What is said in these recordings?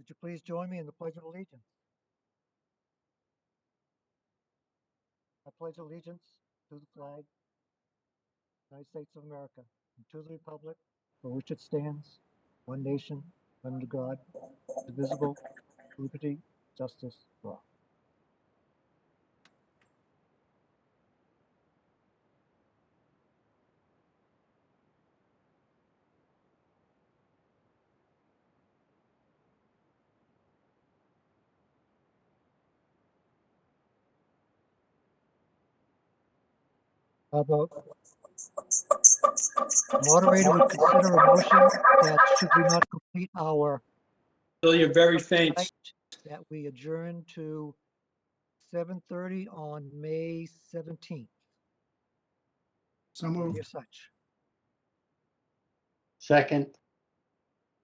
Would you please join me in the Pledge of Allegiance? I pledge allegiance to the flag of the United States of America and to the republic for which it stands, one nation, under God, indivisible, liberty, justice for all. How about moderator would consider a motion that should we not complete our Bill, you're very faint. night, that we adjourn to 7:30 on May 17th. So Hear moved. such. Second.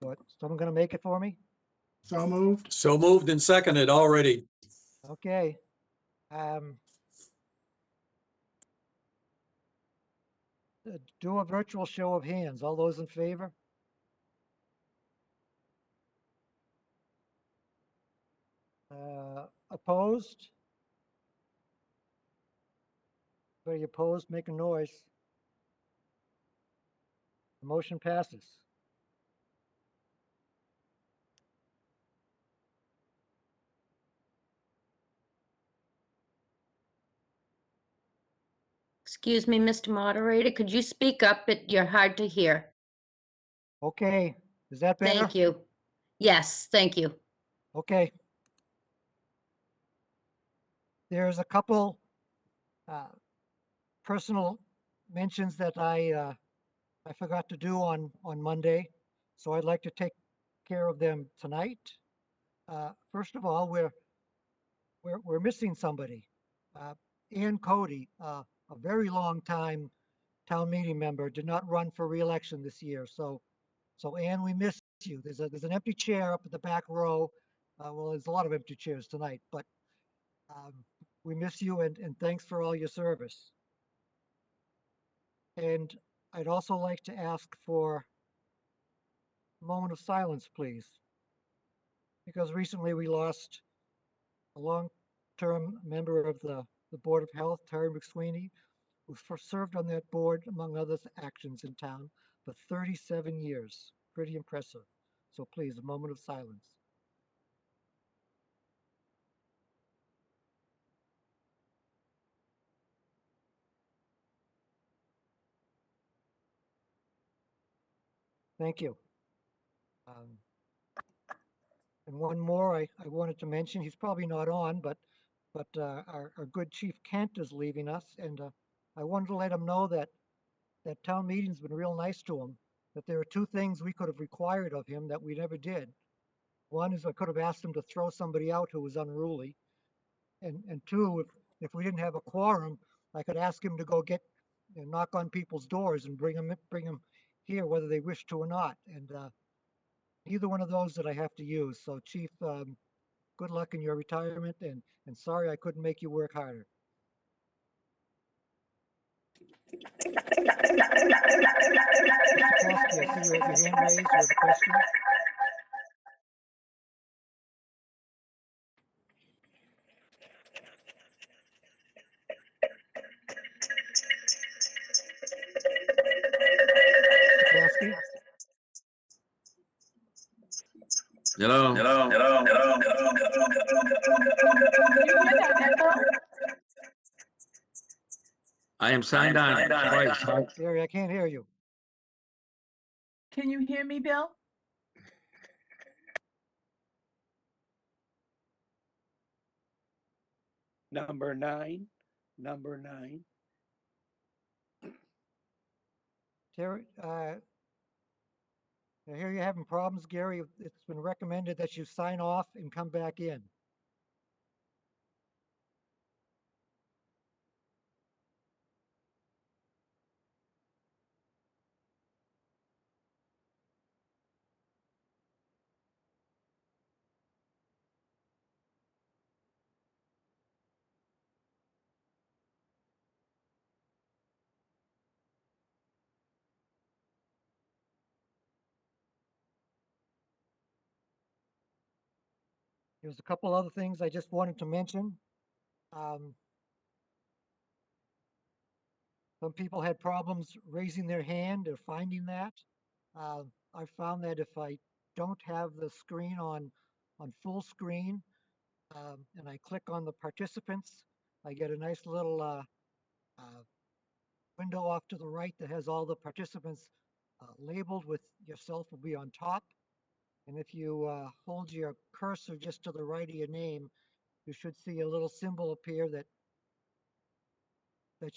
What, someone gonna make it for me? So moved. So moved and seconded already. Okay. Do a virtual show of hands. All those in favor? Opposed? Anybody opposed, make a noise. The motion passes. Excuse me, Mr. Moderator, could you speak up? You're hard to hear. Okay, is that better? Thank you. Yes, thank you. Okay. There's a couple personal mentions that I forgot to do on Monday, so I'd like to take care of them tonight. First of all, we're missing somebody. Ann Cody, a very long time town meeting member, did not run for re-election this year. So Ann, we miss you. There's an empty chair up at the back row. Well, there's a lot of empty chairs tonight, but we miss you and thanks for all your service. And I'd also like to ask for a moment of silence, please, because recently we lost a long-term member of the Board of Health, Terry McSweeney, who first served on that board, among other actions in town, for 37 years. Pretty impressive. So please, a moment of silence. Thank you. And one more I wanted to mention, he's probably not on, but our good Chief Kent is leaving us, and I wanted to let him know that town meeting's been real nice to him, that there are two things we could have required of him that we never did. One is I could have asked him to throw somebody out who was unruly. And two, if we didn't have a quorum, I could ask him to go get, knock on people's doors and bring them here, whether they wish to or not. And either one of those that I have to use. So Chief, good luck in your retirement, and sorry I couldn't make you work harder. Mr. Kosky, I see you have your hand raised. You have a question? Mr. Kosky? Hello. I am signed on twice. Gary, I can't hear you. Can you hear me, Bill? Number nine. Terry, I hear you're having problems, Gary. It's been recommended that you sign off and come back in. There's a couple other things I just wanted to mention. Some people had problems raising their hand or finding that. I found that if I don't have the screen on full screen, and I click on the participants, I get a nice little window off to the right that has all the participants labeled with yourself will be on top. And if you hold your cursor just to the right of your name, you should see a little symbol appear that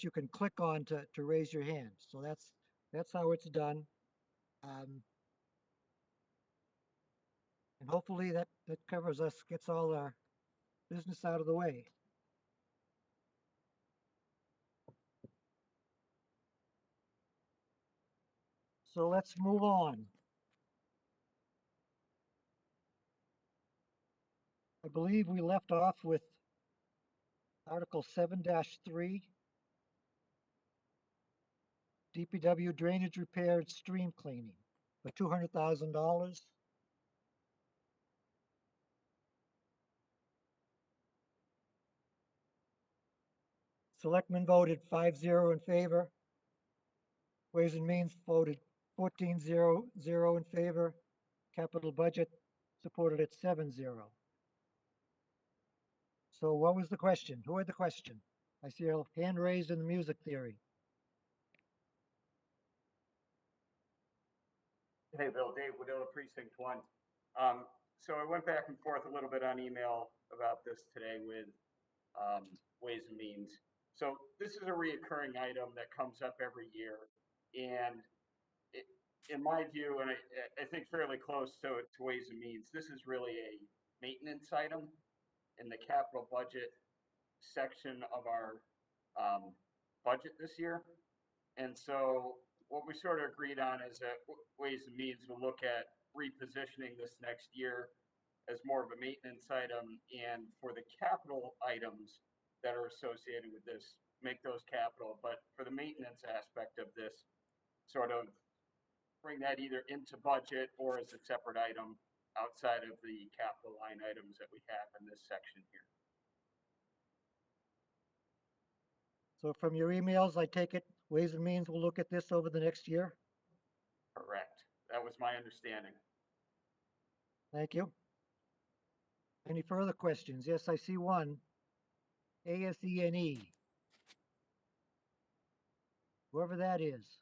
you can click on to raise your hand. So that's how it's done. And hopefully that covers us, gets all our business out of the way. So let's move on. I believe we left off with Article 7-3, DPW drainage repair and stream cleaning for $200,000. Selectmen voted 5-0 in favor. Ways and Means voted 14-0 in favor. Capital Budget supported at 7-0. So what was the question? Who had the question? I see a hand raised in the music theory. Hey, Bill, Dave Woodilla, Precinct 1. So I went back and forth a little bit on email about this today with Ways and Means. So this is a reoccurring item that comes up every year. And in my view, and I think fairly close to Ways and Means, this is really a maintenance item in the capital budget section of our budget this year. And so what we sort of agreed on is that Ways and Means will look at repositioning this next year as more of a maintenance item, and for the capital items that are associated with this, make those capital, but for the maintenance aspect of this, sort of bring that either into budget or as a separate item outside of the capital line items that we have in this section here. So from your emails, I take it Ways and Means will look at this over the next year? Correct. That was my understanding. Thank you. Any further questions? Yes, I see one. ASENE. Whoever that is.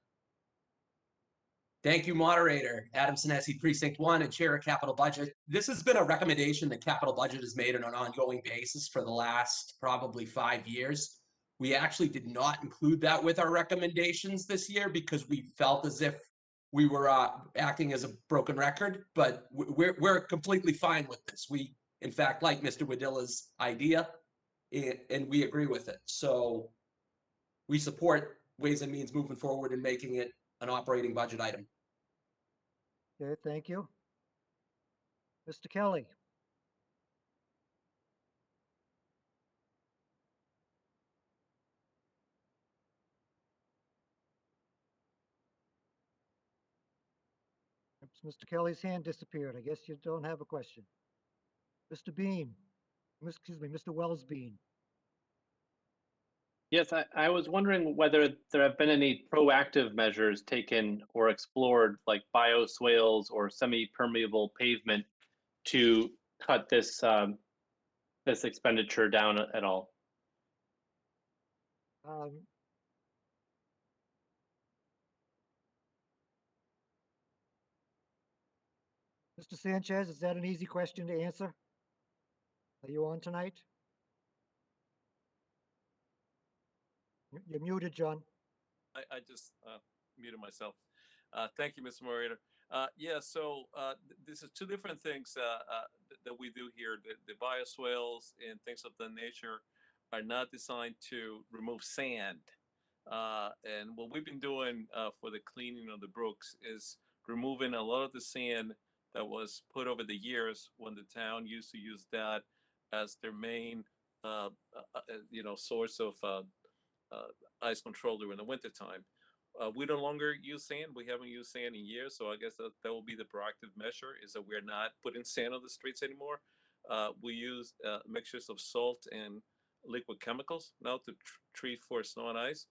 Thank you, moderator. Adam Sinesi, Precinct 1 and Chair of Capital Budget. This has been a recommendation that Capital Budget has made on an ongoing basis for the last probably 5 years. We actually did not include that with our recommendations this year because we felt as if we were acting as a broken record, but we're completely fine with this. We, in fact, like Mr. Wadilla's idea, and we agree with it. So we support Ways and Means moving forward and making it an operating budget item. Okay, thank you. Mr. Kelly. Oops, Mr. Kelly's hand disappeared. I guess you don't have a question. Mr. Bean, excuse me, Mr. Wells Bean. Yes, I was wondering whether there have been any proactive measures taken or explored, like bioswales or semi-permeable pavement, to cut this this expenditure down at all. Mr. Sanchez, is that an easy question to answer? Are you on tonight? You're muted, John. I just muted myself. Thank you, Mr. Moderator. Yeah, so this is two different things that we do here. The bioswales and things of that nature are not designed to remove sand. And what we've been doing for the cleaning of the brooks is removing a lot of the sand that was put over the years when the town used to use that as their main, source of ice control during the wintertime. We no longer use sand. We haven't used sand in years, so I guess that will be the proactive measure, is that we're not putting sand on the streets anymore. we use mixtures of salt and liquid chemicals now to treat for snow and ice.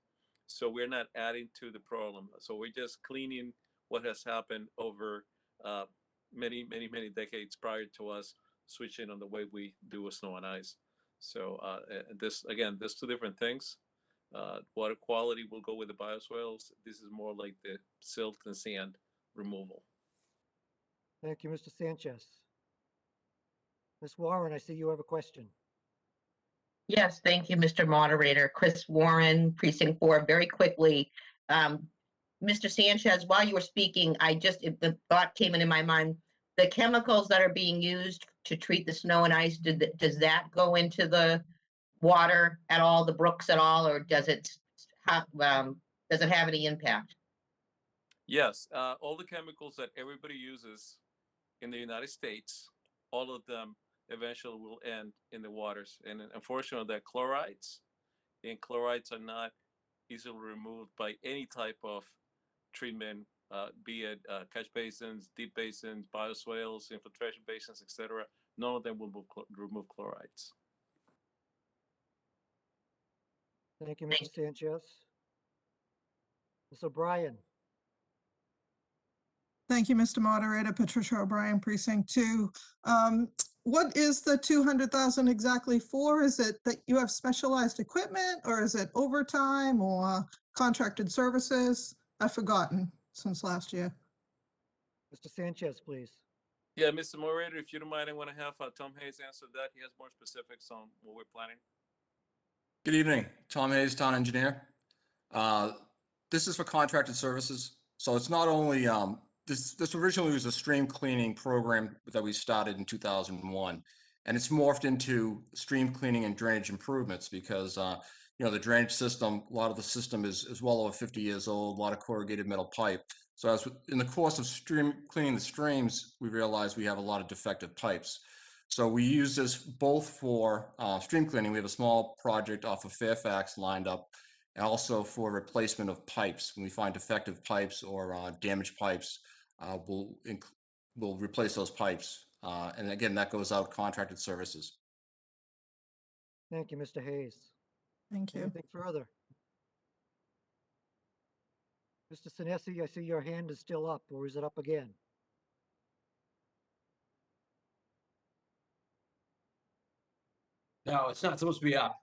So we're not adding to the problem. So we're just cleaning what has happened over many decades prior to us switching on the way we do with snow and ice. So there's two different things. Water quality will go with the bioswales. This is more like the silt and sand removal. Thank you, Mr. Sanchez. Ms. Warren, I see you have a question. Yes, thank you, Mr. Moderator. Chris Warren, Precinct 4, very quickly. Mr. Sanchez, while you were speaking, the thought came into my mind, the chemicals that are being used to treat the snow and ice, does that go into the water at all, the brooks at all, or does it have any impact? Yes, all the chemicals that everybody uses in the United States, all of them eventually will end in the waters. And unfortunately, they're chlorides, and chlorides are not easily removed by any type of treatment, be it catch basins, deep basins, bioswales, infiltration basins, etc. None of them will remove chlorides. Thank you, Mr. Sanchez. Ms. O'Brien. Thank you, Mr. Moderator. Patricia O'Brien, Precinct 2. What is the 200,000 exactly for? Is it that you have specialized equipment, or is it overtime or contracted services? I've forgotten since last year. Mr. Sanchez, please. Yeah, Mr. Moderator, if you don't mind, I want to have Tom Hayes answer that. He has more specifics on what we're planning. Good evening, Tom Hayes, Town Engineer. This is for contracted services. So it's not only, this originally was a stream cleaning program that we started in 2001, and it's morphed into stream cleaning and drainage improvements because, the drainage system, a lot of the system is well over 50 years old, a lot of corrugated metal pipe. So in the course of stream cleaning the streams, we realized we have a lot of defective pipes. So we use this both for stream cleaning. We have a small project off of Fairfax lined up, and also for replacement of pipes. When we find defective pipes or damaged pipes, we'll replace those pipes. And again, that goes out contracted services. Thank you, Mr. Hayes. Thank you. Anything further? Mr. Sinesi, I see your hand is still up, or is it up again? No, it's not supposed to be up.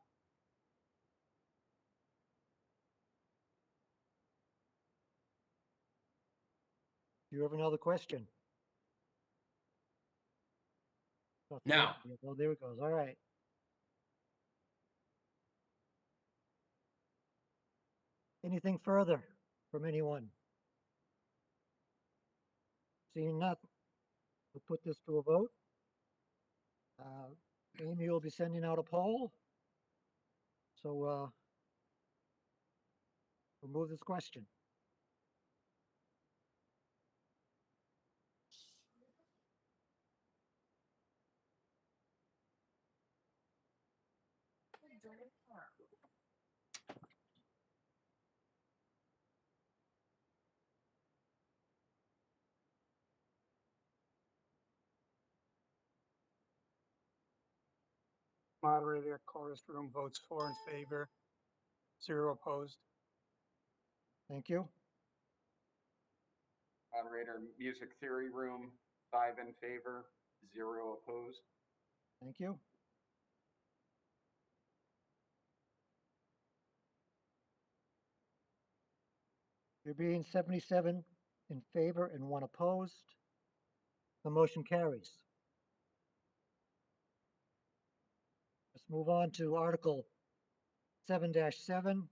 Do you have another question? No. Oh, there it goes. All right. Anything further from anyone? Seeing nothing, we'll put this to a vote. Amy will be sending out a poll. So we'll move this question. Moderator, chorus room votes 4 in favor, 0 opposed. Thank you. Moderator, music theory room, 5 in favor, 0 opposed. Thank you. There being 77 in favor and 1 opposed, the motion carries. Let's move on to Article 7-7,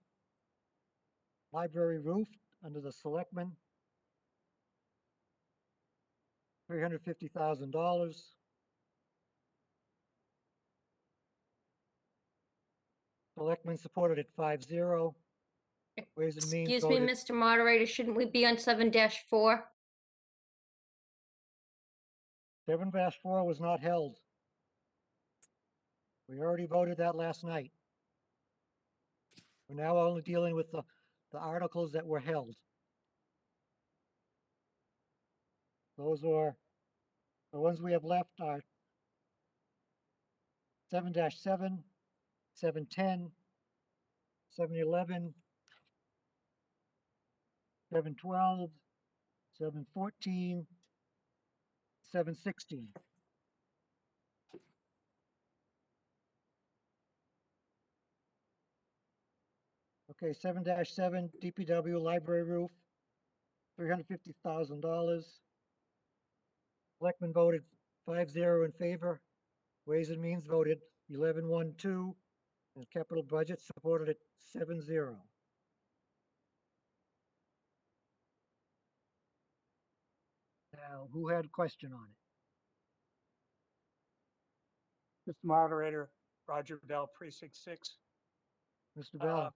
library roof under the selectmen. $350,000. Selectmen supported it 5-0. Ways and Means Excuse me, voted. Mr. Moderator, shouldn't we be on 7-4? 7-4 was not held. We already voted that last night. We're now only dealing with the articles that were held. Those are, the ones we have left are 7-7, 710, 711, 712, 714, 716. Okay, 7-7, DPW library roof, $350,000. Selectmen voted 5-0 in favor. Ways and Means voted 11-1-2, and capital budget supported it 7-0. Now, who had a question on it? Mr. Moderator, Roger Bell, Precinct 6. Mr. Bell?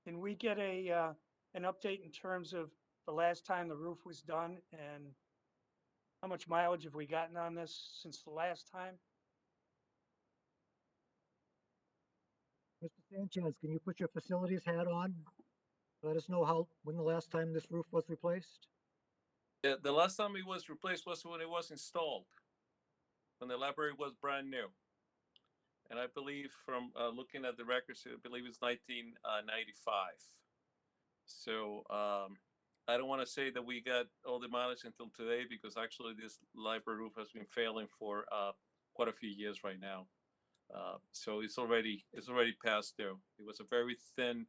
Can we get an update in terms of the last time the roof was done and how much mileage have we gotten on this since the last time? Mr. Sanchez, can you put your facilities hat on? Let us know when the last time this roof was replaced? Yeah, the last time it was replaced was when it was installed, when the library was brand new. And I believe from looking at the records, I believe it's 1995. So I don't want to say that we got all the mileage until today, because actually this library roof has been failing for quite a few years right now. So it's already past due. It was a very thin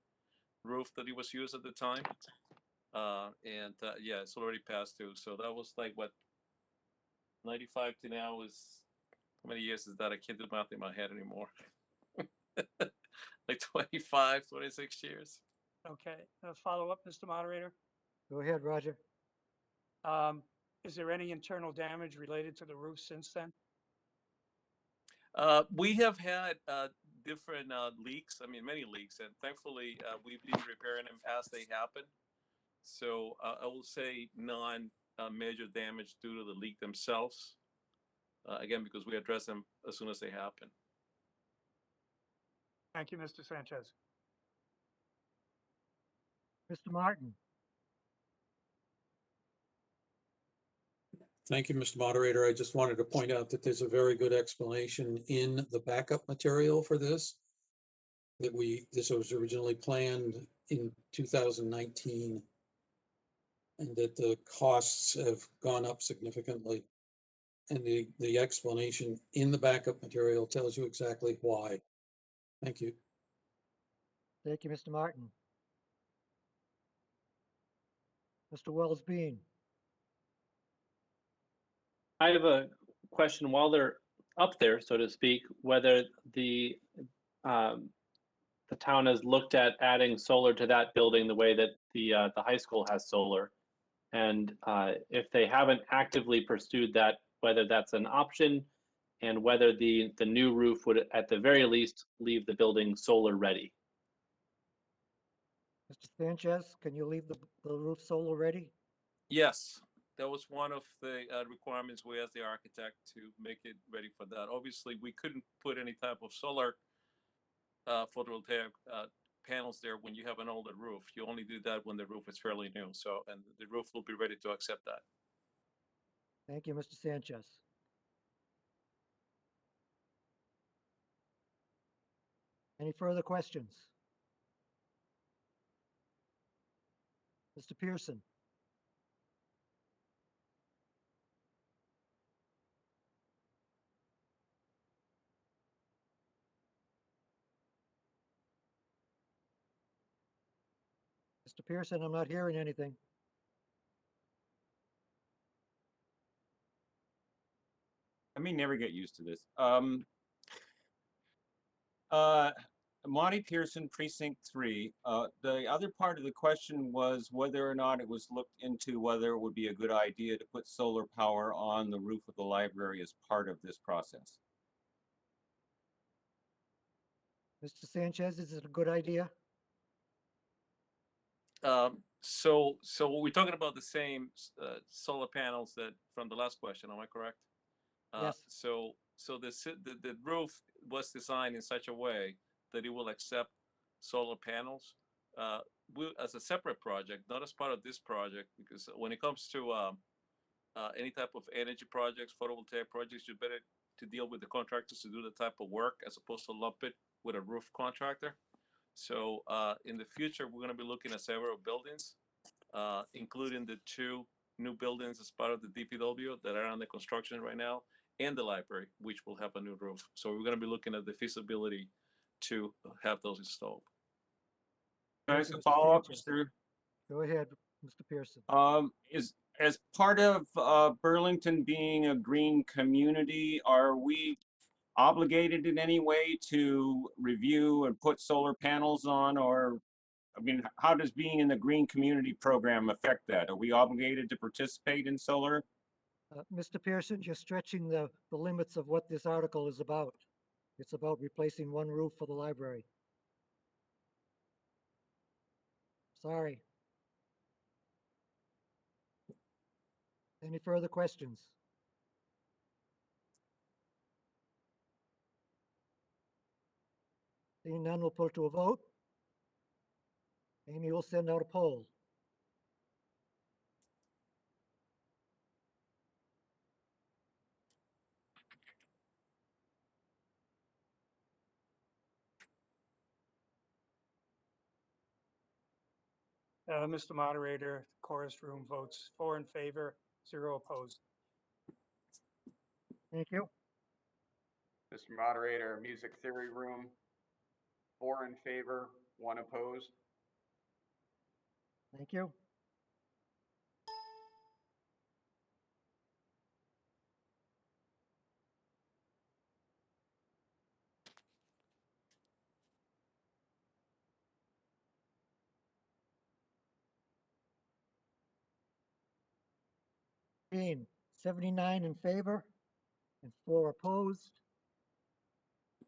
roof that it was used at the time. Yeah, it's already past due. So that was like what, 95 to now is, how many years is that? I can't do math in my head anymore. Like 25, 26 years. Okay, a follow-up, Mr. Moderator. Go ahead, Roger. Is there any internal damage related to the roof since then? We have had different leaks. I mean, many leaks, and thankfully we've been repairing them as they happen. So I will say non-major damage due to the leak themselves. Again, because we address them as soon as they happen. Thank you, Mr. Sanchez. Mr. Martin? Thank you, Mr. Moderator. I just wanted to point out that there's a very good explanation in the backup material for this. This was originally planned in 2019, and that the costs have gone up significantly. And the explanation in the backup material tells you exactly why. Thank you. Thank you, Mr. Martin. Mr. Wells-Bean? I have a question while they're up there, so to speak, whether the town has looked at adding solar to that building the way that the high school has solar. And if they haven't actively pursued that, whether that's an option and whether the new roof would at the very least leave the building solar ready. Mr. Sanchez, can you leave the roof solar ready? Yes, that was one of the requirements we asked the architect to make it ready for that. Obviously, we couldn't put any type of solar photovoltaic panels there when you have an older roof. You only do that when the roof is fairly new. So, and the roof will be ready to accept that. Thank you, Mr. Sanchez. Any further questions? Mr. Pearson? Mr. Pearson, I'm not hearing anything. I may never get used to this. Monty Pearson, Precinct 3. The other part of the question was whether or not it was looked into whether it would be a good idea to put solar power on the roof of the library as part of this process. Mr. Sanchez, is it a good idea? So we're talking about the same solar panels that from the last question. Am I correct? Yes. So the roof was designed in such a way that it will accept solar panels. As a separate project, not as part of this project, because when it comes to any type of energy projects, photovoltaic projects, you better to deal with the contractors to do the type of work as opposed to lump it with a roof contractor. So in the future, we're going to be looking at several buildings, including the 2 new buildings as part of the DPW that are under construction right now, and the library, which will have a new roof. So we're going to be looking at the feasibility to have those installed. Can I Thank ask you, a Mr. follow-up, Sanchez. Mr.? Go ahead, Mr. Pearson. Is as part of Burlington being a green community, are we obligated in any way to review and put solar panels on, or I mean, how does being in the green community program affect that? Are we obligated to participate in solar? Mr. Pearson, you're stretching the limits of what this article is about. It's about replacing one roof for the library. Sorry. Any further questions? Seeing none, we'll put it to a vote. Amy will send out a poll. Mr. Moderator, the chorus room votes 4 in favor, 0 opposed. Thank you. Mr. Moderator, Music Theory Room, 4 in favor, 1 opposed. Thank you. Dean, 79 in favor and 4 opposed.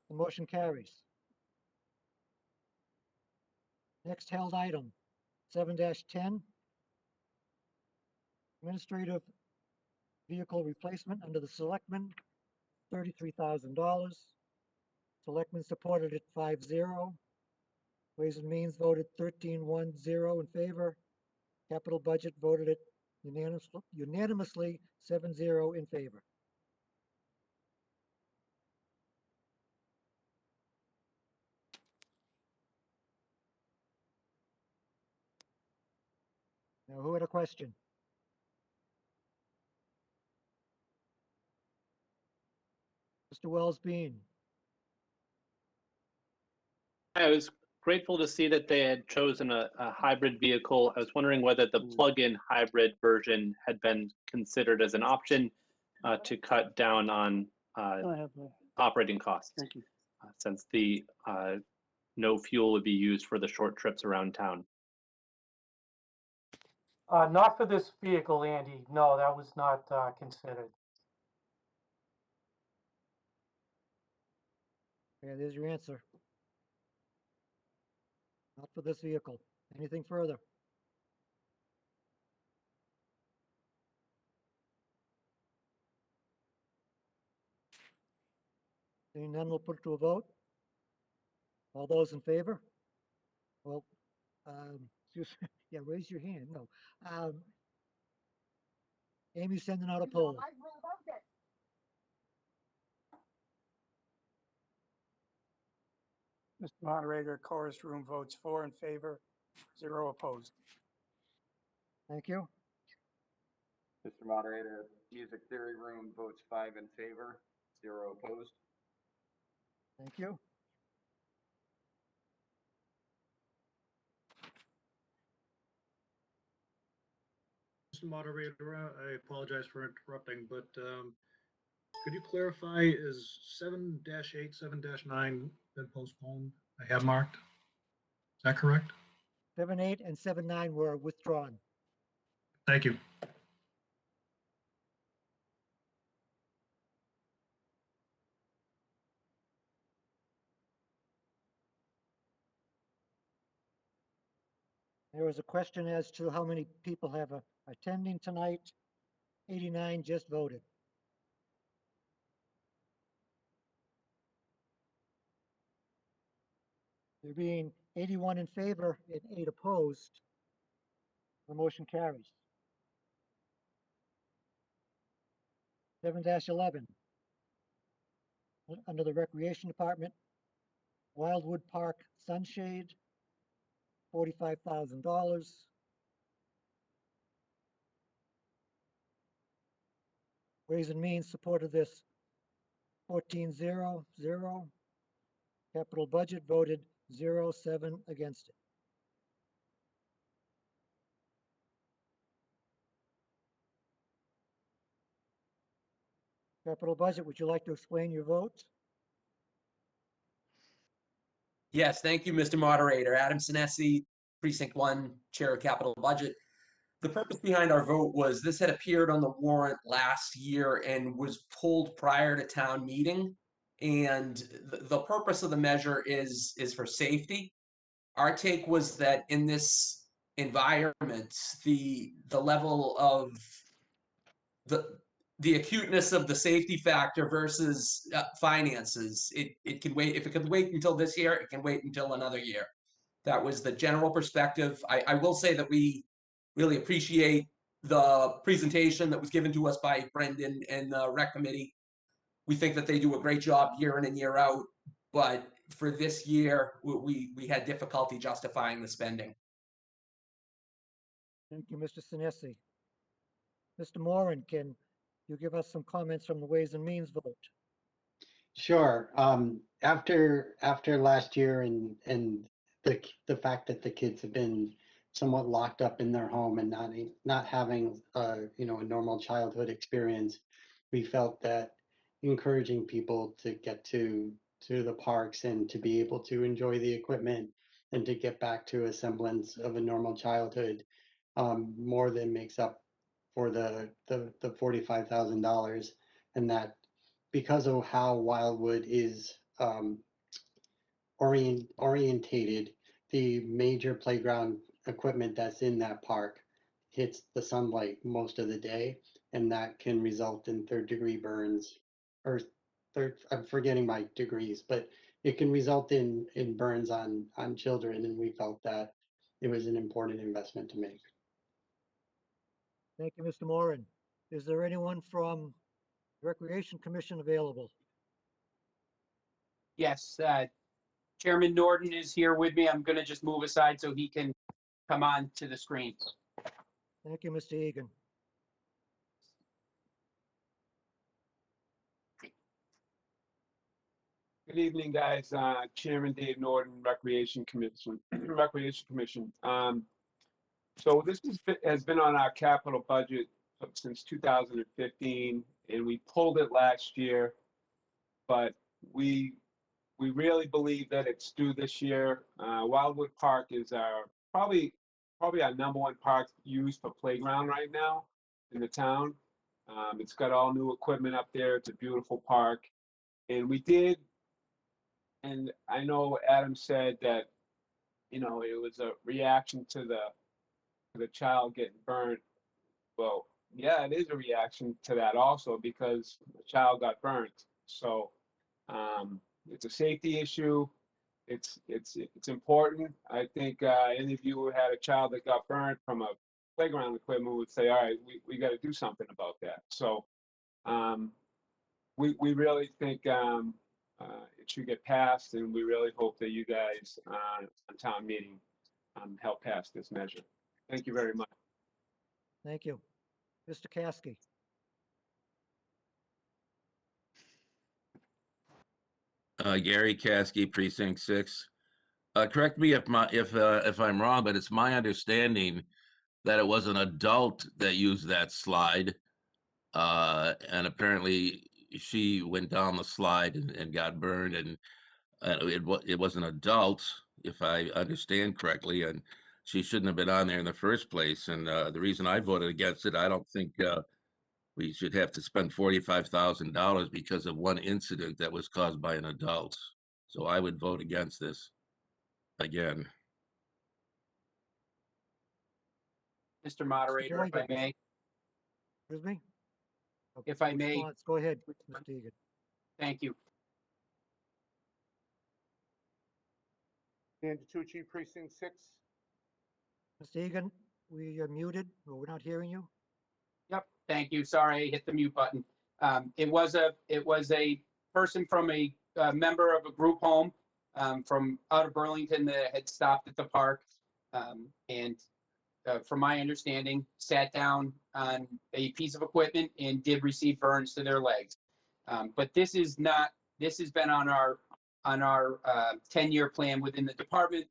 The motion carries. Next held item, 7-10. Administrative vehicle replacement under the selectmen, $33,000. Selectmen supported it 5-0. Ways and Means voted 13-1-0 in favor. Capital Budget voted it unanimously 7-0 in favor. Now, who had a question? Mr. Wells Bean. I was grateful to see that they had chosen a hybrid vehicle. I was wondering whether the plug-in hybrid version had been considered as an option to cut down on operating costs, since the no fuel would be used for the short trips around town. Not for this vehicle, Andy. No, that was not considered. Yeah, there's your answer. Not for this vehicle. Anything further? Seeing none, we'll put it to a vote. All those in favor? Well, yeah, raise your hand. No. Amy's sending out a poll. Mr. Moderator, chorus room votes 4 in favor, 0 opposed. Thank you. Mr. Moderator, Music Theory Room votes 5 in favor, 0 opposed. Thank you. Mr. Moderator, I apologize for interrupting, but could you clarify, is 7-8, 7-9 been postponed? I have marked. Is that correct? 7-8 and 7-9 were withdrawn. Thank you. There was a question as to how many people have attending tonight. 89 just voted. There being 81 in favor and 8 opposed, the motion carries. 7-11. Under the Recreation Department, Wildwood Park Sunshade, $45,000. Ways and Means supported this 14-0-0. Capital Budget voted 0-7 against it. Capital Budget, would you like to explain your vote? Yes, thank you, Mr. Moderator. Adam Sinesi, Precinct 1, Chair of Capital Budget. The purpose behind our vote was this had appeared on the warrant last year and was pulled prior to town meeting. And the purpose of the measure is for safety. Our take was that in this environment, the level of the acuteness of the safety factor versus finances, it can wait. If it could wait until this year, it can wait until another year. That was the general perspective. I will say that we really appreciate the presentation that was given to us by Brendan and the rec committee. We think that they do a great job year in and year out, but for this year, we had difficulty justifying the spending. Thank you, Mr. Sinesi. Mr. Moran, can you give us some comments from the Ways and Means vote? Sure. After last year and the fact that the kids have been somewhat locked up in their home and not having a normal childhood experience, we felt that encouraging people to get to the parks and to be able to enjoy the equipment and to get back to a semblance of a normal childhood more than makes up for the $45,000, and that because of how Wildwood is orientated, the major playground equipment that's in that park hits the sunlight most of the day, and that can result in third-degree burns, or I'm forgetting my degrees, but it can result in burns on children, and we felt that it was an important investment to make. Thank you, Mr. Moran. Is there anyone from Recreation Commission available? Yes, Chairman Norton is here with me. I'm going to just move aside so he can come on to the screen. Thank you, Mr. Egan. Good evening, guys. Chairman Dave Norton, Recreation Commission. Recreation Commission. So this has been on our capital budget since 2015, and we pulled it last year, but we really believe that it's due this year. Wildwood Park is probably our #1 park used for playground right now in the town. It's got all new equipment up there. It's a beautiful park, and we did. And I know Adam said that, it was a reaction to the child getting burnt. Well, yeah, it is a reaction to that also because the child got burnt. So it's a safety issue. It's important. I think any of you who had a child that got burnt from a playground equipment would say, all right, we got to do something about that. So we really think it should get passed, and we really hope that you guys on town meeting help pass this measure. Thank you very much. Thank you. Mr. Caskey. Gary Caskey, Precinct 6. Correct me if I'm wrong, but it's my understanding that it was an adult that used that slide, and apparently she went down the slide and got burned, and it was an adult, if I understand correctly, and she shouldn't have been on there in the first place. And the reason I voted against it, I don't think we should have to spend $45,000 because of one incident that was caused by an adult. So I would vote against this again. Mr. Moderator, if I may. Excuse me? If I may. Response. Go ahead, Mr. Egan. Thank you. Dan DiTucci, Precinct 6. Mr. Egan, we are muted, or we're not hearing you. Yep. Thank you. Sorry, I hit the mute button. It was a person from a member of a group home from out of Burlington that had stopped at the park. And from my understanding, sat down on a piece of equipment and did receive burns to their legs. But this is not, this has been on our 10-year plan within the department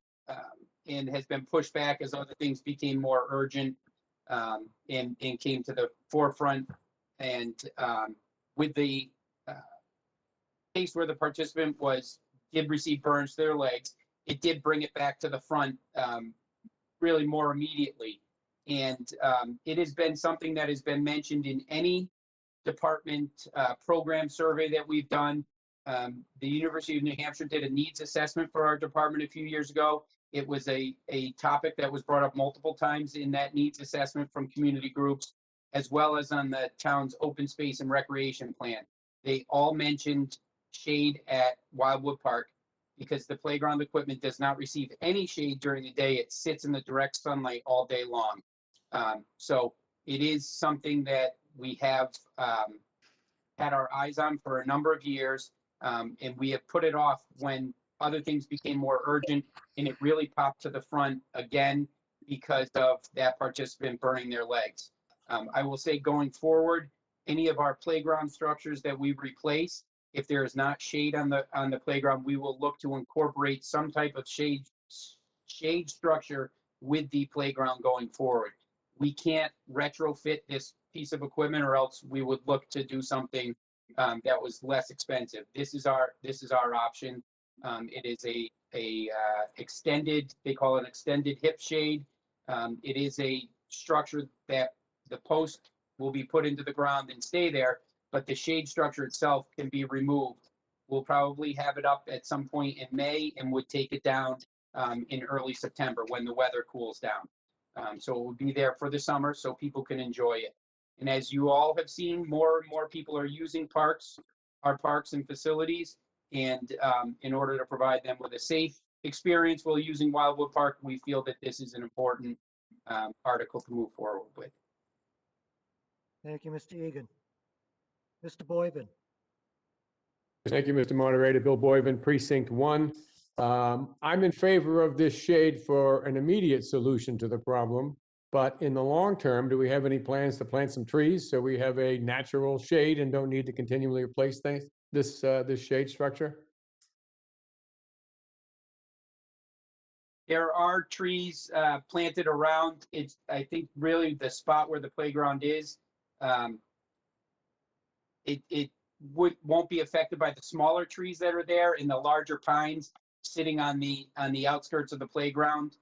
and has been pushed back as other things became more urgent and came to the forefront. And with the case where the participant did receive burns to their legs, it did bring it back to the front really more immediately. And it has been something that has been mentioned in any department program survey that we've done. The University of New Hampshire did a needs assessment for our department a few years ago. It was a topic that was brought up multiple times in that needs assessment from community groups, as well as on the town's open space and recreation plan. They all mentioned shade at Wildwood Park because the playground equipment does not receive any shade during the day. It sits in the direct sunlight all day long. So it is something that we have had our eyes on for a number of years, and we have put it off when other things became more urgent, and it really popped to the front again because of that participant burning their legs. I will say going forward, any of our playground structures that we replace, if there is not shade on the playground, we will look to incorporate some type of shade structure with the playground going forward. We can't retrofit this piece of equipment, or else we would look to do something that was less expensive. This is our option. It is a extended, they call it extended hip shade. It is a structure that the post will be put into the ground and stay there, but the shade structure itself can be removed. We'll probably have it up at some point in May and would take it down in early September when the weather cools down. So it will be there for the summer so people can enjoy it. And as you all have seen, more and more people are using our parks and facilities. And in order to provide them with a safe experience while using Wildwood Park, we feel that this is an important article to move forward with. Thank you, Mr. Egan. Mr. Boyven. Thank you, Mr. Moderator. Bill Boyven, Precinct 1. I'm in favor of this shade for an immediate solution to the problem, but in the long term, do we have any plans to plant some trees so we have a natural shade and don't need to continually replace this shade structure? There are trees planted around. It's, I think, really the spot where the playground is. It won't be affected by the smaller trees that are there, and the larger pines sitting on the outskirts of the playground.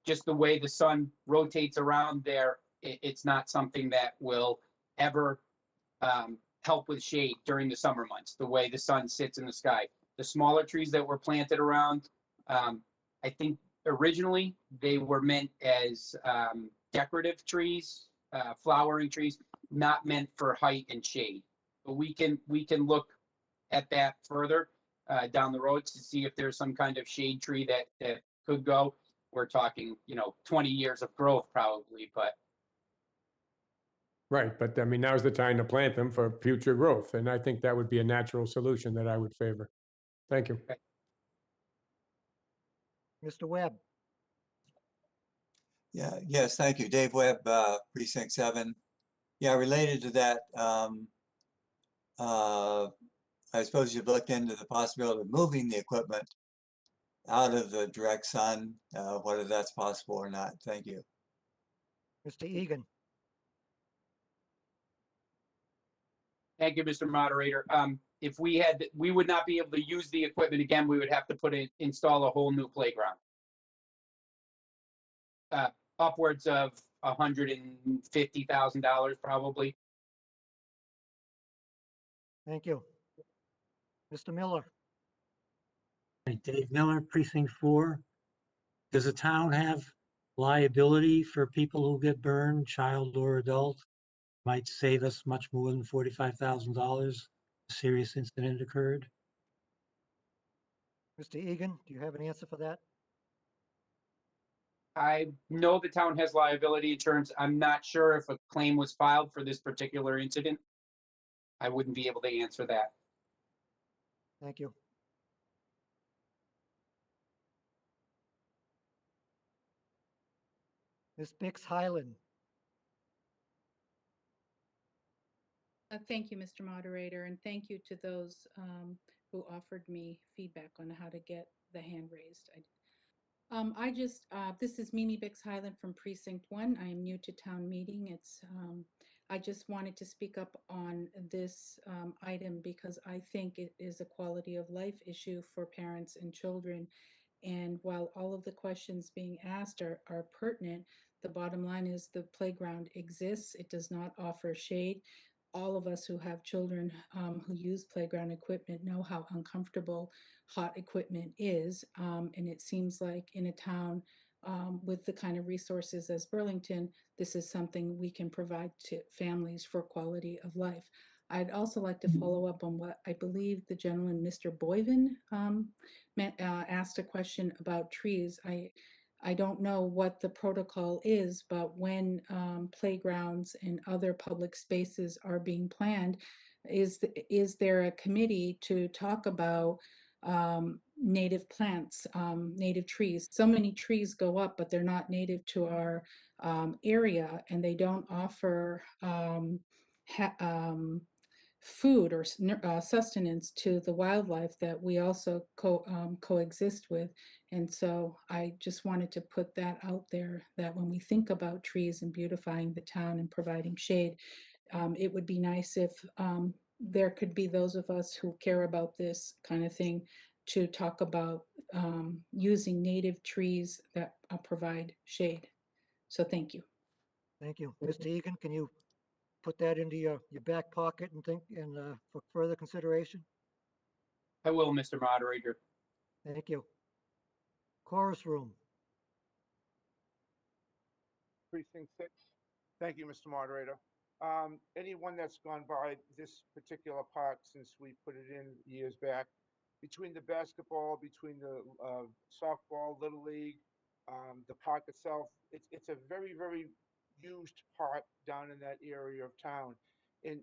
Just the way the sun rotates around there, it's not something that will ever help with shade during the summer months, the way the sun sits in the sky. The smaller trees that were planted around, I think originally they were meant as decorative trees, flowering trees, not meant for height and shade. But we can look at that further down the road to see if there's some kind of shade tree that could go. We're talking, 20 years of growth probably, but. Right, but I mean, now's the time to plant them for future growth, and I think that would be a natural solution that I would favor. Thank you. Okay. Mr. Webb. Yeah, yes, thank you. Dave Webb, Precinct 7. Yeah, related to that, I suppose you've looked into the possibility of moving the equipment out of the direct sun, whether that's possible or not. Thank you. Mr. Egan. Thank you, Mr. Moderator. If we would not be able to use the equipment again. We would have to install a whole new playground. Upwards of $150,000 probably. Thank you. Mr. Miller. Dave Miller, Precinct 4. Does the town have liability for people who get burned, child or adult? Might save us much more than $45,000. A serious incident occurred. Mr. Egan, do you have an answer for that? I know the town has liability insurance. I'm not sure if a claim was filed for this particular incident. I wouldn't be able to answer that. Thank you. Ms. Bix Highland. Thank you, Mr. Moderator, and thank you to those who offered me feedback on how to get the hand raised. This is Mimi Bix Highland from Precinct 1. I am new to town meeting. I just wanted to speak up on this item because I think it is a quality of life issue for parents and children. And while all of the questions being asked are pertinent, the bottom line is the playground exists. It does not offer shade. All of us who have children who use playground equipment know how uncomfortable hot equipment is. And it seems like in a town with the kind of resources as Burlington, this is something we can provide to families for quality of life. I'd also like to follow up on what I believe the gentleman, Mr. Boyven, asked a question about trees. I don't know what the protocol is, but when playgrounds and other public spaces are being planned, is there a committee to talk about native plants, native trees? So many trees go up, but they're not native to our area, and they don't offer food or sustenance to the wildlife that we also coexist with. And so I just wanted to put that out there, that when we think about trees and beautifying the town and providing shade, it would be nice if there could be those of us who care about this kind of thing to talk about using native trees that provide shade. So thank you. Thank you. Mr. Egan, can you put that into your back pocket and think for further consideration? I will, Mr. Moderator. Thank you. Chorus room. Precinct 6. Thank you, Mr. Moderator. Anyone that's gone by this particular park since we put it in years back, between the basketball, between the softball, Little League, the park itself, it's a very, very used park down in that area of town. And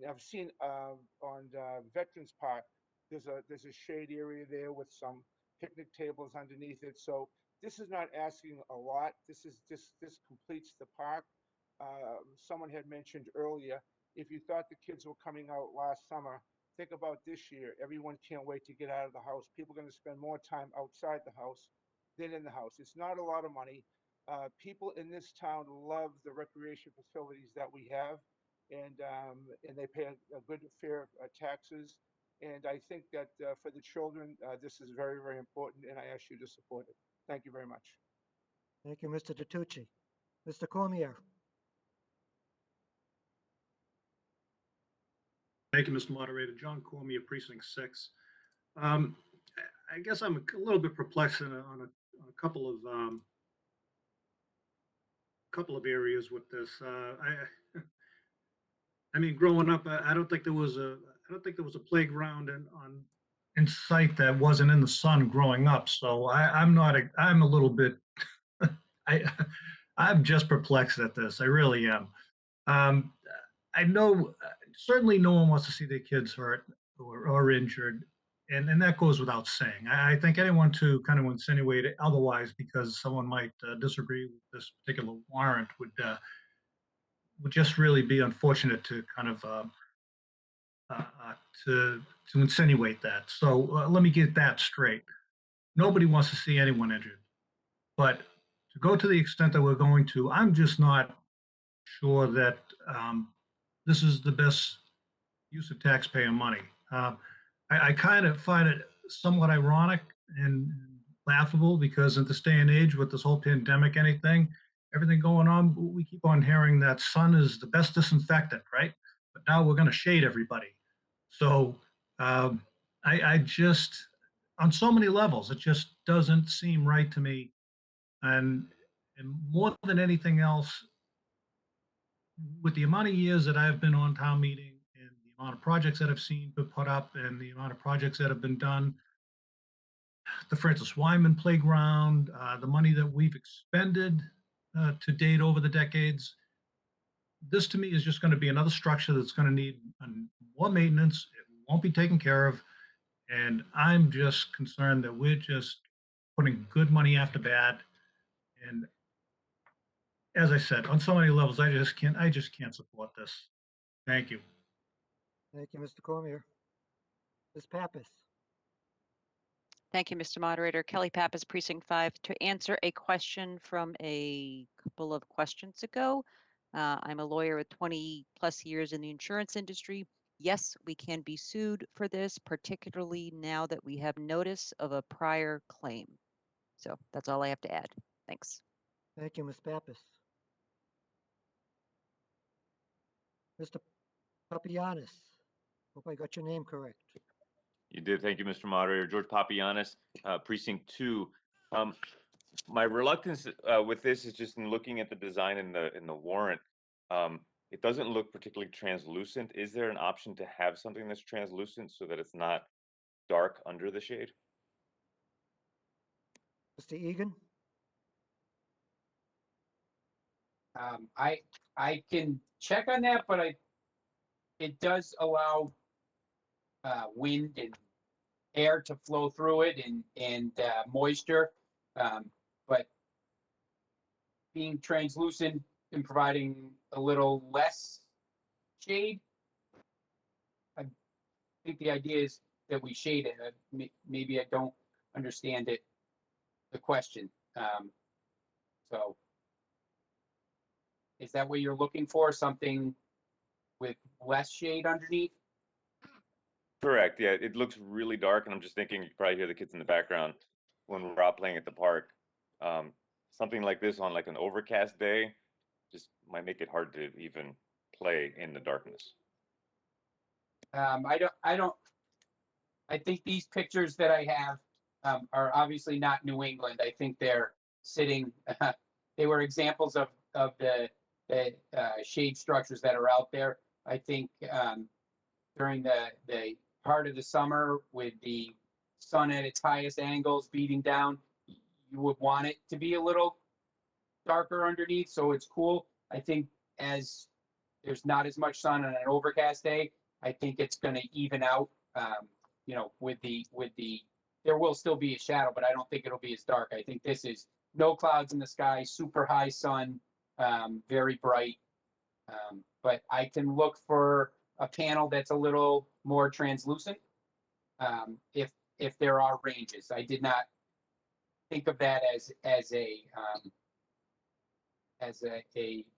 I've seen on Veterans Park, there's a shade area there with some picnic tables underneath it. So this is not asking a lot. This completes the park. Someone had mentioned earlier, if you thought the kids were coming out last summer, think about this year. Everyone can't wait to get out of the house. People are going to spend more time outside the house than in the house. It's not a lot of money. People in this town love the recreation facilities that we have, and they pay a good fair taxes. And I think that for the children, this is very, very important, and I ask you to support it. Thank you very much. Thank you, Mr. DiTucci. Mr. Cormier. Thank you, Mr. Moderator. John Cormier, Precinct 6. I guess I'm a little bit perplexed on a couple of areas with this. I mean, growing up, I don't think there was a playground in sight that wasn't in the sun growing up. So I'm a little bit I'm just perplexed at this. I really am. I know certainly no one wants to see their kids hurt or injured, and that goes without saying. I think anyone to kind of insinuate it otherwise because someone might disagree with this particular warrant would just really be unfortunate to kind of to insinuate that. So let me get that straight. Nobody wants to see anyone injured, but to go to the extent that we're going to, I'm just not sure that this is the best use of taxpayer money. I kind of find it somewhat ironic and laughable because in this day and age with this whole pandemic, everything going on, we keep on hearing that sun is the best disinfectant, right? But now we're going to shade everybody. So I just, on so many levels, it just doesn't seem right to me. And more than anything else, with the amount of years that I've been on town meeting and the amount of projects that I've seen been put up and the amount of projects that have been done, the Francis Wyman Playground, the money that we've expended to date over the decades, this to me is just going to be another structure that's going to need more maintenance. It won't be taken care of. And I'm just concerned that we're just putting good money after bad. And as I said, on so many levels, I just can't support this. Thank you. Thank you, Mr. Cormier. Ms. Pappas. Thank you, Mr. Moderator. Kelly Pappas, Precinct 5. To answer a question from a couple of questions ago, I'm a lawyer with 20 plus years in the insurance industry. Yes, we can be sued for this, particularly now that we have notice of a prior claim. So that's all I have to add. Thanks. Thank you, Ms. Pappas. Mr. Papianis. Hope I got your name correct. You did. Thank you, Mr. Moderator. George Papianis, Precinct 2. My reluctance with this is just in looking at the design in the warrant. It doesn't look particularly translucent. Is there an option to have something that's translucent so that it's not dark under the shade? Mr. Egan? I can check on that, but it does allow wind and air to flow through it and moisture. But being translucent and providing a little less shade, I think the idea is that we shade it. Maybe I don't understand it, the question. So is that what you're looking for? Something with less shade underneath? Correct. Yeah, it looks really dark, and I'm just thinking you can probably hear the kids in the background when we're out playing at the park. Something like this on like an overcast day just might make it hard to even play in the darkness. I think these pictures that I have are obviously not New England. I think they're sitting, they were examples of the shade structures that are out there. I think during the part of the summer with the sun at its highest angles beating down, you would want it to be a little darker underneath, so it's cool. I think as there's not as much sun on an overcast day, I think it's going to even out. With the there will still be a shadow, but I don't think it'll be as dark. I think this is no clouds in the sky, super high sun, very bright. But I can look for a panel that's a little more translucent if there are ranges. I did not think of that as a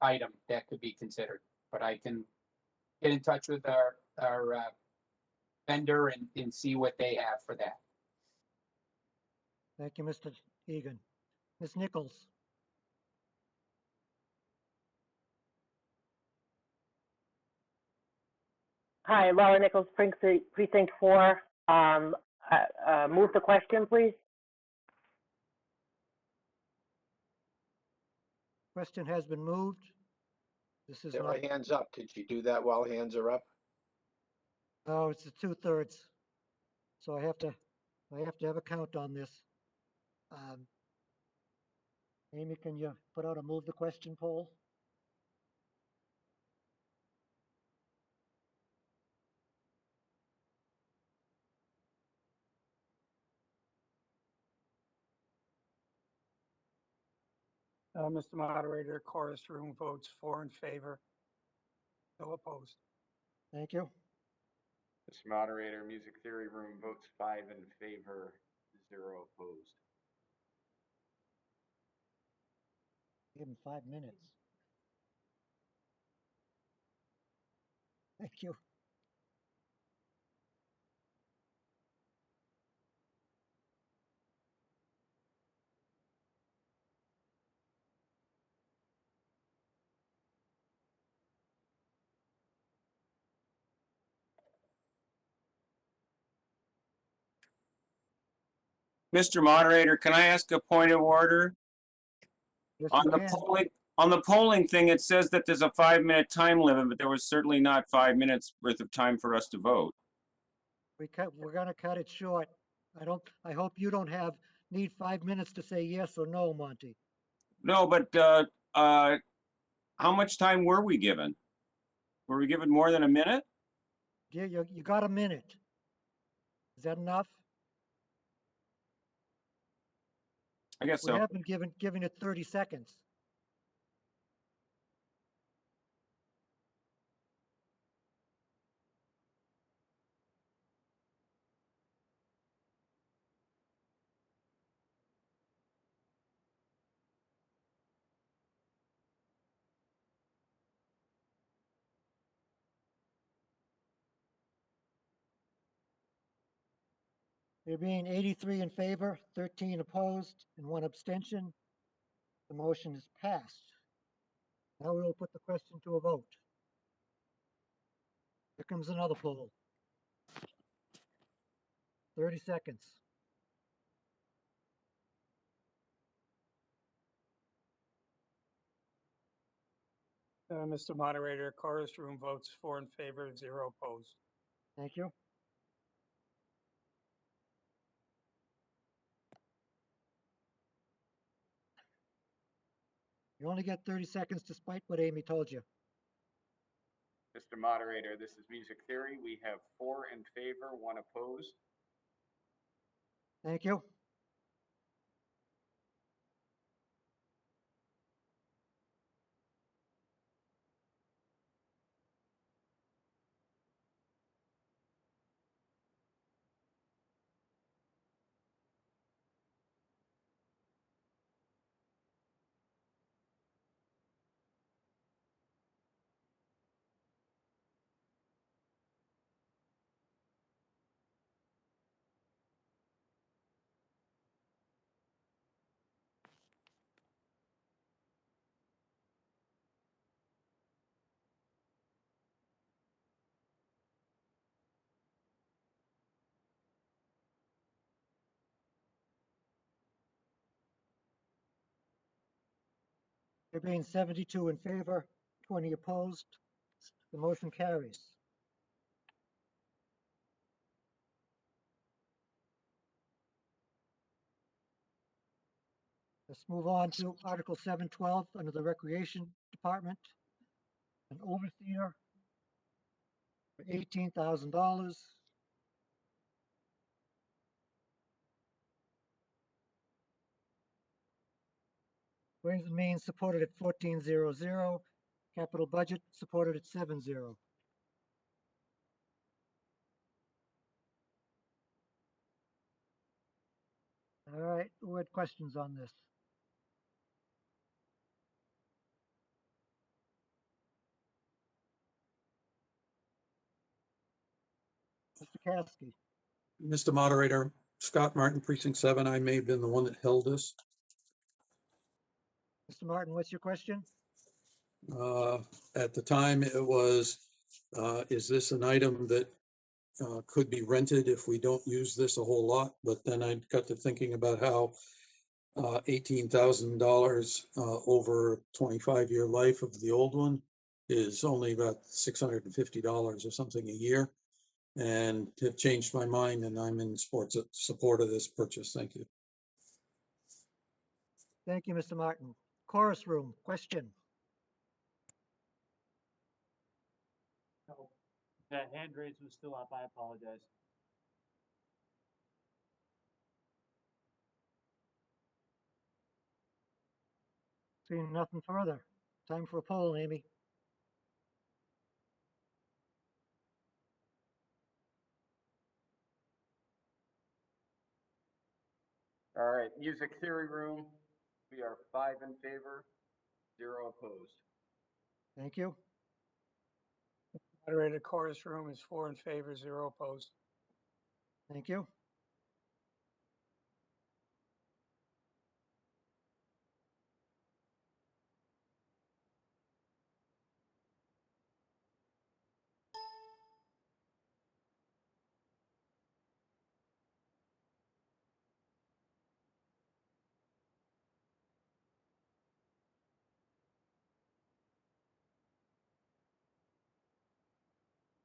item that could be considered, but I can get in touch with our vendor and see what they have for that. Thank you, Mr. Egan. Ms. Nichols? Hi, Laura Nichols, Precinct 4. Move the question, please. Question has been moved. This is There not, are hands up. Could you do that while hands are up? oh, it's the 2/3. So I have to have a count on this. Amy, can you put out a move the question poll? Mr. Moderator, chorus room votes 4 in favor, no opposed. Thank you. Mr. Moderator, music theory room votes 5 in favor, 0 opposed. Give him 5 minutes. Thank you. Mr. Moderator, can I ask a point of order? Yes, On you the can. polling thing, it says that there's a 5-minute time limit, but there was certainly not 5 minutes worth of time for us to vote. We're gonna cut it short. I hope you don't need 5 minutes to say yes or no, Monty. No, but how much time were we given? Were we given more than a minute? Yeah, you got a minute. Is that enough? I guess We so. have been giving it 30 seconds. There being 83 in favor, 13 opposed, and 1 abstention, the motion is passed. Now we will put the question to a vote. Here comes another poll. 30 seconds. Mr. Moderator, chorus room votes 4 in favor, 0 opposed. Thank you. You only get 30 seconds despite what Amy told you. Mr. Moderator, this is Music Theory. We have 4 in favor, 1 opposed. Thank you. There being 72 in favor, 20 opposed, the motion carries. Let's move on to Article 712 under the Recreation Department. An overtheater for $18,000. Ways and Means supported at 1400. Capital Budget supported at 70. All right, who had questions on this? Mr. Caskey. Mr. Moderator, Scott Martin, Precinct 7. I may have been the one that held this. Mr. Martin, what's your question? At the time, it was, is this an item that could be rented if we don't use this a whole lot? But then I got to thinking about how $18,000 over a 25-year life of the old one is only about $650 or something a year. And have changed my mind, and I'm in support of this purchase. Thank you. Thank you, Mr. Martin. Chorus room, question. No, that hand raise was still up. I apologize. Seeing nothing further. Time for a poll, Amy. All right, Music Theory Room, we are 5 in favor, 0 opposed. Thank you. Moderator, chorus room is 4 in favor, 0 opposed. Thank you.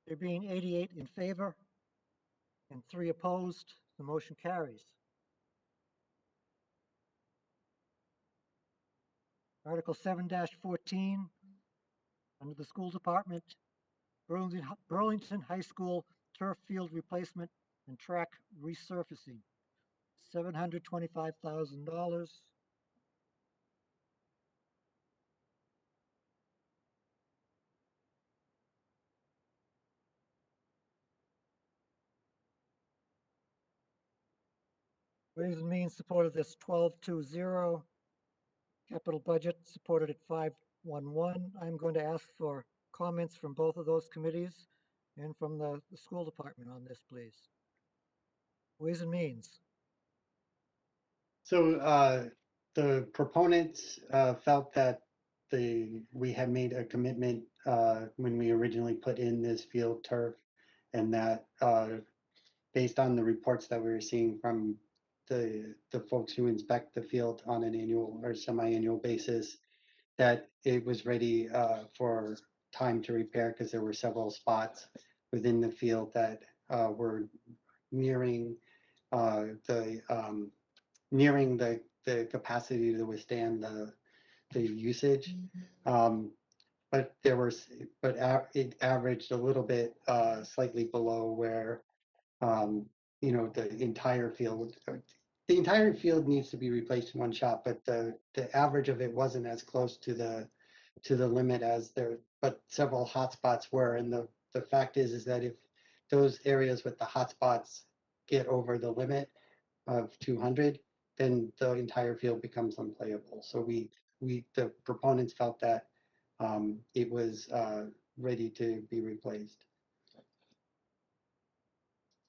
There being 88 in favor and 3 opposed, the motion carries. Article 7-14, under the School Department, Burlington High School turf field replacement and track resurfacing, $725,000. Ways and Means supported this 12-2-0. Capital Budget supported at 5-1-1. I'm going to ask for comments from both of those committees and from the school department on this, please. Ways and Means. So the proponents felt that we had made a commitment when we originally put in this field turf, and that based on the reports that we were seeing from the folks who inspect the field on an annual or semi-annual basis, that it was ready for time to repair, because there were several spots within the field that were nearing nearing the capacity to withstand the usage. But it averaged a little bit slightly below where the entire field needs to be replaced in one shot, but the average of it wasn't as close to the limit as but several hotspots were. And the fact is that if those areas with the hotspots get over the limit of 200, then the entire field becomes unplayable. So the proponents felt that it was ready to be replaced.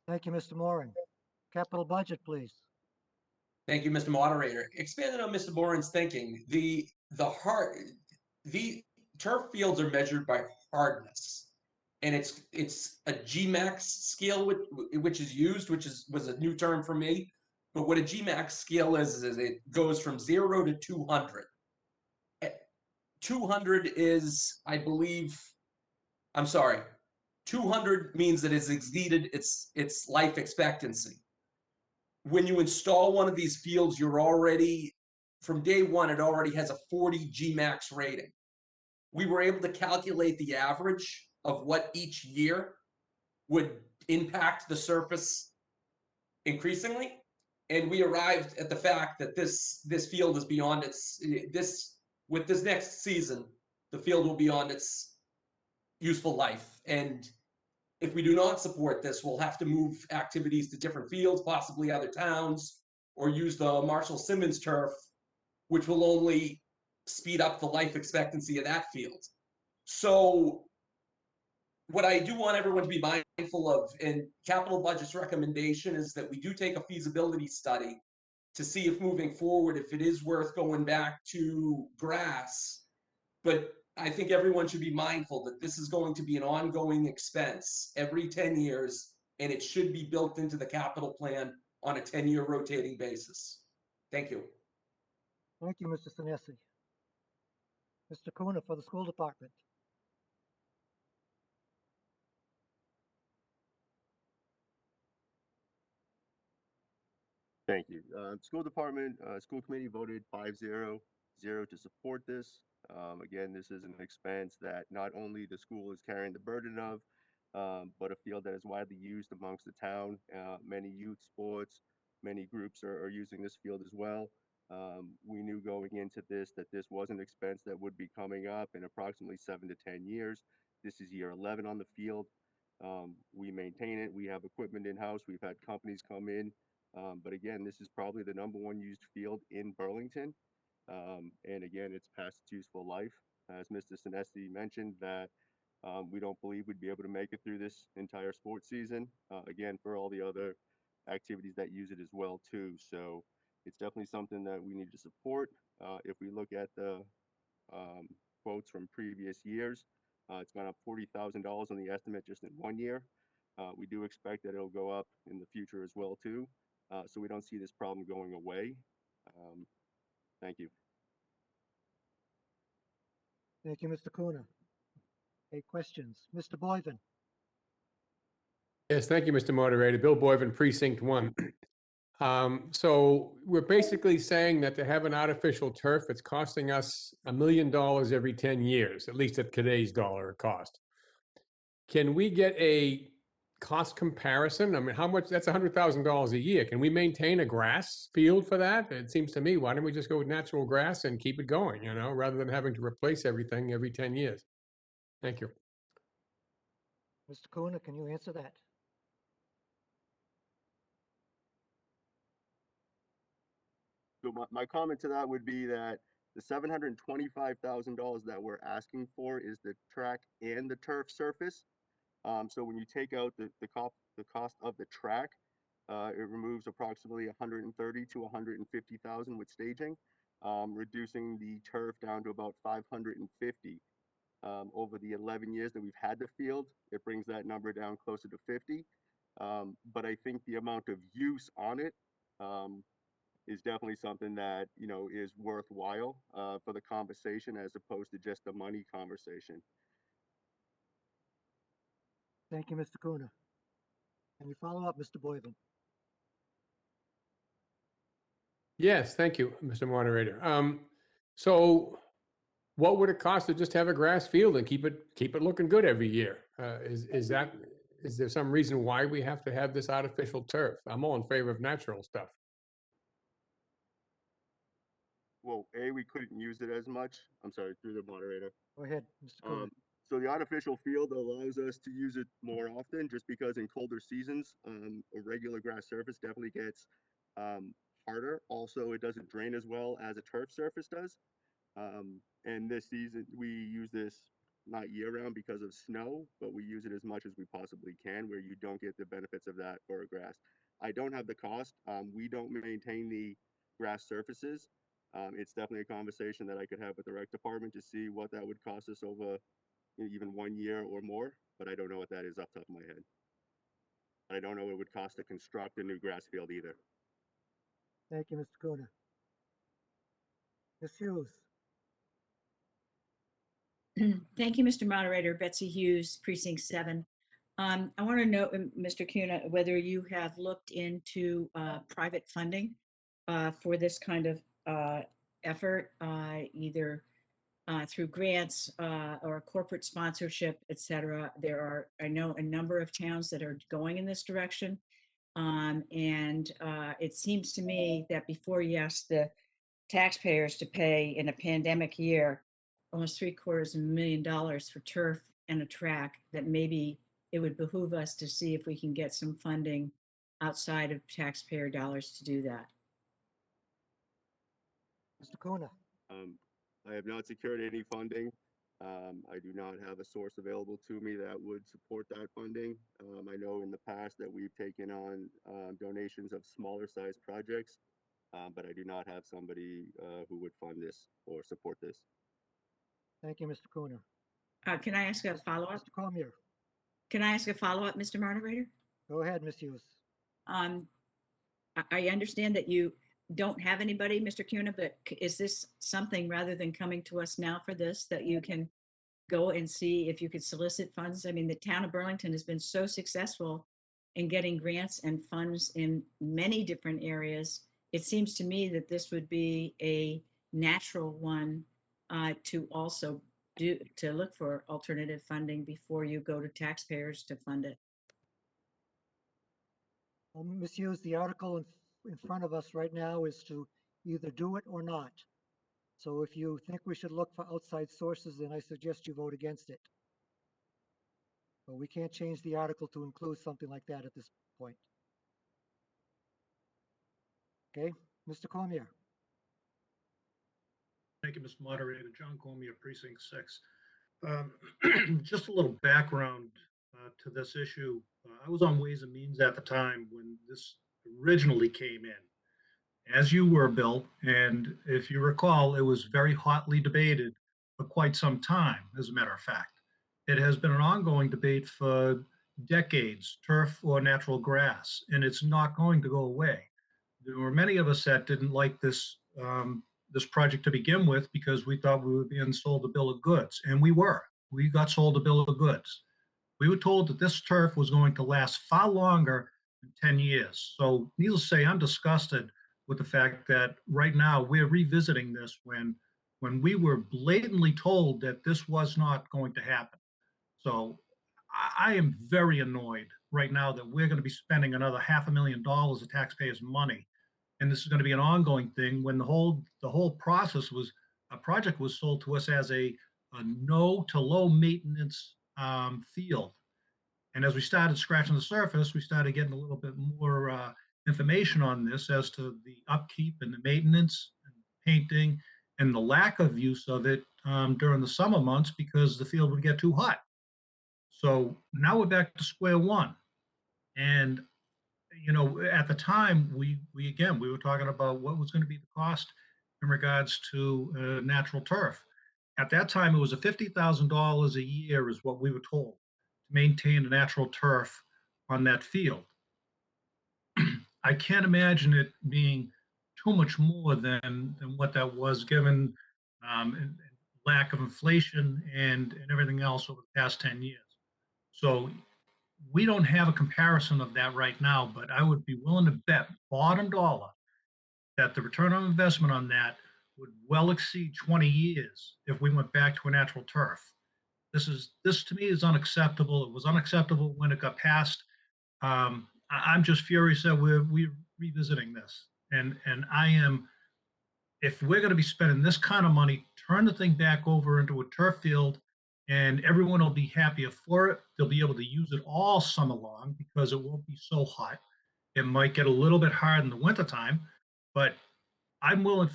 Thank you, Mr. Moran. Capital Budget, please. Thank you, Mr. Moderator. Expanding on Mr. Moran's thinking, the turf fields are measured by hardness, and it's a Gmax scale which is used, was a new term for me. But what a Gmax scale is it goes from 0 to 200. 200 is, I believe, I'm sorry, 200 means that it's exceeded its life expectancy. When you install one of these fields, you're already, from day one, it already has a 40 Gmax rating. We were able to calculate the average of what each year would impact the surface increasingly. And we arrived at the fact that this field is beyond with this next season, the field will be on its useful life. And if we do not support this, we'll have to move activities to different fields, possibly other towns, or use the Marshall Simmons turf, which will only speed up the life expectancy of that field. So what I do want everyone to be mindful of, and capital budget's recommendation, is that we do take a feasibility study to see if moving forward, if it is worth going back to grass. But I think everyone should be mindful that this is going to be an ongoing expense every 10 years, and it should be built into the capital plan on a 10-year rotating basis. Thank you. Thank you, Mr. Sinesi. Mr. Kuna for the school department. Thank you. School department, school committee voted 5-0 to support this. Again, this is an expense that not only the school is carrying the burden of, but a field that is widely used amongst the town. Many youth sports, many groups are using this field as well. We knew going into this that this was an expense that would be coming up in approximately 7 to 10 years. This is year 11 on the field. We maintain it. We have equipment in-house. We've had companies come in. But again, this is probably the #1 used field in Burlington. And again, it's past its useful life. As Mr. Sinesi mentioned, that we don't believe we'd be able to make it through this entire sports season. Again, for all the other activities that use it as well too. So it's definitely something that we need to support. If we look at the quotes from previous years, it's gone up $40,000 on the estimate just in 1 year. We do expect that it'll go up in the future as well too. So we don't see this problem going away. Thank you. Thank you, Mr. Kuna. Any questions? Mr. Boyven. Yes, thank you, Mr. Moderator. Bill Boyven, Precinct 1. So we're basically saying that to have an artificial turf, it's costing us $1 million every 10 years, at least at today's dollar cost. Can we get a cost comparison? I mean, how much, that's $100,000 a year. Can we maintain a grass field for that? It seems to me, why don't we just go with natural grass and keep it going, you know, rather than having to replace everything every 10 years? Thank you. Mr. Kuna, can you answer that? So my comment to that would be that the $725,000 that we're asking for is the track and the turf surface. So when you take out the cost of the track, it removes approximately 130 to 150,000 with staging, reducing the turf down to about 550. Over the 11 years that we've had the field, it brings that number down closer to 50. But I think the amount of use on it is definitely something that, you know, is worthwhile for the conversation as opposed to just the money conversation. Thank you, Mr. Kuna. Any follow-up, Mr. Boylan? Yes, thank you, Mr. Moderator. So what would it cost to just have a grass field and keep it looking good every year? Is there some reason why we have to have this artificial turf? I'm all in favor of natural stuff. Well, we couldn't use it as much. I'm sorry, through the moderator. Go ahead, Mr. Kuna. So the artificial field allows us to use it more often just because in colder seasons, a regular grass surface definitely gets harder. Also, it doesn't drain as well as a turf surface does. And this season, we use this not year round because of snow, but we use it as much as we possibly can where you don't get the benefits of that for a grass. I don't have the cost. We don't maintain the grass surfaces. It's definitely a conversation that I could have with the rec department to see what that would cost us over even 1 year or more, but I don't know what that is off the top of my head. I don't know what it would cost to construct a new grass field either. Thank you, Mr. Kuna. Ms. Hughes. Thank you, Mr. Moderator. Betsy Hughes, Precinct 7. I want to know, Mr. Kuna, whether you have looked into private funding for this kind of effort, either through grants or corporate sponsorship, et cetera. There are, I know, a number of towns that are going in this direction. And it seems to me that before you ask the taxpayers to pay in a pandemic year almost $750,000 for turf and a track, that maybe it would behoove us to see if we can get some funding outside of taxpayer dollars to do that. Mr. Kuna. I have not secured any funding. I do not have a source available to me that would support that funding. I know in the past that we've taken on donations of smaller size projects, but I do not have somebody who would fund this or support this. Thank you, Mr. Kuna. Can I ask a follow-up? Mr. Cormier. Can I ask a follow-up, Mr. Moderator? Go ahead, Ms. Hughes. I understand that you don't have anybody, Mr. Kuna, but is this something, rather than coming to us now for this, that you can go and see if you could solicit funds? I mean, the town of Burlington has been so successful in getting grants and funds in many different areas. It seems to me that this would be a natural one to also look for alternative funding before you go to taxpayers to fund it. Ms. Hughes, the article in front of us right now is to either do it or not. So if you think we should look for outside sources, then I suggest you vote against it. But we can't change the article to include something like that at this point. Okay, Mr. Cormier. Thank you, Mr. Moderator. John Cormier, Precinct 6. Just a little background to this issue. I was on Ways and Means at the time when this originally came in, as you were, Bill, and if you recall, it was very hotly debated for quite some time, as a matter of fact. It has been an ongoing debate for decades, turf or natural grass, and it's not going to go away. There were many of us that didn't like this this project to begin with because we thought we were being sold a bill of goods, and we were. We got sold a bill of goods. We were told that this turf was going to last far longer than 10 years. So needless to say, I'm disgusted with the fact that right now we're revisiting this when we were blatantly told that this was not going to happen. So I am very annoyed right now that we're going to be spending another $500,000 of taxpayers' money. And this is going to be an ongoing thing when the whole process was, a project was sold to us as a no to low maintenance field. And as we started scratching the surface, we started getting a little bit more information on this as to the upkeep and the maintenance and painting and the lack of use of it during the summer months because the field would get too hot. So now we're back to square one. And, you know, at the time, we were talking about what was going to be the cost in regards to natural turf. At that time, it was a $50,000 a year is what we were told to maintain the natural turf on that field. I can't imagine it being too much more than what that was given and lack of inflation and everything else over the past 10 years. So we don't have a comparison of that right now, but I would be willing to bet bottom dollar that the return on investment on that would well exceed 20 years if we went back to a natural turf. This to me is unacceptable. It was unacceptable when it got passed. I'm just furious that we're revisiting this. And I am, if we're going to be spending this kind of money, turn the thing back over into a turf field and everyone will be happier for it. They'll be able to use it all summer long because it won't be so hot. It might get a little bit hard in the wintertime, but I'm willing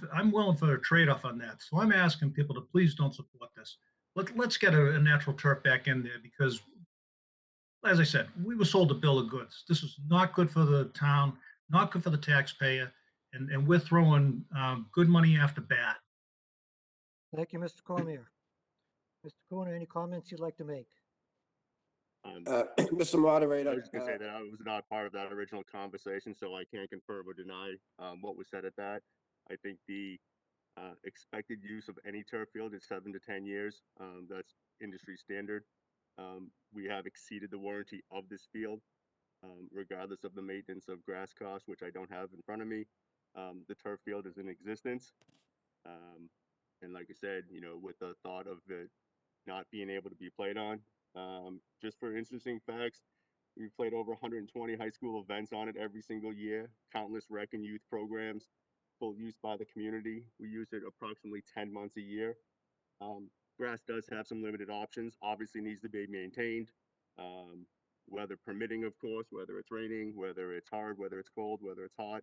for a trade-off on that. So I'm asking people to please don't support this. Let's get a natural turf back in there because, as I said, we were sold a bill of goods. This is not good for the town, not good for the taxpayer, and we're throwing good money after bad. Thank you, Mr. Cormier. Mr. Kuna, any comments you'd like to make? Mr. Moderator, I was going to say that I was not part of that original conversation, so I can't confirm or deny what was said at that. I think the expected use of any turf field is 7 to 10 years. That's industry standard. We have exceeded the warranty of this field, regardless of the maintenance of grass costs, which I don't have in front of me. The turf field is in existence. And like I said, you know, with the thought of it not being able to be played on, just for interesting facts, we've played over 120 high school events on it every single year, countless rec and youth programs, full use by the community. We use it approximately 10 months a year. Grass does have some limited options, obviously needs to be maintained, weather permitting, of course, whether it's raining, whether it's hard, whether it's cold, whether it's hot.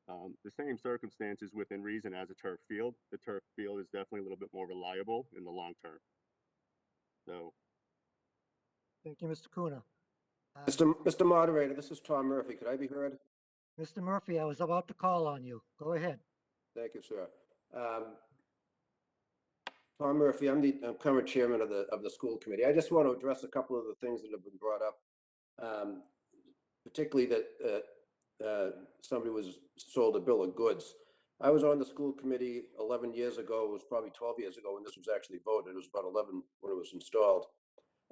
The same circumstances within reason as a turf field. The turf field is definitely a little bit more reliable in the long term. So, Thank you, Mr. Kuna. Mr. Moderator, this is Tom Murphy. Could I be heard? Mr. Murphy, I was about to call on you. Go ahead. Thank you, sir. Tom Murphy, I'm current chairman of the school committee. I just want to address a couple of the things that have been brought up, particularly that somebody was sold a bill of goods. I was on the school committee 11 years ago. It was probably 12 years ago when this was actually voted. It was about 11 when it was installed.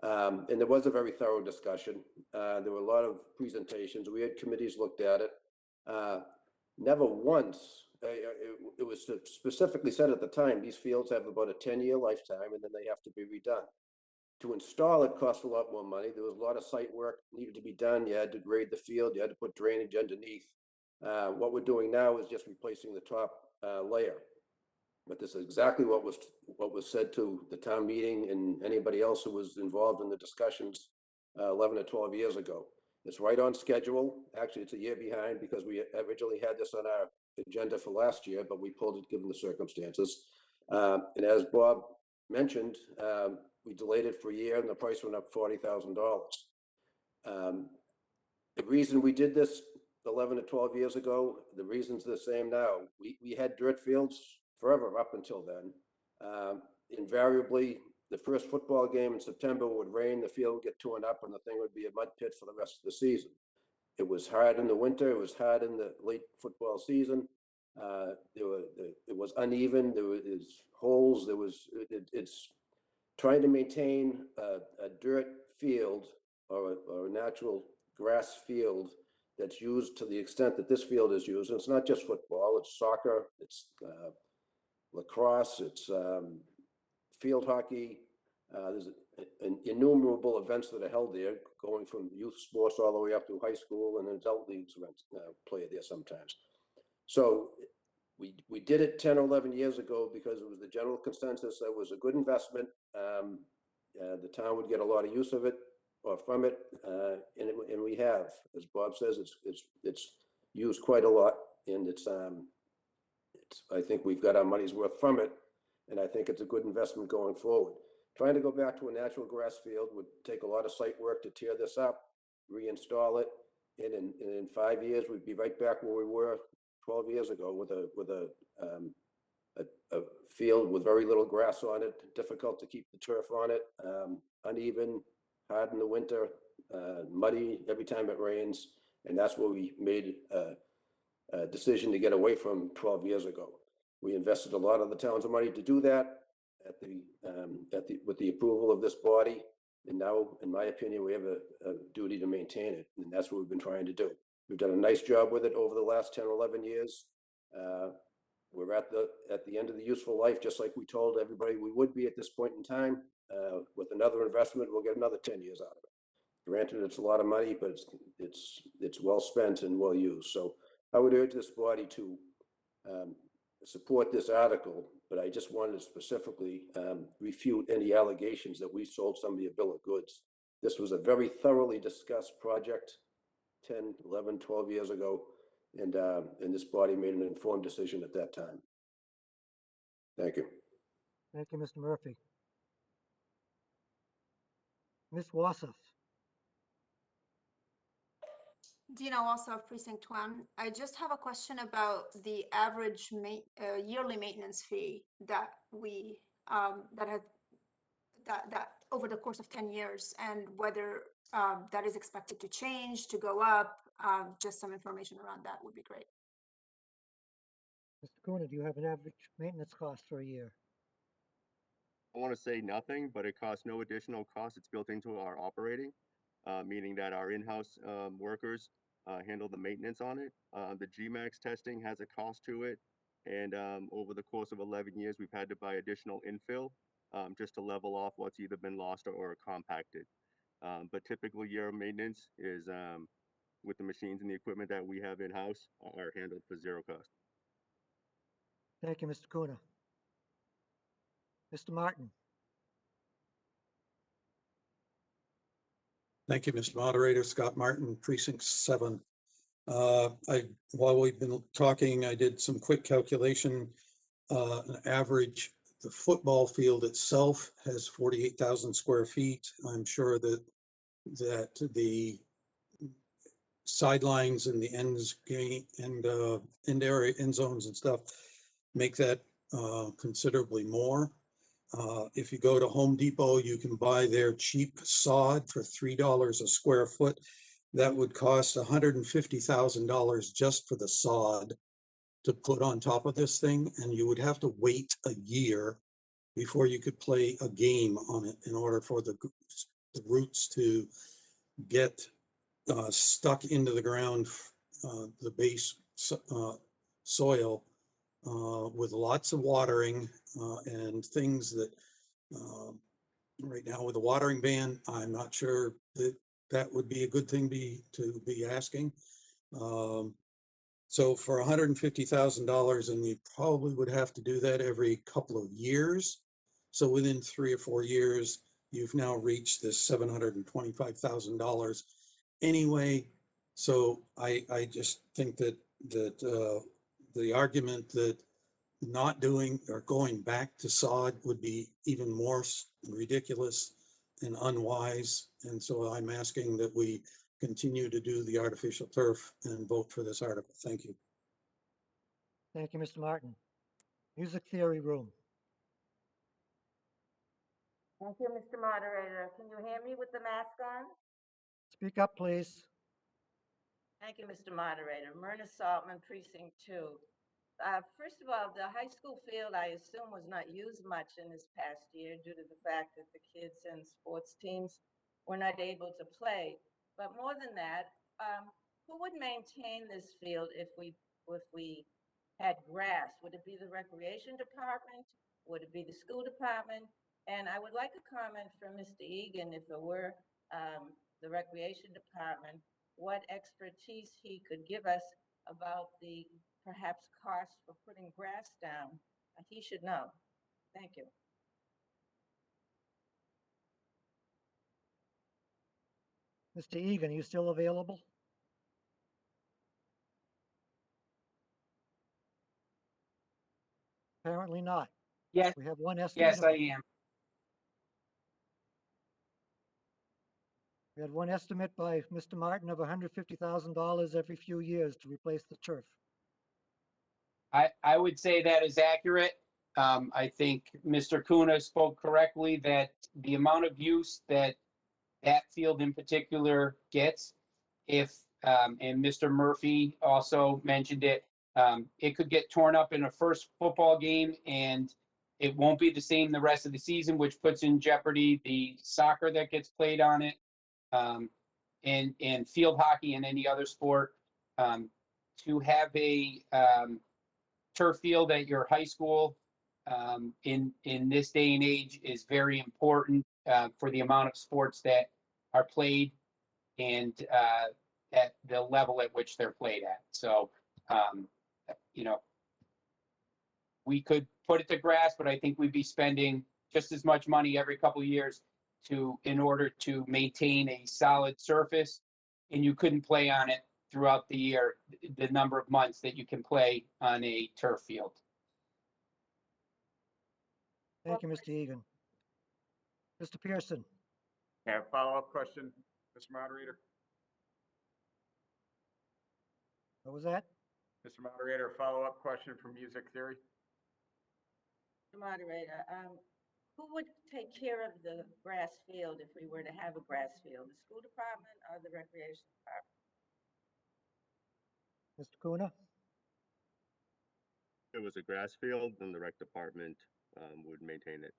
And there was a very thorough discussion. There were a lot of presentations. We had committees looked at it. Never once, it was specifically said at the time, these fields have about a 10-year lifetime and then they have to be redone. To install it cost a lot more money. There was a lot of site work needed to be done. You had to grade the field. You had to put drainage underneath. What we're doing now is just replacing the top layer. But this is exactly what was said to the town meeting and anybody else who was involved in the discussions 11 or 12 years ago. It's right on schedule. Actually, it's a year behind because we originally had this on our agenda for last year, but we pulled it given the circumstances. And as Bob mentioned, we delayed it for a year and the price went up $40,000. The reason we did this 11 to 12 years ago, the reason's the same now. We had dirt fields forever up until then. Invariably, the first football game in September would rain, the field would get torn up, and the thing would be a mud pit for the rest of the season. It was hard in the winter. It was hard in the late football season. It was uneven. There was holes. It's trying to maintain a dirt field or a natural grass field that's used to the extent that this field is used. And it's not just football. It's soccer. It's lacrosse. It's field hockey. There's innumerable events that are held there, going from youth sports all the way up to high school, and adult leagues play there sometimes. So we did it 10 or 11 years ago because it was the general consensus that it was a good investment. The town would get a lot of use of it or from it, and we have, as Bob says, it's used quite a lot, and I think we've got our money's worth from it, and I think it's a good investment going forward. Trying to go back to a natural grass field would take a lot of site work to tear this up, reinstall it, and in 5 years we'd be right back where we were 12 years ago with a field with very little grass on it, difficult to keep the turf on it, uneven, hard in the winter, muddy every time it rains, and that's what we made a decision to get away from 12 years ago. We invested a lot of the town's money to do that with the approval of this body, and now, in my opinion, we have a duty to maintain it, and that's what we've been trying to do. We've done a nice job with it over the last 10 or 11 years. We're at the end of the useful life, just like we told everybody we would be at this point in time. With another investment, we'll get another 10 years out of it. Granted, it's a lot of money, but it's well spent and well used. So I would urge this body to support this article, but I just wanted to specifically refute any allegations that we sold somebody a bill of goods. This was a very thoroughly discussed project 10, 11, 12 years ago, and this body made an informed decision at that time. Thank you. Thank you, Mr. Murphy. Ms. Wassef. Dina Wasserf, Precinct 1. I just have a question about the average yearly maintenance fee that we that over the course of 10 years, and whether that is expected to change, to go up. Just some information around that would be great. Mr. Kuna, do you have an average maintenance cost for a year? I want to say nothing, but it costs no additional cost. It's built into our operating, meaning that our in-house workers handle the maintenance on it. The GMAX testing has a cost to it, and over the course of 11 years, we've had to buy additional infill just to level off what's either been lost or compacted. But typical year of maintenance is with the machines and the equipment that we have in-house are handled for zero cost. Thank you, Mr. Kuna. Mr. Martin. Thank you, Mr. Moderator. Scott Martin, Precinct 7. While we've been talking, I did some quick calculation. An average, the football field itself has 48,000 square feet. I'm sure that the sidelines and the ends and end area, end zones and stuff make that considerably more. If you go to Home Depot, you can buy their cheap sod for $3 a square foot. That would cost $150,000 just for the sod to put on top of this thing, and you would have to wait a year before you could play a game on it in order for the roots to get stuck into the ground, the base soil, with lots of watering and things that right now with the watering ban, I'm not sure that that would be a good thing to be asking. So for $150,000, and you probably would have to do that every couple of years. So within 3 or 4 years, you've now reached this $725,000 anyway. So I just think that the argument that not doing or going back to sod would be even more ridiculous and unwise. And so I'm asking that we continue to do the artificial turf and vote for this article. Thank you. Thank you, Mr. Martin. Music Theory Room. Thank you, Mr. Moderator. Can you hear me with the mask on? Speak up, please. Thank you, Mr. Moderator. Myrna Saltman, Precinct 2. First of all, the high school field, I assume, was not used much in this past year due to the fact that the kids and sports teams were not able to play. But more than that, who would maintain this field if we had grass? Would it be the recreation department? Would it be the school department? And I would like a comment from Mr. Egan, if it were the Recreation Department, what expertise he could give us about the perhaps cost for putting grass down. He should know. Thank you. Mr. Egan, are you still available? Apparently not. Yes, We have one estimate. yes, I am. We had one estimate by Mr. Martin of $150,000 every few years to replace the turf. I would say that is accurate. I think Mr. Kuna spoke correctly that the amount of use that that field in particular gets, if, and Mr. Murphy also mentioned it, it could get torn up in a first football game and it won't be the same the rest of the season, which puts in jeopardy the soccer that gets played on it, and field hockey and any other sport. To have a turf field at your high school in this day and age is very important for the amount of sports that are played and at the level at which they're played at. So, you know, we could put it to grass, but I think we'd be spending just as much money every couple of years in order to maintain a solid surface, and you couldn't play on it throughout the year, the number of months that you can play on a turf field. Thank you, Mr. Egan. Mr. Pearson. Yeah, follow-up question, Mr. Moderator. What was that? Mr. Moderator, follow-up question from Music Theory. Moderator, who would take care of the grass field if we were to have a grass field? The school department or the recreation department? Mr. Kuna? If it was a grass field, then the rec department would maintain it.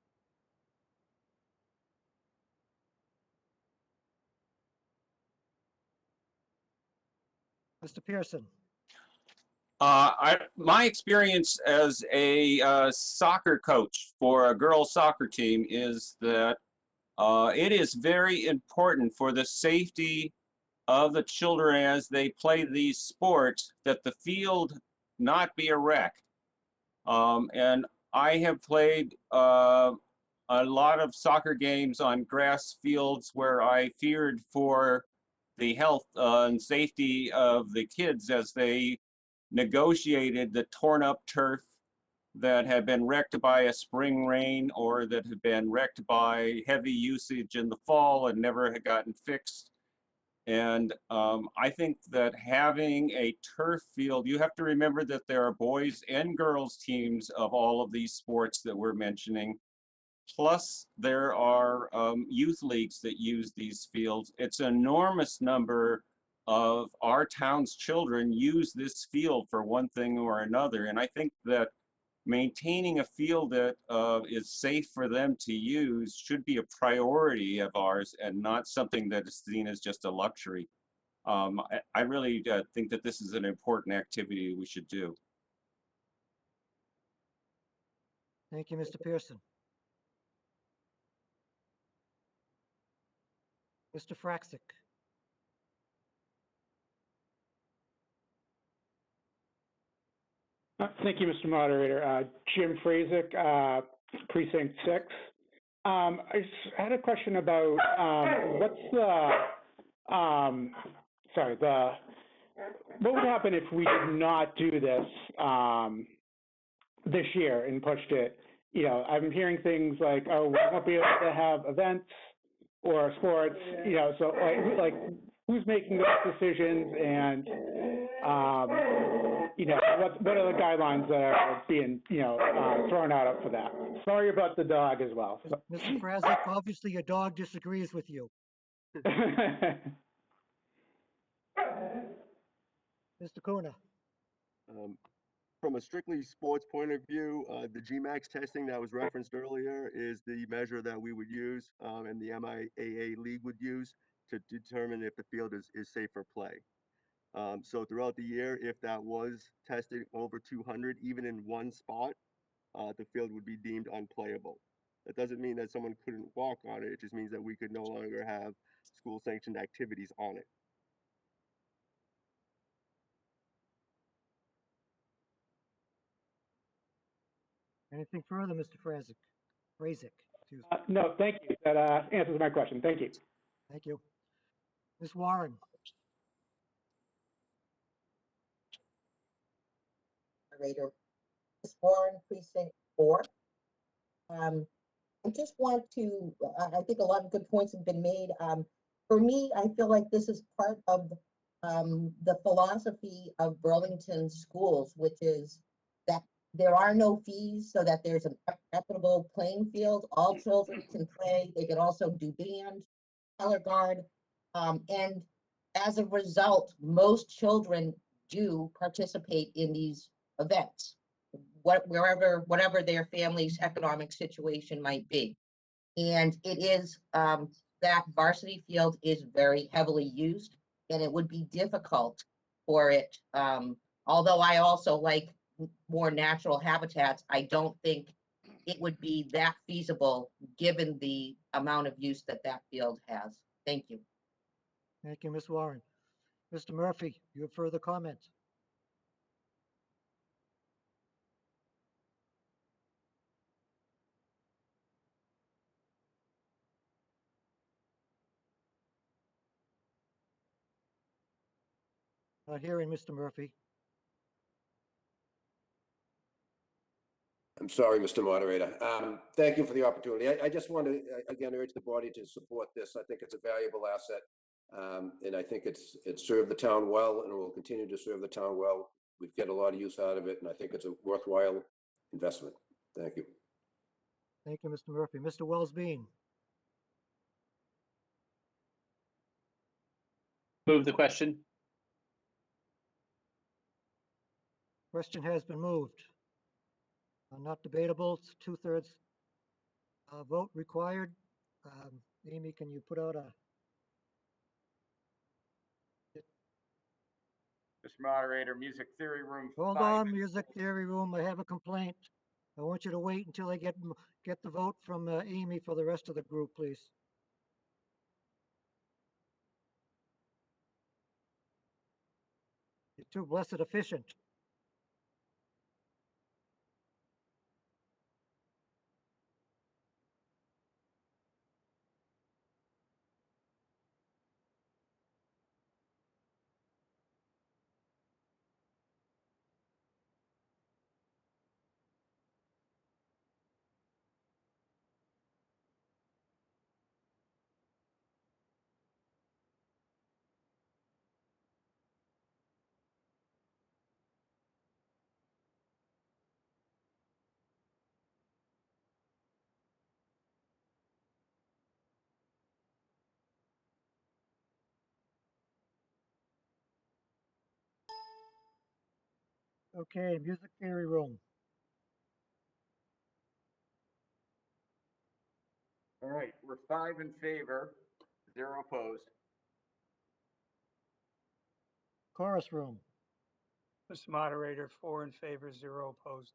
Mr. Pearson? My experience as a soccer coach for a girls soccer team is that it is very important for the safety of the children as they play these sports that the field not be a wreck. And I have played a lot of soccer games on grass fields where I feared for the health and safety of the kids as they negotiated the torn up turf that had been wrecked by a spring rain or that had been wrecked by heavy usage in the fall and never had gotten fixed. And I think that having a turf field, you have to remember that there are boys and girls teams of all of these sports that we're mentioning. Plus, there are youth leagues that use these fields. It's an enormous number of our town's children use this field for one thing or another. And I think that maintaining a field that is safe for them to use should be a priority of ours and not something that is seen as just a luxury. I really think that this is an important activity we should do. Thank you, Mr. Pearson. Mr. Fraxick. Thank you, Mr. Moderator. Jim Frazick, Precinct 6. I just had a question about what's the, what would happen if we did not do this this year and pushed it? You know, I'm hearing things like, oh, we won't be able to have events or sports, you know, so like who's making those decisions and, you know, what are the guidelines that are being, you know, thrown out for that? Sorry about the dog as well. Mr. Frazick, obviously your dog disagrees with you. Mr. Kuna. From a strictly sports point of view, the GMAX testing that was referenced earlier is the measure that we would use and the MIAA League would use to determine if the field is safe for play. So throughout the year, if that was tested over 200, even in one spot, the field would be deemed unplayable. That doesn't mean that someone couldn't walk on it. It just means that we could no longer have school sanctioned activities on it. Anything further, Mr. Frazik? Excuse me. No, thank you. That answers my question. Thank you. Thank you. Ms. Warren? Moderator, Ms. Warren, Precinct 4. I just want to, I think a lot of good points have been made. For me, I feel like this is part of the philosophy of Burlington schools, which is that there are no fees so that there's an equitable playing field. All children can play. They can also do band, color guard. And as a result, most children do participate in these events, whatever their family's economic situation might be. And it is that varsity field is very heavily used, and it would be difficult for it. Although I also like more natural habitats, I don't think it would be that feasible given the amount of use that that field has. Thank you. Thank you, Ms. Warren. Mr. Murphy, you have further comments? Not hearing Mr. Murphy. I'm sorry, Mr. Moderator. Thank you for the opportunity. I just want to, again, urge the body to support this. I think it's a valuable asset. And I think it's served the town well and will continue to serve the town well. We've got a lot of use out of it, and I think it's a worthwhile investment. Thank you. Thank you, Mr. Murphy. Mr. Wells-Bean? Move the question. Question has been moved. Not debatable. It's 2/3 vote required. Amy, can you put out a? Mr. Moderator, Music Theory Room. Hold on, Music Theory Room. I have a complaint. I want you to wait until I get the vote from Amy for the rest of the group, please. You're too blessed efficient. Okay, Music Theory Room. All right, we're 5 in favor, 0 opposed. Chorus Room. Mr. Moderator, 4 in favor, 0 opposed.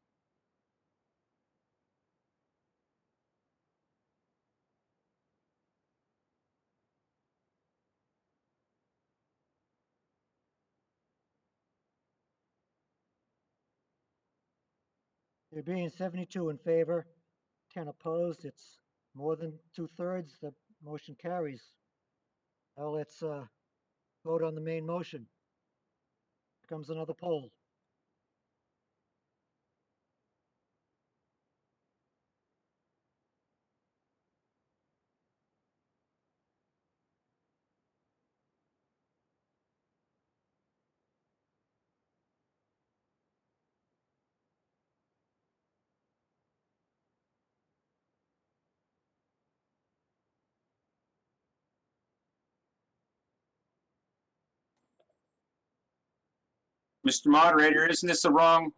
There being 72 in favor, 10 opposed, it's more than 2/3. The motion carries. Now let's vote on the main motion. Here comes another poll. Mr. Moderator, isn't this the wrong?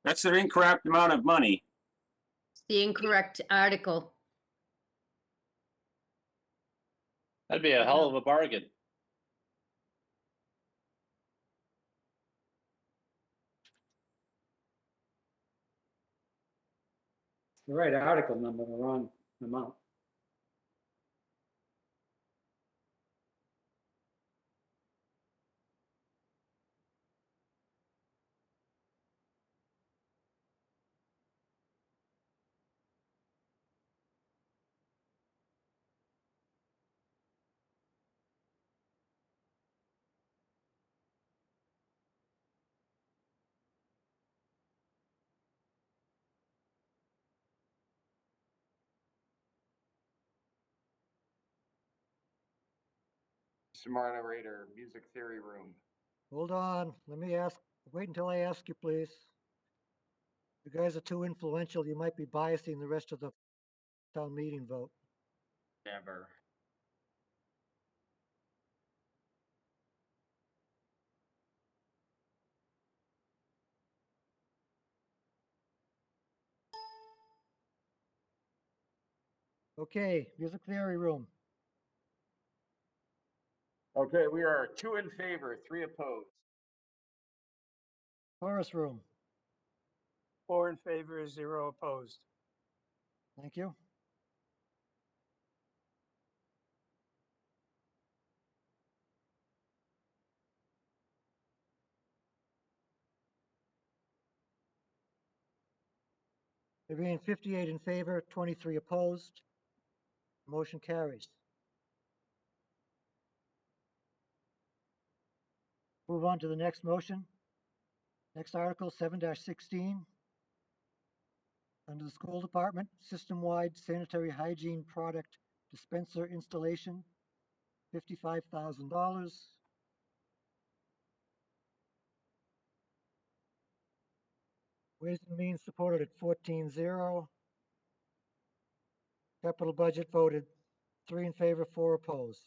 That's an incorrect amount of money. The incorrect article. That'd be a hell of a bargain. the right article number, the wrong amount. Mr. Moderator, music theory room. Hold on, wait until I ask you, please. You guys are too influential. You might be biasing the rest of the town meeting vote. Never. Okay, music theory room. Okay, we are 2 in favor, 3 opposed. Chorus room. 4 in favor, 0 opposed. Thank you. There being 58 in favor, 23 opposed. Motion carries. Move on to the next motion. Next article, 7-16. Under the school department, system-wide sanitary hygiene product dispenser installation, $55,000. Ways and Means supported at 14-0. Capital Budget voted 3 in favor, 4 opposed.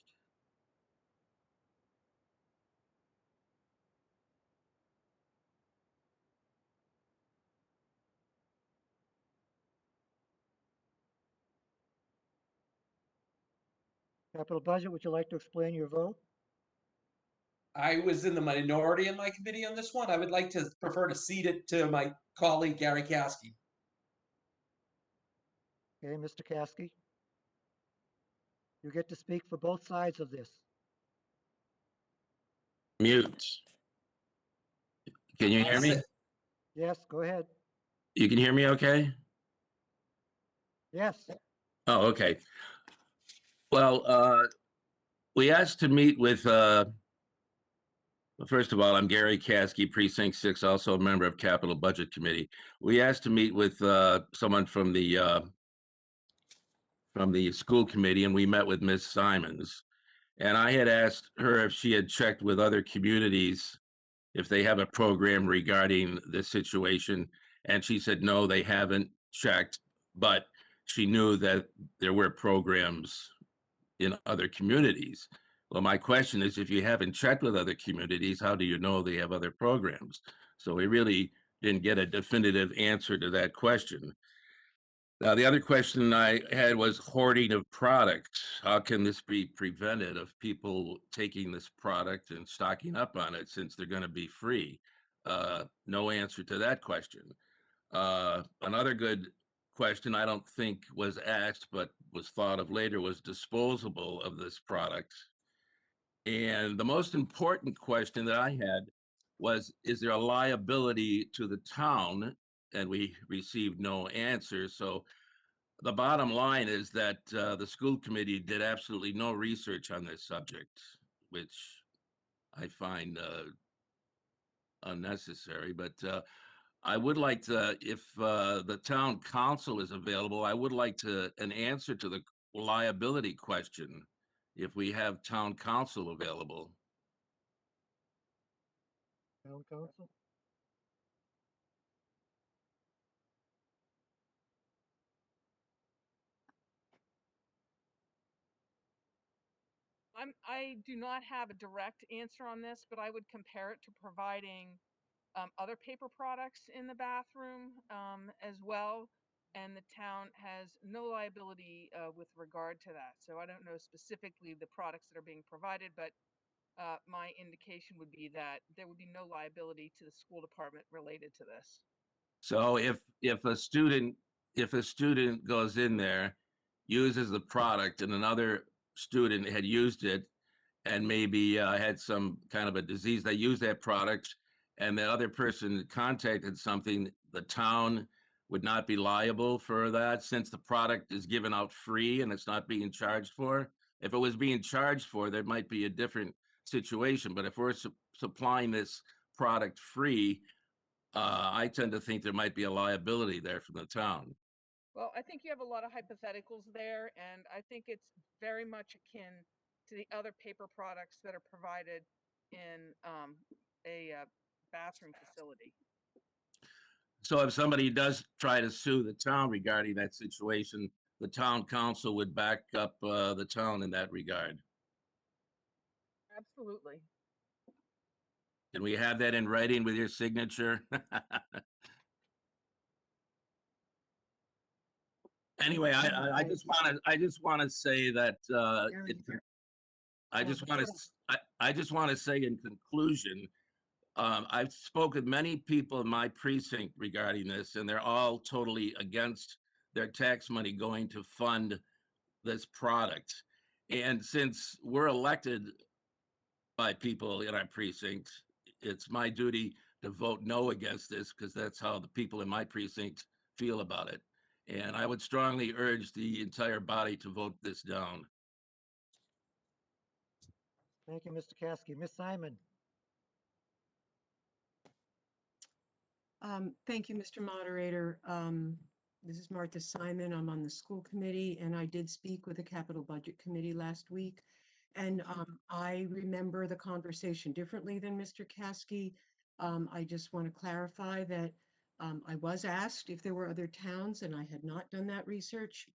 Capital Budget, would you like to explain your vote? I was in the minority in my committee on this one. I would like to prefer to cede it to my colleague, Gary Caskey. Okay, Mr. Caskey. You get to speak for both sides of this. Mute. Can you hear me? Yes, go ahead. You can hear me okay? Yes. Oh, okay. Well, we asked to meet with, first of all, I'm Gary Caskey, Precinct 6, also a member of Capital Budget Committee. We asked to meet with someone from the school committee, and we met with Ms. Simons. And I had asked her if she had checked with other communities if they have a program regarding this situation. And she said, no, they haven't checked, but she knew that there were programs in other communities. Well, my question is, if you haven't checked with other communities, how do you know they have other programs? So we really didn't get a definitive answer to that question. Now, the other question I had was hoarding of product. How can this be prevented of people taking this product and stocking up on it since they're going to be free? No answer to that question. Another good question I don't think was asked, but was thought of later, was disposable of this product. And the most important question that I had was, is there a liability to the town? And we received no answer. So the bottom line is that the school committee did absolutely no research on this subject, which I find unnecessary. But I would like to, if the town council is available, I would like an answer to the liability question if we have town council available. Town council? I do not have a direct answer on this, but I would compare it to providing other paper products in the bathroom as well. And the town has no liability with regard to that. So I don't know specifically the products that are being provided, but my indication would be that there would be no liability to the school department related to this. So if a student if a student goes in there, uses the product, and another student had used it and maybe had some kind of a disease, they use that product, and the other person contacted something, the town would not be liable for that since the product is given out free and it's not being charged for. If it was being charged for, there might be a different situation. But if we're supplying this product free, I tend to think there might be a liability there from the town. Well, I think you have a lot of hypotheticals there, and I think it's very much akin to the other paper products that are provided in a bathroom facility. So if somebody does try to sue the town regarding that situation, the town council would back up the town in that regard. Absolutely. Can we have that in writing with your signature? Anyway, I just want to say that I just want to say in conclusion, I've spoken with many people in my precinct regarding this, and they're all totally against their tax money going to fund this product. And since we're elected by people in our precinct, it's my duty to vote no against this because that's how the people in my precinct feel about it. And I would strongly urge the entire body to vote this down. Thank you, Mr. Caskey. Ms. Simon? Thank you, Mr. Moderator. This is Martha Simon. I'm on the school committee, and I did speak with the capital budget committee last week. And I remember the conversation differently than Mr. Caskey. I just want to clarify that I was asked if there were other towns, and I had not done that research.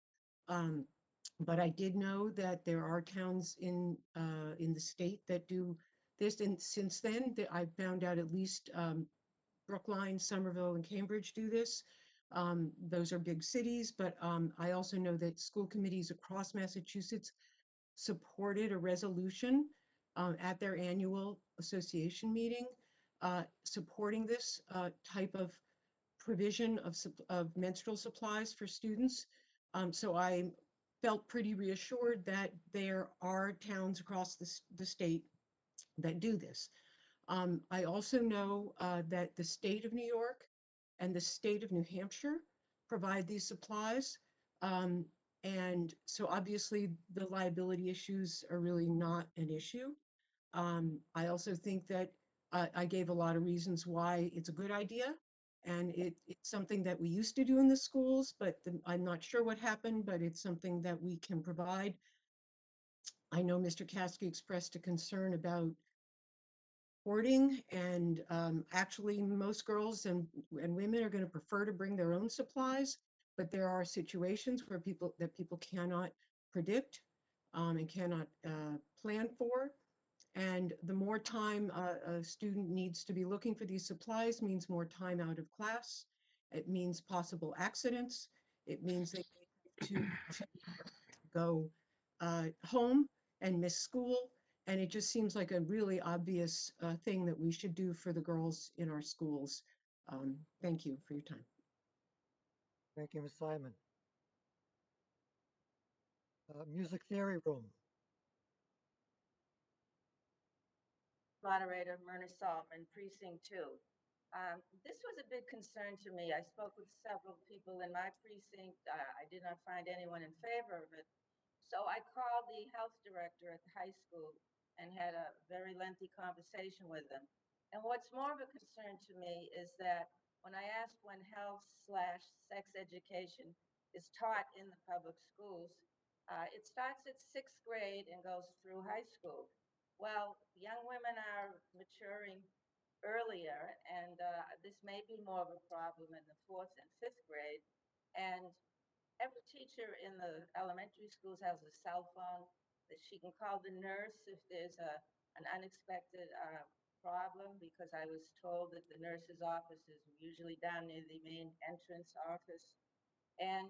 But I did know that there are towns in the state that do this. And since then, I found out at least Brookline, Somerville, and Cambridge do this. Those are big cities, but I also know that school committees across Massachusetts supported a resolution at their annual association meeting supporting this type of provision of menstrual supplies for students. So I felt pretty reassured that there are towns across the state that do this. I also know that the state of New York and the state of New Hampshire provide these supplies. And so obviously the liability issues are really not an issue. I also think that I gave a lot of reasons why it's a good idea. And it's something that we used to do in the schools, but I'm not sure what happened, but it's something that we can provide. I know Mr. Caskey expressed a concern about hoarding, and actually most girls and women are going to prefer to bring their own supplies, but there are situations where people cannot predict and cannot plan for. And the more time a student needs to be looking for these supplies means more time out of class. It means possible accidents. It means they need to go home and miss school. And it just seems like a really obvious thing that we should do for the girls in our schools. Thank you for your time. Thank you, Ms. Simon. Music Theory Room. Moderator Myrna Saltman, Precinct 2. This was a big concern to me. I spoke with several people in my precinct. I did not find anyone in favor of it. So I called the health director at the high school and had a very lengthy conversation with them. And what's more of a concern to me is that when I asked when health/sex education is taught in the public schools, it starts at 6th grade and goes through high school. Well, young women are maturing earlier, and this may be more of a problem in the 4th and 5th grade. And every teacher in the elementary schools has a cell phone that she can call the nurse if there's an unexpected problem, because I was told that the nurse's office is usually down near the main entrance office. And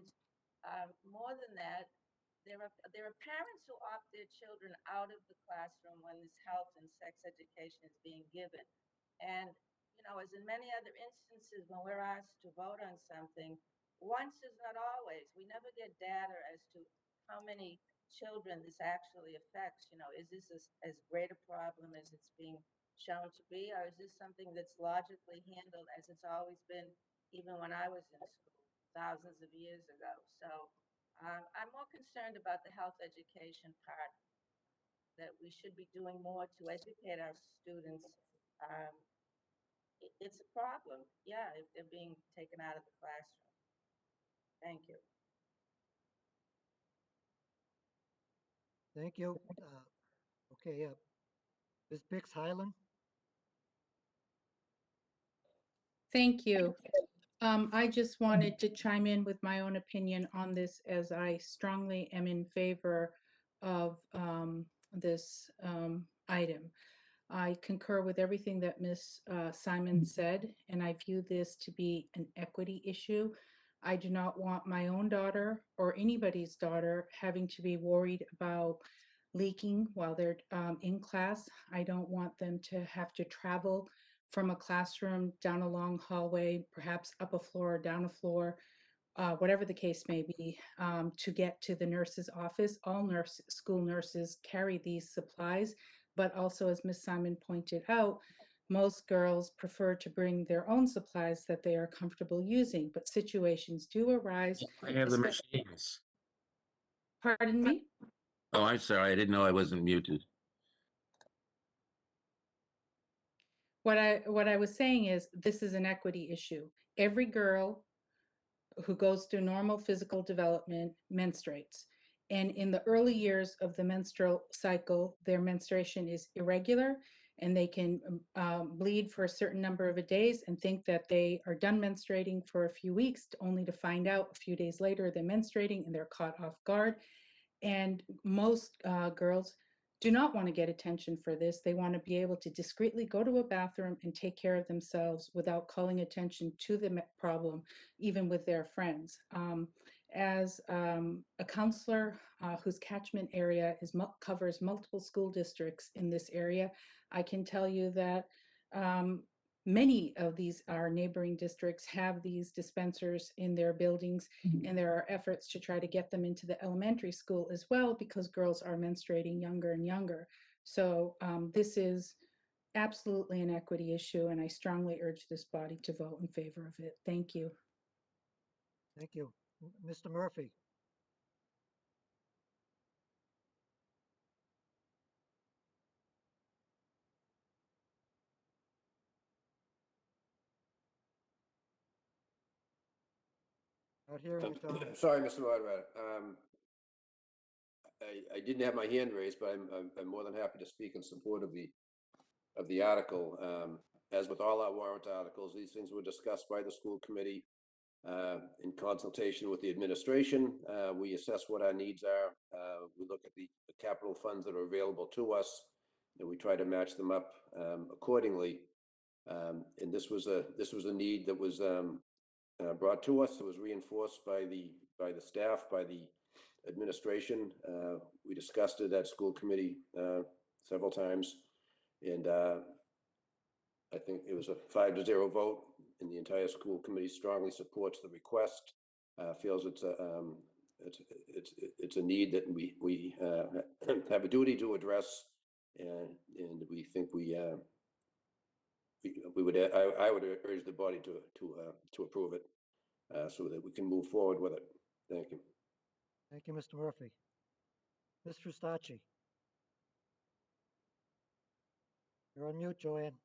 more than that, there are parents who opt their children out of the classroom when this health and sex education is being given. And, you know, as in many other instances, when we're asked to vote on something, once is not always. We never get data as to how many children this actually affects. You know, is this as great a problem as it's being shown to be, or is this something that's logically handled as it's always been, even when I was in school thousands of years ago? So I'm more concerned about the health education part, that we should be doing more to educate our students. It's a problem, yeah, if they're being taken out of the classroom. Thank you. Thank you. Okay, Ms. Bix Highland? Thank you. I just wanted to chime in with my own opinion on this, as I strongly am in favor of this item. I concur with everything that Ms. Simon said, and I view this to be an equity issue. I do not want my own daughter or anybody's daughter having to be worried about leaking while they're in class. I don't want them to have to travel from a classroom down a long hallway, perhaps up a floor or down a floor, whatever the case may be, to get to the nurse's office. All school nurses carry these supplies, but also, as Ms. Simon pointed out, most girls prefer to bring their own supplies that they are comfortable using, but situations do arise. I have the machines. Pardon me? Oh, I'm sorry. I didn't know I wasn't muted. What I was saying is, this is an equity issue. Every girl who goes through normal physical development menstruates. And in the early years of the menstrual cycle, their menstruation is irregular, and they can bleed for a certain number of days and think that they are done menstruating for a few weeks, only to find out a few days later they're menstruating and they're caught off guard. And most girls do not want to get attention for this. They want to be able to discreetly go to a bathroom and take care of themselves without calling attention to the problem, even with their friends. As a counselor whose catchment area covers multiple school districts in this area, I can tell you that many of our neighboring districts have these dispensers in their buildings, and there are efforts to try to get them into the elementary school as well, because girls are menstruating younger and younger. So this is absolutely an equity issue, and I strongly urge this body to vote in favor of it. Thank you. Thank you. Mr. Murphy? Not hearing you, Tom. Sorry, Mr. Moderator. I didn't have my hand raised, but I'm more than happy to speak in support of the article. As with all our warrant articles, these things were discussed by the school committee in consultation with the administration. We assess what our needs are. We look at the capital funds that are available to us, and we try to match them up accordingly. And this was a need that was brought to us. It was reinforced by the staff, by the administration. We discussed it at school committee several times, and I think it was a 5-0 vote, and the entire school committee strongly supports the request. Feels it's a need that we have a duty to address, and we think I would urge the body to approve it so that we can move forward with it. Thank you. Thank you, Mr. Murphy. Mr. Stacci? You're on mute, Joanne.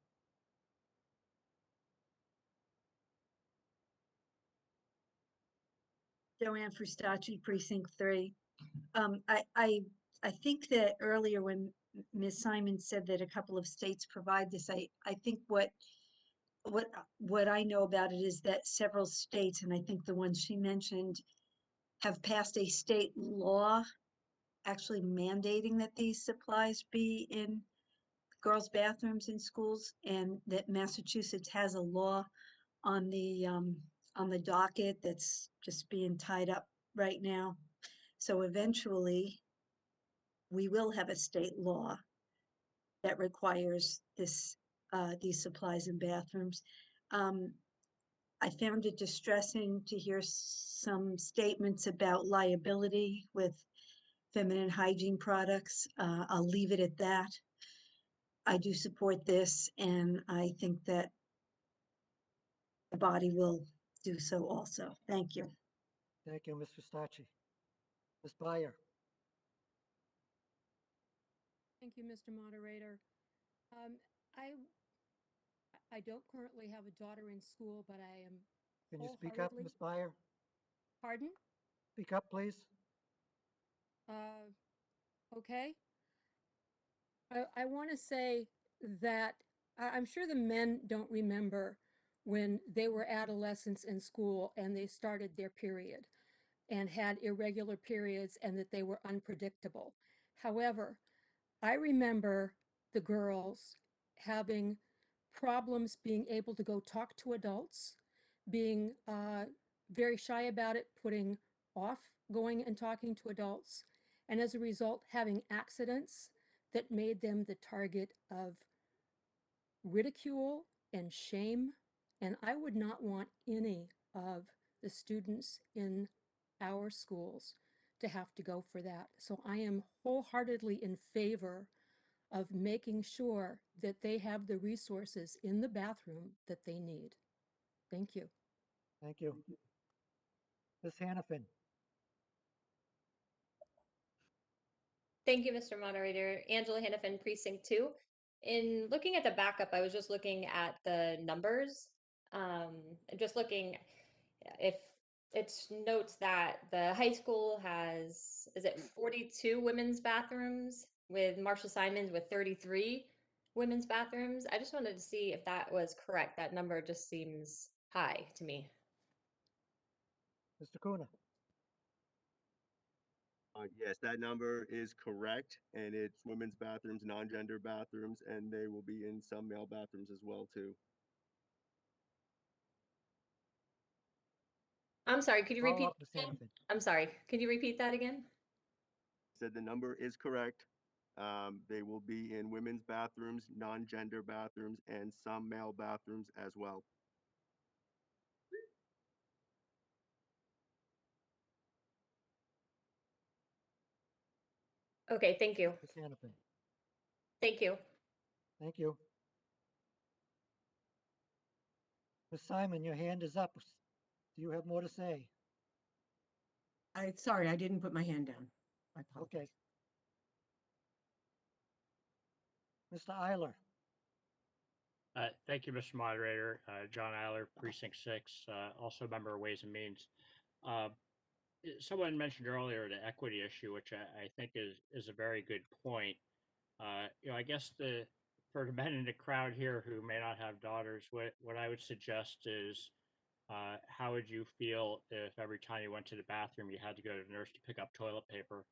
Joanne Frustacci, Precinct 3. I think that earlier when Ms. Simon said that a couple of states provide this, I think what I know about it is that several states, and I think the ones she mentioned, have passed a state law actually mandating that these supplies be in girls' bathrooms in schools, and that Massachusetts has a law on the docket that's just being tied up right now. So eventually we will have a state law that requires these supplies in bathrooms. I found it distressing to hear some statements about liability with feminine hygiene products. I'll leave it at that. I do support this, and I think that the body will do so also. Thank you. Thank you, Mr. Stacci. Ms. Byer, Thank you, Mr. Moderator. Um, I I don't currently have a daughter in school, but I am can you speak up, wholeheartedly. Ms. Byer? Pardon? Speak up, please. Okay. I want to say that I'm sure the men don't remember when they were adolescents in school and they started their period and had irregular periods and that they were unpredictable. However, I remember the girls having problems being able to go talk to adults, being very shy about it, putting off going and talking to adults, and as a result, having accidents that made them the target of ridicule and shame. And I would not want any of the students in our schools to have to go for that. So I am wholeheartedly in favor of making sure that they have the resources in the bathroom that they need. Thank you. Thank you. Ms. Hannafin, Thank you, Mr. Moderator. Angela Hannafin, Precinct 2. In looking at the backup, I was just looking at the numbers. Just looking if it notes that the high school has, is it 42 women's bathrooms with Marshall Simons with 33 women's bathrooms? I just wanted to see if that was correct. That number just seems high to me. Mr. Kuna. Yes, that number is correct, and it's women's bathrooms, non-gender bathrooms, and they will be in some male bathrooms as well too. I'm sorry, could you Follow repeat? up, Ms. Hannafin. I'm sorry, could you repeat that again? Said the number is correct. They will be in women's bathrooms, non-gender bathrooms, and some male bathrooms as well. Okay, thank you. Ms. Hannafin. Thank you. Thank you. Ms. Simon, your hand is up. Do you have more to say? Sorry, I didn't put my hand down. I apologize. Okay. Mr. Eiler. Thank you, Mr. Moderator. John Eiler, Precinct 6, also a member of Ways and Means. Someone mentioned earlier the equity issue, which I think is a very good point. I guess for the men in the crowd here who may not have daughters, what I would suggest is, how would you feel if every time you went to the bathroom you had to go to the nurse to pick up toilet paper?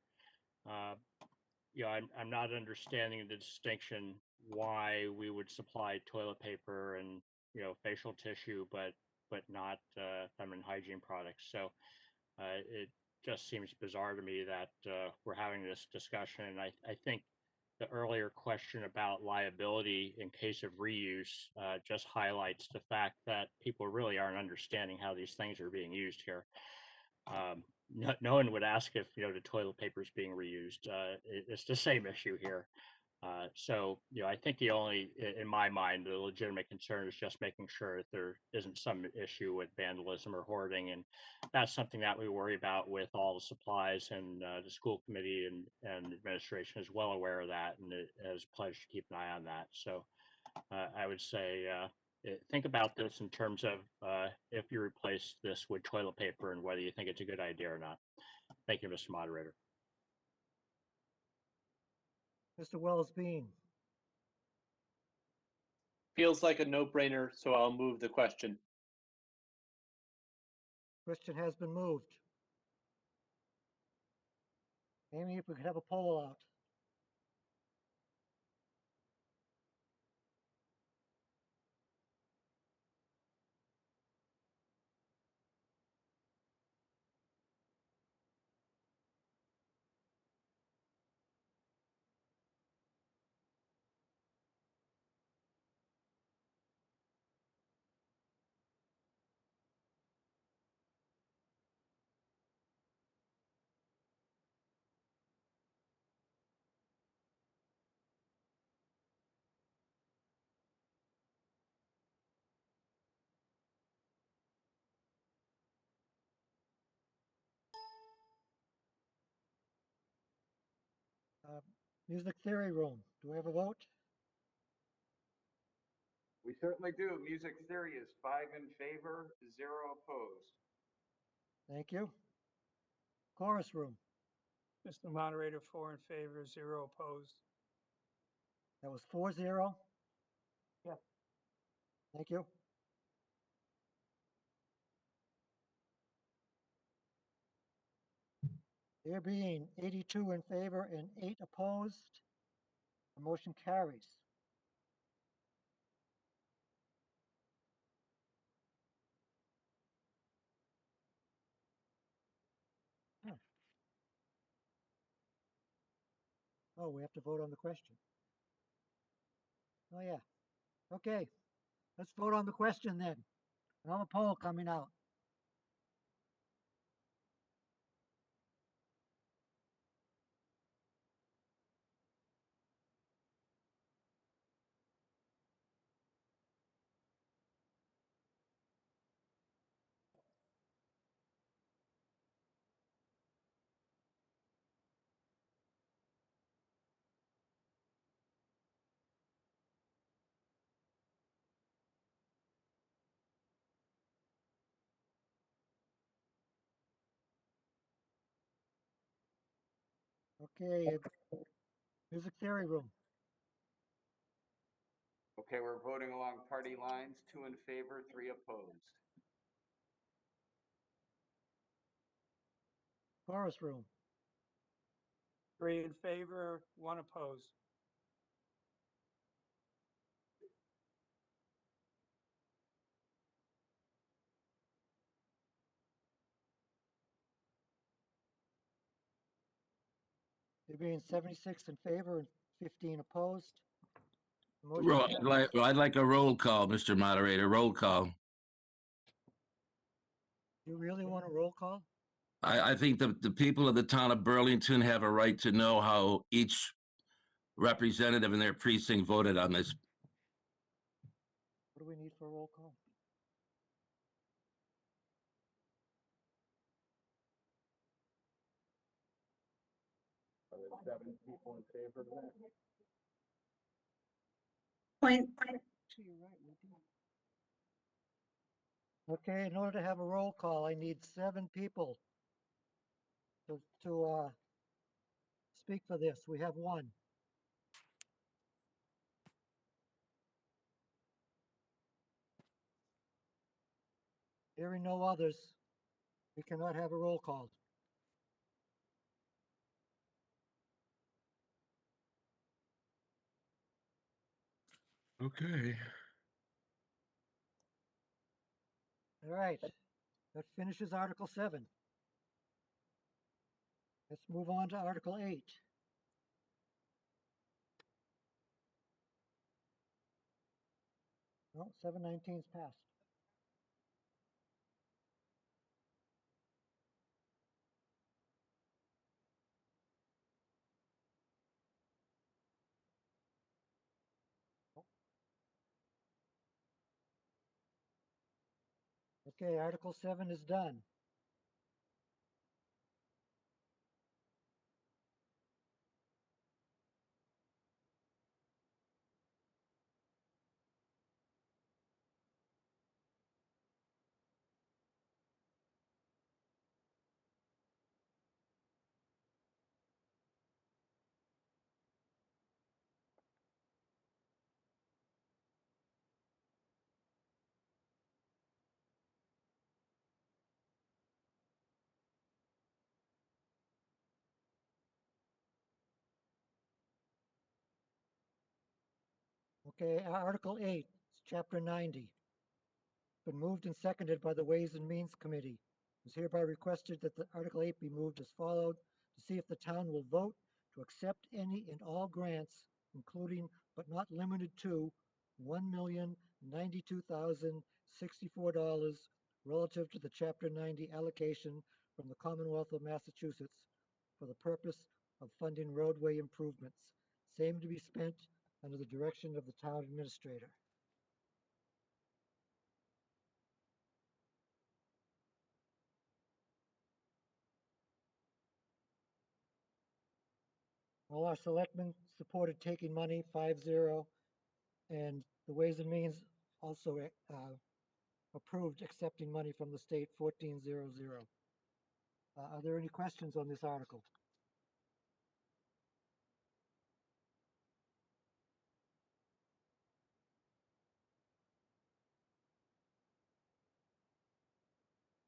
I'm not understanding the distinction why we would supply toilet paper and facial tissue, but not feminine hygiene products. So it just seems bizarre to me that we're having this discussion. And I think the earlier question about liability in case of reuse just highlights the fact that people really aren't understanding how these things are being used here. No one would ask if the toilet paper is being reused. It's the same issue here. So I think in my mind, the legitimate concern is just making sure that there isn't some issue with vandalism or hoarding, and that's something that we worry about with all the supplies. And the school committee and administration is well aware of that, and it has pledged to keep an eye on that. So I would say think about this in terms of if you replace this with toilet paper and whether you think it's a good idea or not. Thank you, Mr. Moderator. Mr. Wells-Bean. Feels like a no-brainer, so I'll move the question. Question has been moved. Amy, if we could have a poll out. Music Theory Room, do we have a vote? We certainly do. Music theory is 5 in favor, 0 opposed. Thank you. Chorus Room, Mr. Moderator, 4 in favor, 0 opposed. that was 4-0. Yeah. Thank you. There being 82 in favor and 8 opposed, the motion carries. Huh. Oh, we have to vote on the question. Oh, yeah. Okay, let's vote on the question then. Another poll coming out. Okay, Music Theory Room, Okay, we're voting along party lines, 2 in favor, 3 opposed. Chorus Room, 3 in favor, 1 opposed. there being 76 in favor and 15 opposed. The motion I'd like a roll call, Mr. Moderator, roll call. You really want a roll call? I think the people of the town of Burlington have a right to know how each representative in their precinct voted on this. What do we need for a roll call? Are there 7 people in favor of that? Point, Okay, in order to have a roll call, I need 7 people to speak for this. We have 1. Hearing no others, we cannot have a roll call. Okay. All right, that finishes Article 7. Let's move on to Article 8. No, 719's passed. Okay, Article 7 is done. Okay, Article 8, Chapter 90. Been moved and seconded by the Ways and Means Committee. It is hereby requested that the Article 8 be moved as followed to see if the town will vote to accept any and all grants, including but not limited to $1,092,064 relative to the Chapter 90 allocation from the Commonwealth of Massachusetts for the purpose of funding roadway improvements, same to be spent under the direction of the town administrator. All our selectmen supported taking money, 5-0. And the Ways and Means also approved accepting money from the state, 14-0-0. Are there any questions on this article?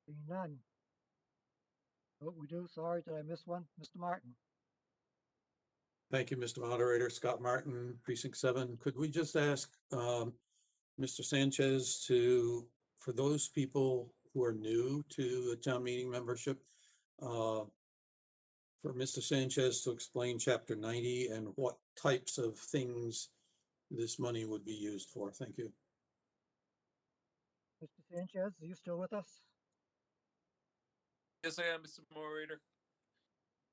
Seeing none. Oh, we do, sorry, did I miss one? Mr. Martin? Thank you, Mr. Moderator. Scott Martin, Precinct 7. Could we just ask Mr. Sanchez for those people who are new to the town meeting membership, for Mr. Sanchez to explain Chapter 90 and what types of things this money would be used for? Thank you. Mr. Sanchez, are you still with us? Yes, I am, Mr. Moderator.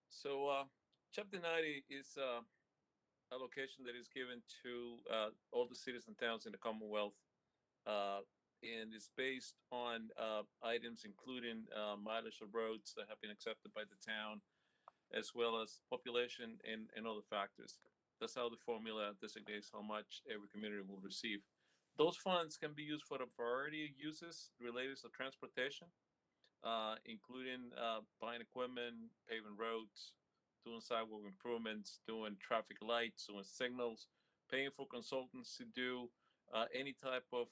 So, Chapter 90 is a location that is given to all the cities and towns in the Commonwealth, and is based on items including mileage of roads that have been accepted by the town, as well as population and other factors. That's how the formula designates how much every community will receive. Those funds can be used for a variety of uses related to transportation, including buying equipment, paving roads, doing sidewalk improvements, doing traffic lights, doing signals, paying for consultants to do any type of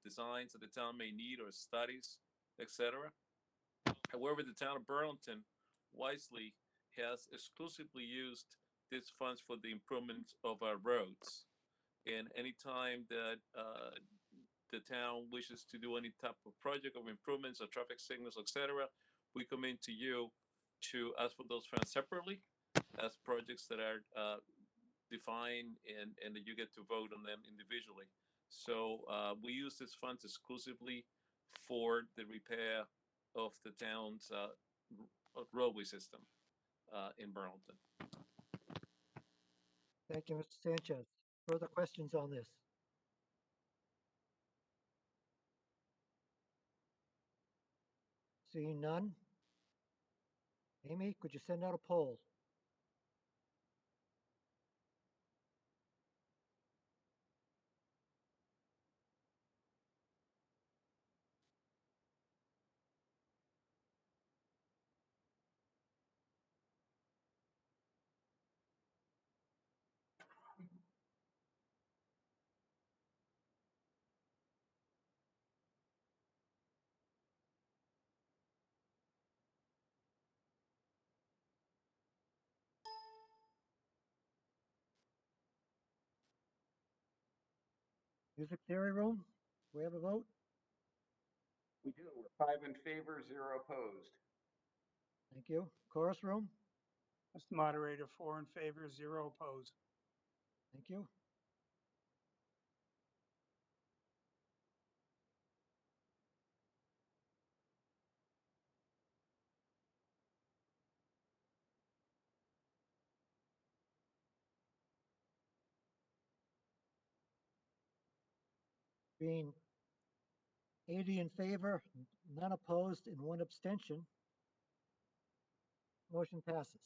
designs that the town may need or studies, etc. However, the town of Burlington wisely has exclusively used these funds for the improvement of our roads. And anytime that the town wishes to do any type of project of improvements or traffic signals, etc., we come into you to ask for those funds separately as projects that are defined, and that you get to vote on them individually. So we use these funds exclusively for the repair of the town's roadway system in Burlington. Thank you, Mr. Sanchez. Further questions on this? Seeing none. Amy, could you send out a poll? Music Theory Room, we have a vote? We do. We're 5 in favor, 0 opposed. Thank you. Chorus Room, Mr. Moderator, 4 in favor, 0 opposed. thank you. Being 80 in favor, none opposed, and 1 abstention, motion passes.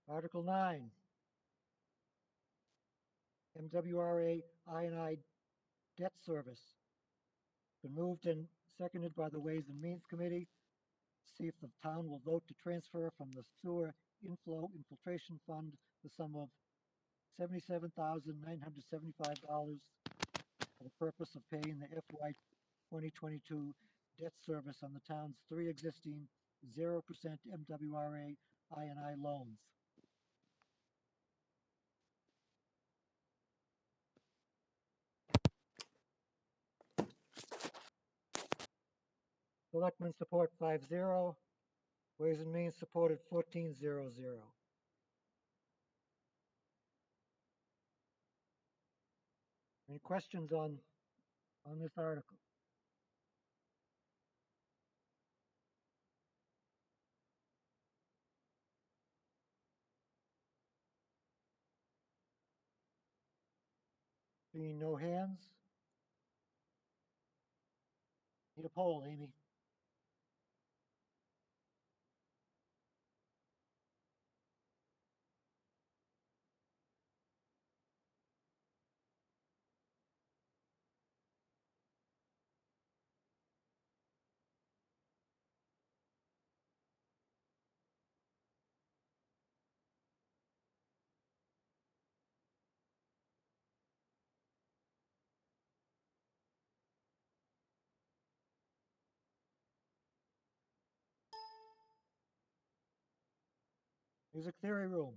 Article 9, MWRA I&I debt service. Been moved and seconded by the Ways and Means Committee. See if the town will vote to transfer from the sewer infiltration fund the sum of $77,975 for the purpose of paying the FY 2022 debt service on the town's 3 existing 0% MWRA I&I loans. Selectmen support 5-0. Ways and Means supported 14-0-0. Any questions on this article? Seeing no hands. Need a poll, Amy. Music theory room.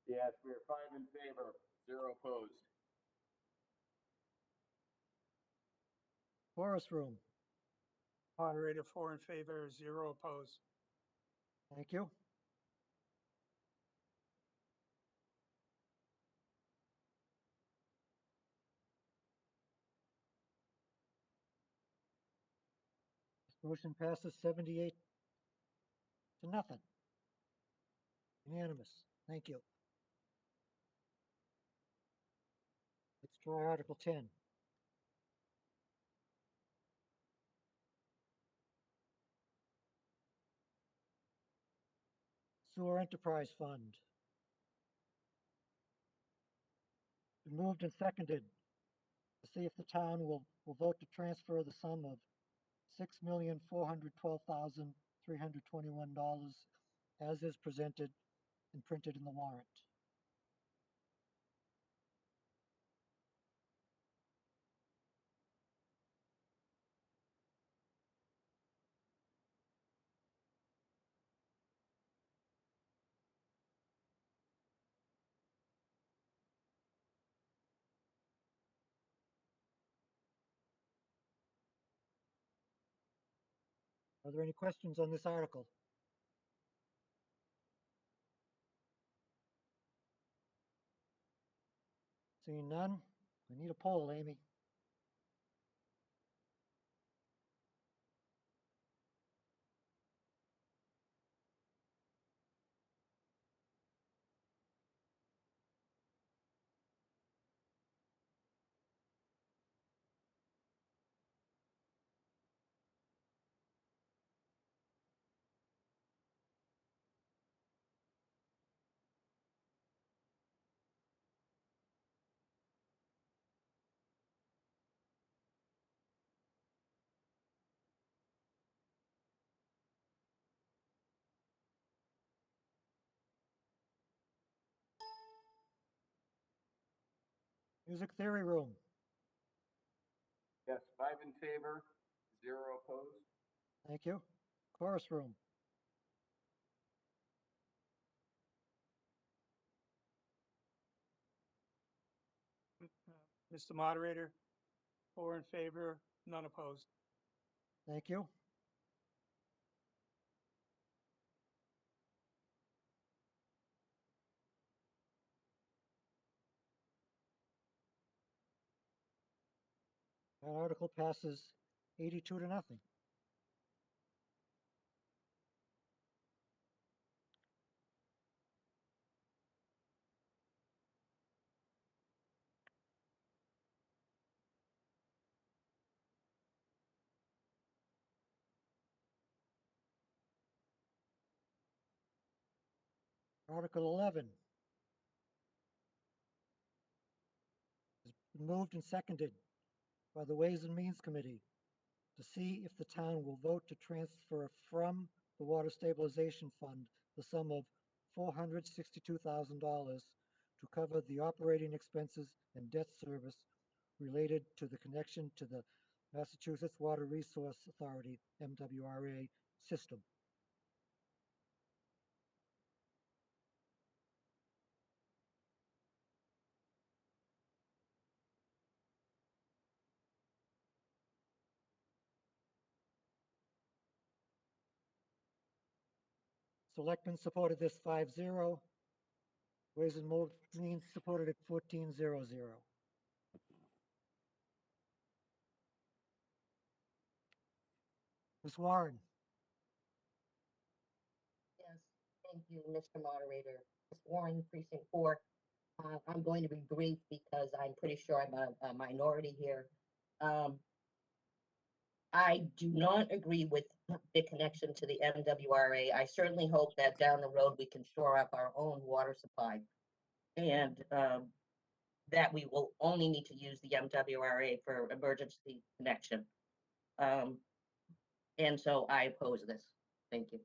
Yes, we are 5 in favor, 0 opposed. Chorus room. Moderator, 4 in favor, 0 opposed. Thank you. Motion passes 78 to nothing. Unanimous. Thank you. Let's try Article 10. Sewer Enterprise Fund. Been moved and seconded to see if the town will vote to transfer the sum of $6,412,321 as is presented and printed in the warrant. Are there any questions on this article? Seeing none, we need a poll, Amy. Music theory room. Yes, 5 in favor, 0 opposed. Thank you. Chorus room. Mr. Moderator, 4 in favor, none opposed. Thank you. That article passes 82 to nothing. Article 11 has been moved and seconded by the Ways and Means Committee to see if the town will vote to transfer from the Water Stabilization Fund the sum of $462,000 to cover the operating expenses and debt service related to the connection to the Massachusetts Water Resource Authority, MWRA, system. Selectmen supported this 5-0. Ways and Means supported it 14-0-0. Ms. Warren. Yes, thank you, Mr. Moderator. Ms. Warren, Precinct 4. I'm going to be brief because I'm pretty sure I'm a minority here. I do not agree with the connection to the MWRA. I certainly hope that down the road we can shore up our own water supply, and that we will only need to use the MWRA for emergency connection. And so I oppose this. Thank you.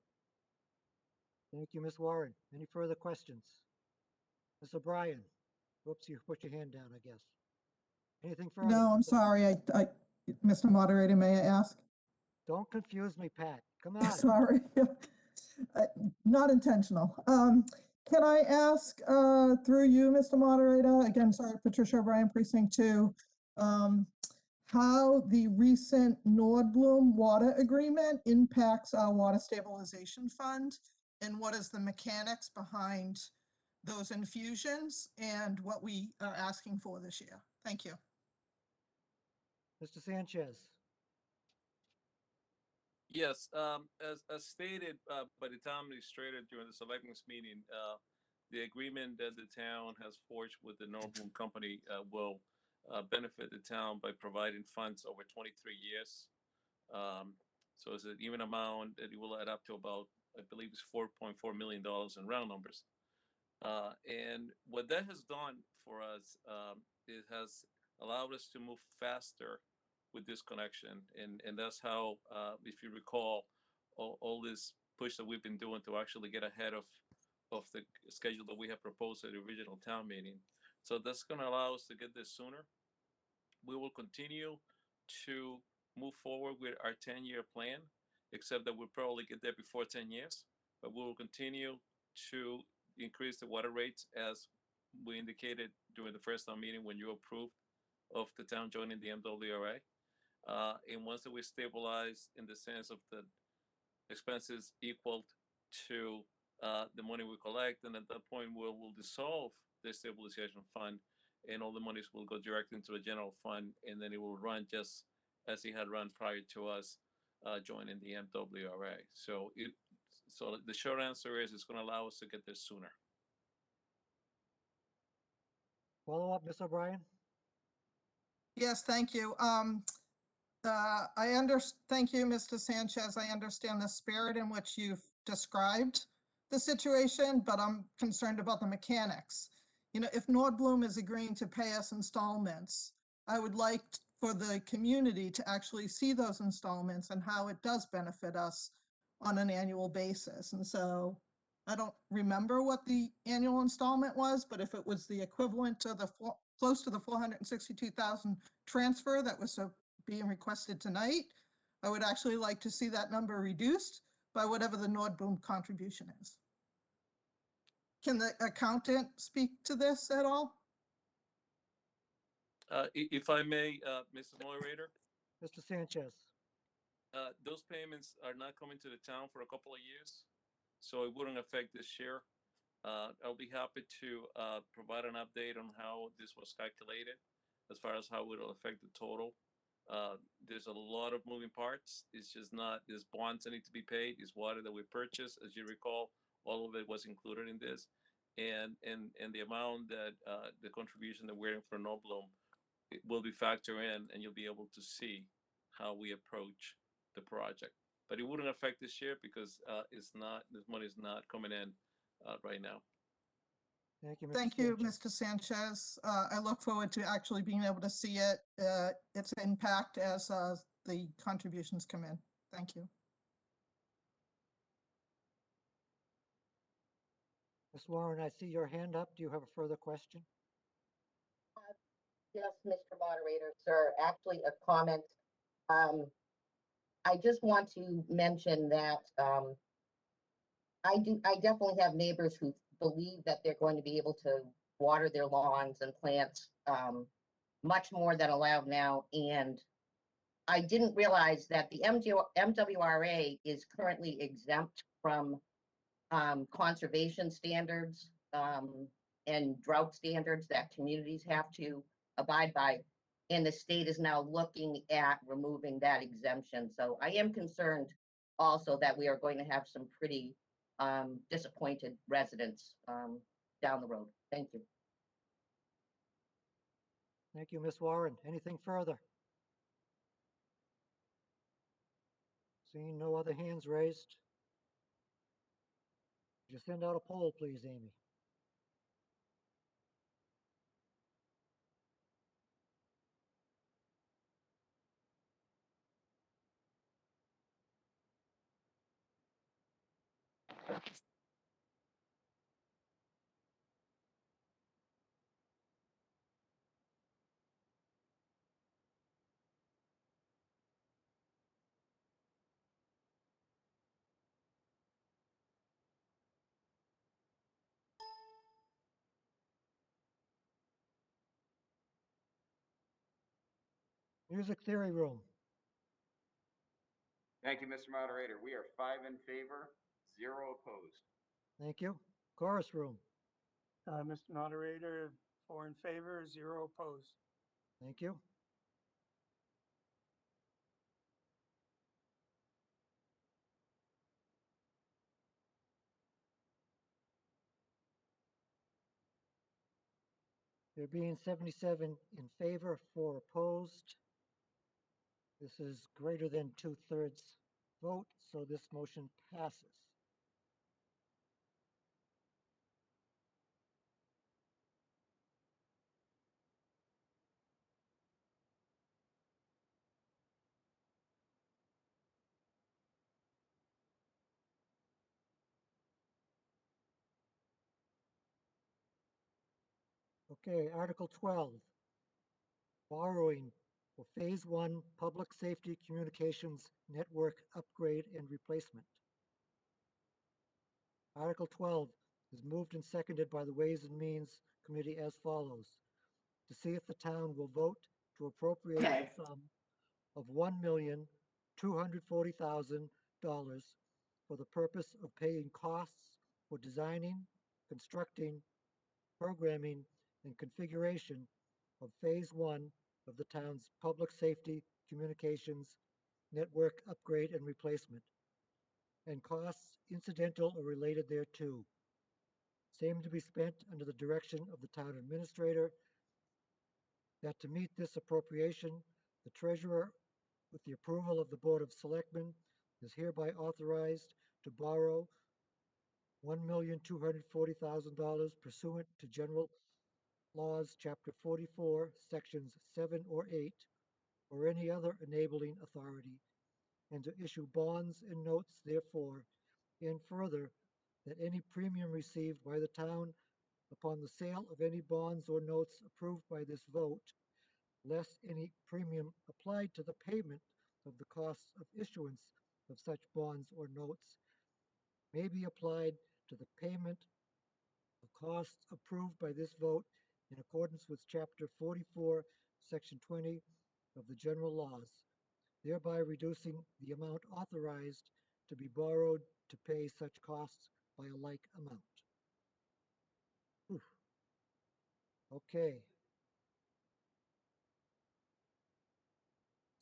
Thank you, Ms. Warren. Any further questions? Ms. O'Brien? Whoops, you put your hand down, I guess. Anything further? No, I'm sorry. Mr. Moderator, may I ask? Don't confuse me, Pat. Come on. Sorry. Not intentional. Can I ask through you, Mr. Moderator, again, sorry, Patricia O'Brien, Precinct 2, how the recent Nordblum water agreement impacts our water stabilization fund, and what is the mechanics behind those infusions and what we are asking for this year? Thank you. Mr. Sanchez? Yes, as stated by the town administrator during the selectmen's meeting, the agreement that the town has forged with the Nordblum Company will benefit the town by providing funds over 23 years. So it's an even amount that it will add up to about, I believe it's $4.4 million in round numbers. And what that has done for us, it has allowed us to move faster with this connection. And that's how, if you recall, all this push that we've been doing to actually get ahead of the schedule that we have proposed at the original town meeting. So that's going to allow us to get this sooner. We will continue to move forward with our 10-year plan, except that we'll probably get there before 10 years. But we will continue to increase the water rates as we indicated during the first town meeting when you approved of the town joining the MWRA. And once that we stabilize in the sense of the expenses equal to the money we collect, and at that point we'll dissolve the stabilization fund, and all the monies will go directly into the general fund, and then it will run just as it had run prior to us joining the MWRA. So the short answer is it's going to allow us to get there sooner. Follow up, Ms. O'Brien? Yes, thank you. Thank you, Mr. Sanchez. I understand the spirit in which you've described the situation, but I'm concerned about the mechanics. You know, if Nordblum is agreeing to pay us installments, I would like for the community to actually see those installments and how it does benefit us on an annual basis. And so I don't remember what the annual installment was, but if it was the equivalent to the close to the 462,000 transfer that was being requested tonight, I would actually like to see that number reduced by whatever the Nordblum contribution is. Can the accountant speak to this at all? If I may, Mr. Moderator. Mr. Sanchez? Those payments are not coming to the town for a couple of years, so it wouldn't affect this year. I'll be happy to provide an update on how this was calculated as far as how it will affect the total. There's a lot of moving parts. It's just not, there's bonds that need to be paid, there's water that we purchased. As you recall, all of it was included in this. And the amount that the contribution that we're in for Nordblum, it will be factored in, and you'll be able to see how we approach the project. But it wouldn't affect this year because it's not, this money is not coming in right now. Thank you, Mr. Thank you, Mr. Sanchez. I look forward to actually being able to see it, its impact as the contributions come in. Thank you. Ms. Warren, I see your hand up. Do you have a further question? Yes, Mr. Moderator, sir, actually a comment. I just want to mention that I definitely have neighbors who believe that they're going to be able to water their lawns and plants much more than allowed now. And I didn't realize that the MWRA is currently exempt from conservation standards and drought standards that communities have to abide by. And the state is now looking at removing that exemption. So I am concerned also that we are going to have some pretty disappointed residents down the road. Thank you. Thank you, Ms. Warren. Anything further? Seeing no other hands raised. Could you send out a poll, please, Amy? Music Theory Room. Thank you, Mr. Moderator. We are 5 in favor, 0 opposed. Thank you. Chorus Room. Mr. Moderator, 4 in favor, 0 opposed. Thank you. There being 77 in favor, 4 opposed. This is greater than 2/3 vote, so this motion passes. Okay, Article 12, borrowing for Phase 1 Public Safety Communications Network Upgrade and Replacement. Article 12 is moved and seconded by the Ways and Means Committee as follows. To see if the town will vote to appropriate the sum of $1,240,000 for the purpose of paying costs for designing, constructing, programming, and configuration of Phase 1 of the town's public safety communications network upgrade and replacement, and costs incidental or related thereto. Same to be spent under the direction of the town administrator, that to meet this appropriation, the treasurer, with the approval of the Board of Selectmen, is hereby authorized to borrow $1,240,000 pursuant to General Laws, Chapter 44, Sections 7 or 8, or any other enabling authority, and to issue bonds and notes therefore, and further, that any premium received by the town upon the sale of any bonds or notes approved by this vote, less any premium applied to the payment of the costs of issuance of such bonds or notes, may be applied to the payment of costs approved by this vote in accordance with Chapter 44, Section 20 of the General Laws, thereby reducing the amount authorized to be borrowed to pay such costs by a like amount. Whew. Okay.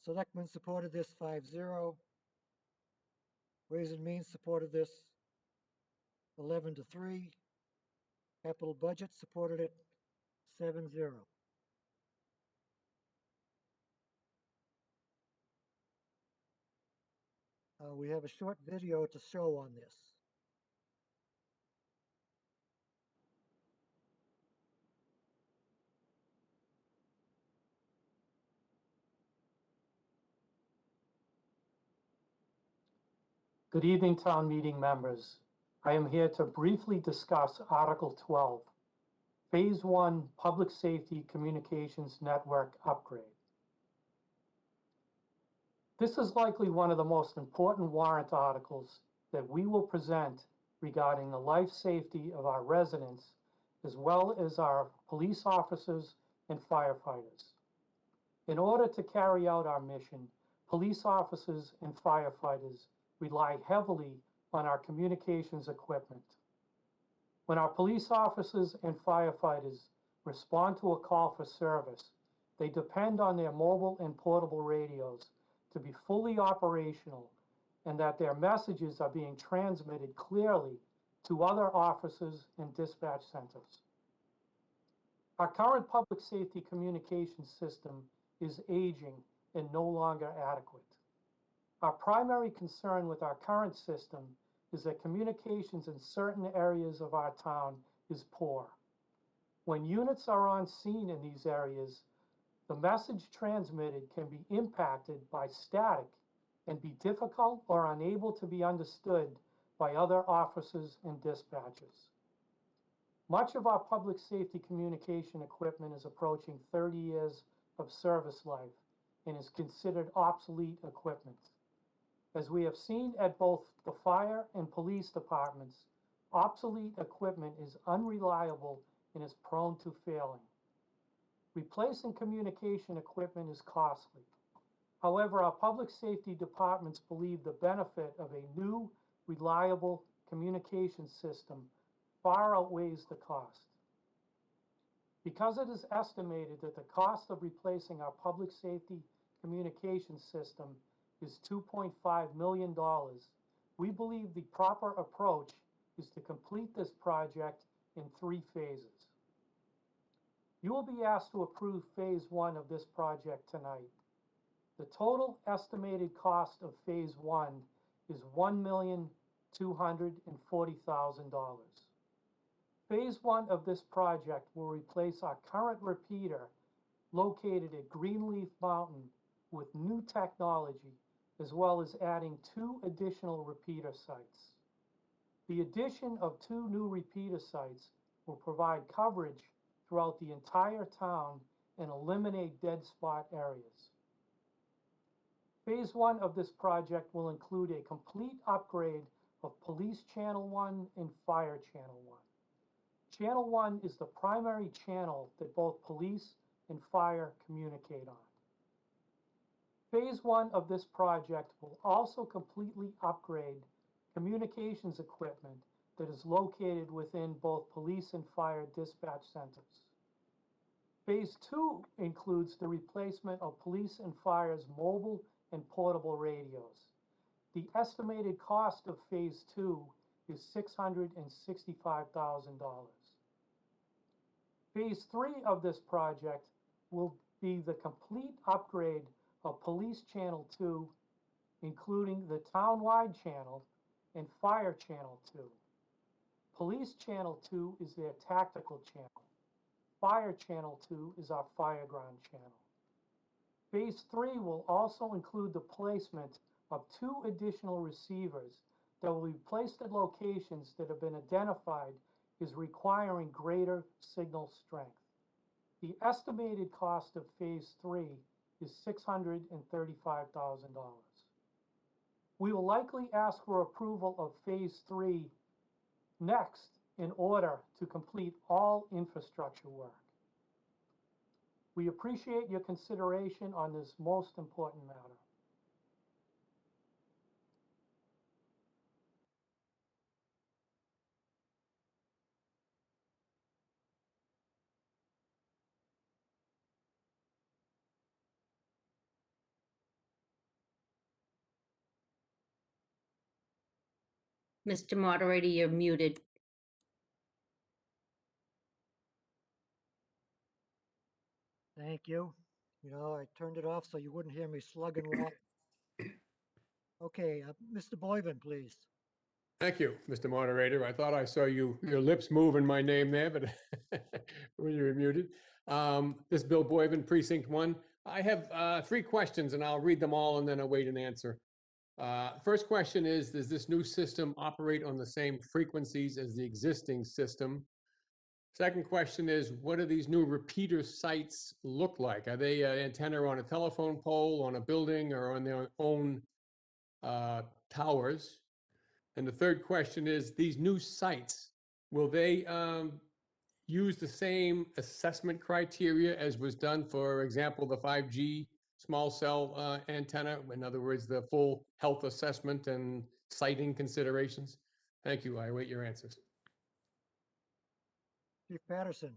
Selectmen supported this 5-0. Ways and Means supported this 11-3. Capital Budget supported it 7-0. We have a short video to show on this. Good evening, town meeting members. I am here to briefly discuss Article 12, Phase 1 Public Safety Communications Network Upgrade. This is likely one of the most important warrant articles that we will present regarding the life safety of our residents, as well as our police officers and firefighters. In order to carry out our mission, police officers and firefighters rely heavily on our communications equipment. When our police officers and firefighters respond to a call for service, they depend on their mobile and portable radios to be fully operational and that their messages are being transmitted clearly to other officers and dispatch centers. Our current public safety communication system is aging and no longer adequate. Our primary concern with our current system is that communications in certain areas of our town is poor. When units are on scene in these areas, the message transmitted can be impacted by static and be difficult or unable to be understood by other officers and dispatchers. Much of our public safety communication equipment is approaching 30 years of service life and is considered obsolete equipment. As we have seen at both the fire and police departments, obsolete equipment is unreliable and is prone to failing. Replacing communication equipment is costly. However, our public safety departments believe the benefit of a new, reliable communication system far outweighs the cost. Because it is estimated that the cost of replacing our public safety communication system is $2.5 million, we believe the proper approach is to complete this project in 3 phases. You will be asked to approve phase 1 of this project tonight. The total estimated cost of phase 1 is $1,240,000. Phase 1 of this project will replace our current repeater located at Greenleaf Mountain with new technology, as well as adding 2 additional repeater sites. The addition of 2 new repeater sites will provide coverage throughout the entire town and eliminate dead spot areas. Phase 1 of this project will include a complete upgrade of Police Channel 1 and Fire Channel 1. Channel 1 is the primary channel that both police and fire communicate on. Phase 1 of this project will also completely upgrade communications equipment that is located within both police and fire dispatch centers. Phase 2 includes the replacement of police and fire's mobile and portable radios. The estimated cost of phase 2 is $665,000. Phase 3 of this project will be the complete upgrade of Police Channel 2, including the town-wide channel and Fire Channel 2. Police Channel 2 is their tactical channel. Fire Channel 2 is our fireground channel. Phase 3 will also include the placement of 2 additional receivers that will be placed at locations that have been identified as requiring greater signal strength. The estimated cost of phase 3 is $635,000. We will likely ask for approval of phase 3 next in order to complete all infrastructure work. We appreciate your consideration on this most important matter. Mr. Moderator, you're muted. Thank you. You know, I turned it off so you wouldn't hear me slugging water. Okay, Mr. Boyven, please. Thank you, Mr. Moderator. I thought I saw your lips moving my name there, but when you were muted. This is Bill Boyven, Precinct 1. I have 3 questions, and I'll read them all, and then I'll wait and answer. First question is, does this new system operate on the same frequencies as the existing system? Second question is, what do these new repeater sites look like? Are they an antenna on a telephone pole, on a building, or on their own towers? And the third question is, these new sites, will they use the same assessment criteria as was done, for example, the 5G small cell antenna? In other words, the full health assessment and siting considerations? Thank you. I await your answers. Chief Patterson.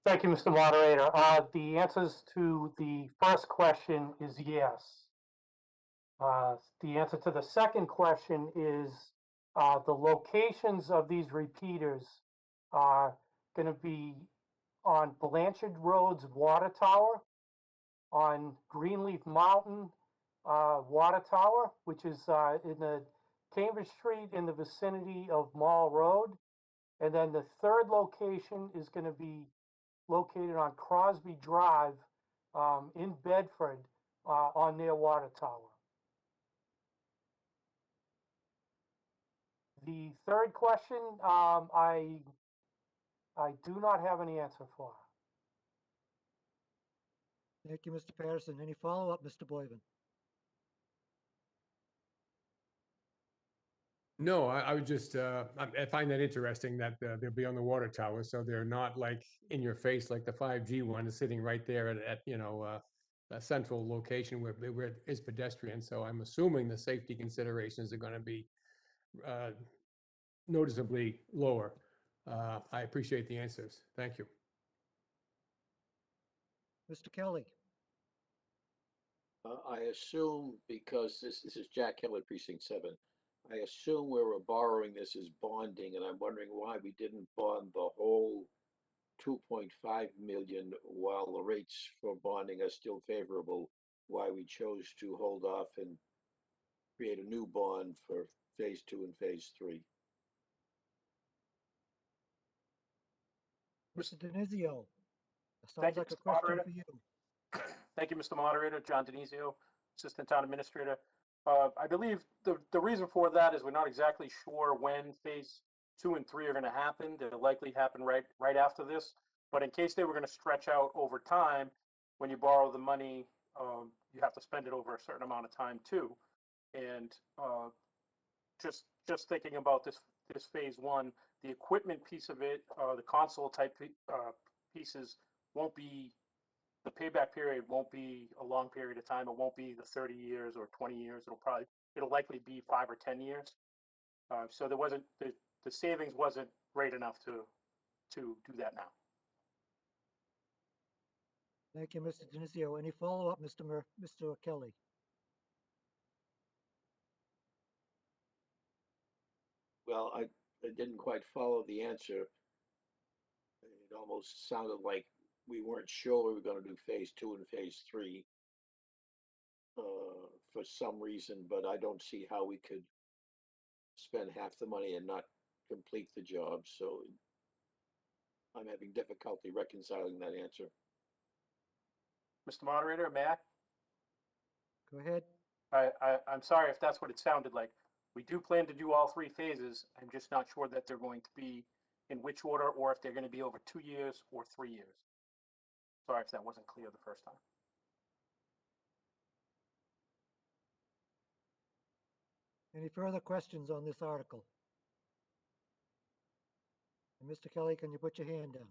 Thank you, Mr. Moderator. The answers to the first question is yes. The answer to the second question is The locations of these repeaters are going to be on Blanchard Road's water tower, on Greenleaf Mountain water tower, which is in the Cambridge Street in the vicinity of Mall Road. And then the third location is going to be located on Crosby Drive in Bedford on their water tower. The third question, I do not have an answer for. Thank you, Mr. Patterson. Any follow-up, Mr. Boyven? No, I would just, I find that interesting that they'll be on the water tower, so they're not like in your face like the 5G one is sitting right there at a central location where it is pedestrian. So I'm assuming the safety considerations are going to be noticeably lower. I appreciate the answers. Thank you. Mr. Kelly? I assume, because this is Jack Keller, Precinct 7, I assume where we're borrowing this is bonding, and I'm wondering why we didn't bond the whole 2.5 million while the rates for bonding are still favorable, why we chose to hold off and create a new bond for phase 2 and phase 3. Mr. Denizio? Thank Sounds you, like a Mr. question Moderator. for you. Thank you, Mr. Moderator. John Denizio, Assistant Town Administrator. I believe the reason for that is we're not exactly sure when phase 2 and 3 are going to happen. They'll likely happen right after this. But in case they were going to stretch out over time, when you borrow the money, you have to spend it over a certain amount of time too. And just thinking about this phase 1, the equipment piece of it, the console type pieces won't be. The payback period won't be a long period of time. It won't be the 30 years or 20 years. It'll likely be 5 or 10 years. So there wasn't the savings wasn't great enough to do that now. Thank you, Mr. Denizio. Any follow-up, Mr. Kelly? Well, I didn't quite follow the answer. It almost sounded like we weren't sure we were going to do phase 2 and phase 3 for some reason, but I don't see how we could spend half the money and not complete the job. So I'm having difficulty reconciling that answer. Mr. Moderator, may I? Go ahead. I'm sorry if that's what it sounded like. We do plan to do all 3 phases. I'm just not sure that they're going to be in which order, or if they're going to be over 2 years or 3 years. Sorry if that wasn't clear the first time. Any further questions on this article? And Mr. Kelly, can you put your hand down?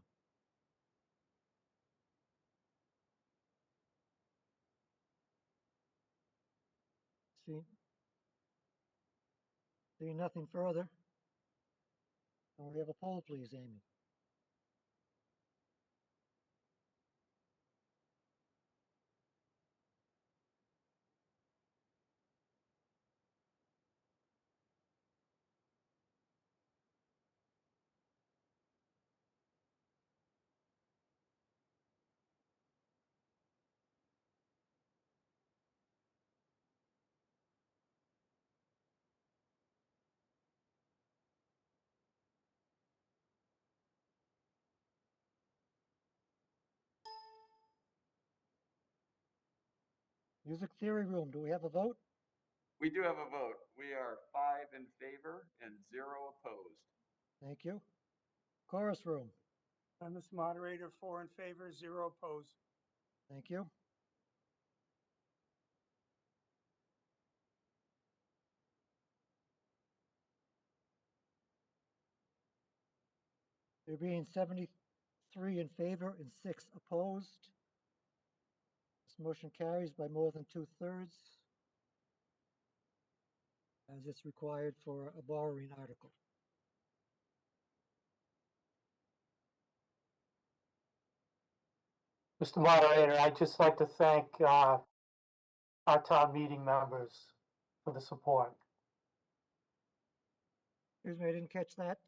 Seeing nothing further. Can we have a poll, please, Amy? Music Theory Room, do we have a vote? We do have a vote. We are 5 in favor and 0 opposed. Thank you. Chorus Room, Mr. Moderator, 4 in favor, 0 opposed. thank you. There being 73 in favor and 6 opposed. This motion carries by more than 2/3, as it's required for a borrowing article. Mr. Moderator, I'd just like to thank our town meeting members for the support. Excuse me, I didn't catch that.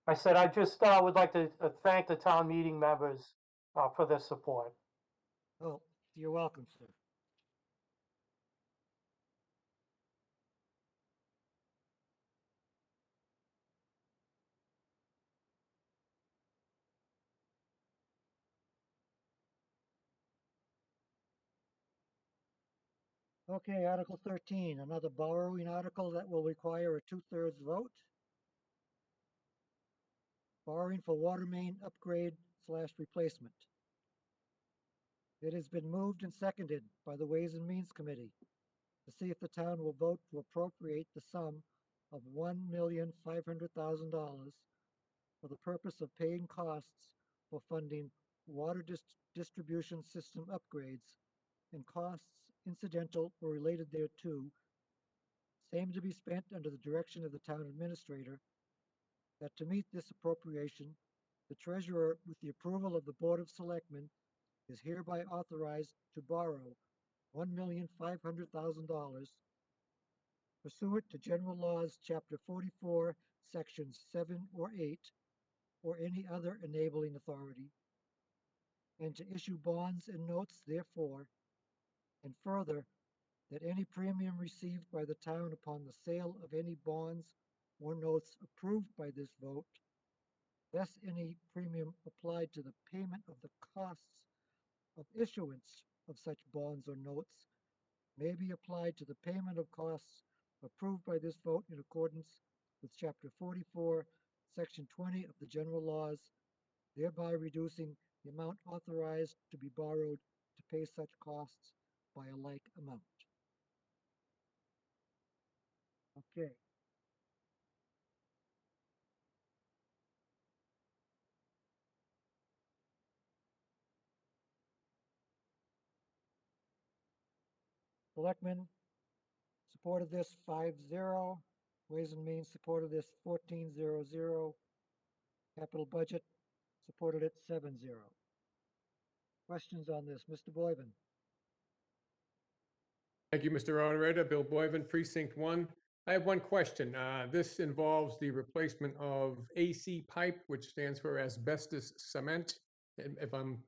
I said I just would like to thank the town meeting members for their support. Oh, you're welcome, sir. Okay, Article 13, another borrowing article that will require a 2/3 vote. Borrowing for water main upgrade / replacement. It has been moved and seconded by the Ways and Means Committee to see if the town will vote to appropriate the sum of $1,500,000 for the purpose of paying costs for funding water distribution system upgrades and costs incidental or related thereto, same to be spent under the direction of the town administrator, that to meet this appropriation, the treasurer, with the approval of the Board of Selectmen, is hereby authorized to borrow $1,500,000 pursuant to General Laws, Chapter 44, Sections 7 or 8, or any other enabling authority, and to issue bonds and notes therefore, and further, that any premium received by the town upon the sale of any bonds or notes approved by this vote, less any premium applied to the payment of the costs of issuance of such bonds or notes, may be applied to the payment of costs approved by this vote in accordance with Chapter 44, Section 20 of the General Laws, thereby reducing the amount authorized to be borrowed to pay such costs by a like amount. Okay. Selectmen supported this 5-0. Ways and Means supported this 14-0-0. Capital Budget supported it 7-0. Questions on this? Mr. Boyven? Thank you, Mr. Moderator. Bill Boyven, Precinct 1. I have one question. This involves the replacement of AC pipe, which stands for asbestos cement, if I'm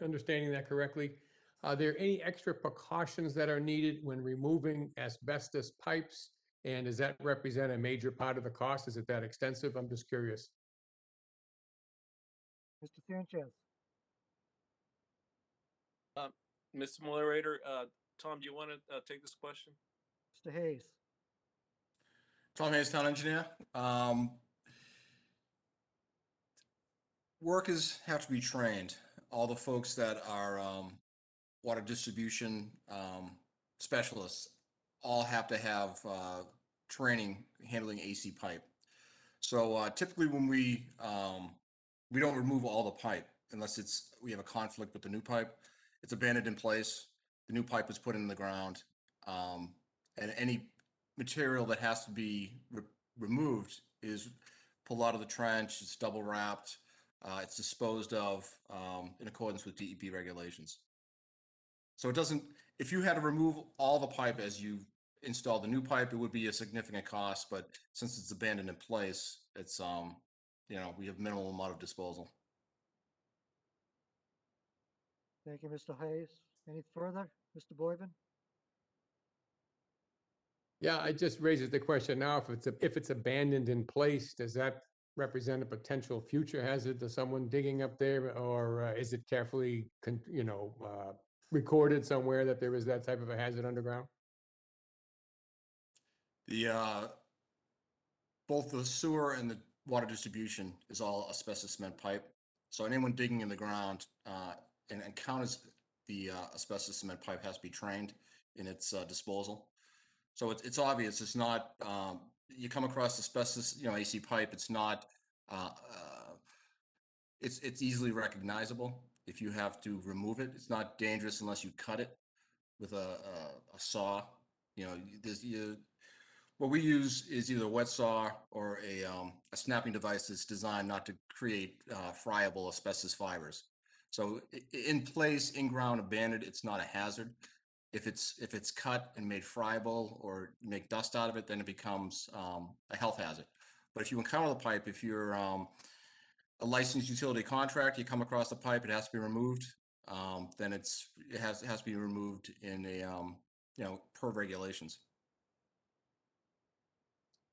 understanding that correctly. Are there any extra precautions that are needed when removing asbestos pipes? And does that represent a major part of the cost? Is it that extensive? I'm just curious. Mr. Sanchez? Mr. Moderator, Tom, do you want to take this question? Mr. Hayes? Tom Hayes, Town Engineer. Workers have to be trained. All the folks that are water distribution specialists all have to have training handling AC pipe. So typically when we don't remove all the pipe unless we have a conflict with the new pipe. It's abandoned in place. The new pipe is put in the ground, and any material that has to be removed is pulled out of the trench. It's double wrapped. It's disposed of in accordance with DEP regulations. So it doesn't. If you had to remove all the pipe as you install the new pipe, it would be a significant cost. But since it's abandoned in place, it's we have minimal amount of disposal. Thank you, Mr. Hayes. Any further? Mr. Boyven? Yeah, it just raises the question now, if it's abandoned in place, does that represent a potential future hazard to someone digging up there? Or is it carefully, recorded somewhere that there is that type of a hazard underground? Both the sewer and the water distribution is all asbestos cement pipe. So anyone digging in the ground and encounters the asbestos cement pipe has to be trained in its disposal. So it's obvious. It's not. You come across asbestos, AC pipe. It's not. It's easily recognizable if you have to remove it. It's not dangerous unless you cut it with a saw. What we use is either a wet saw or a snapping device that's designed not to create friable asbestos fibers. So in place, in ground, abandoned, it's not a hazard. If it's cut and made friable or make dust out of it, then it becomes a health hazard. But if you encounter the pipe, if you're a licensed utility contractor, you come across the pipe, it has to be removed. Then it has to be removed in a per regulations.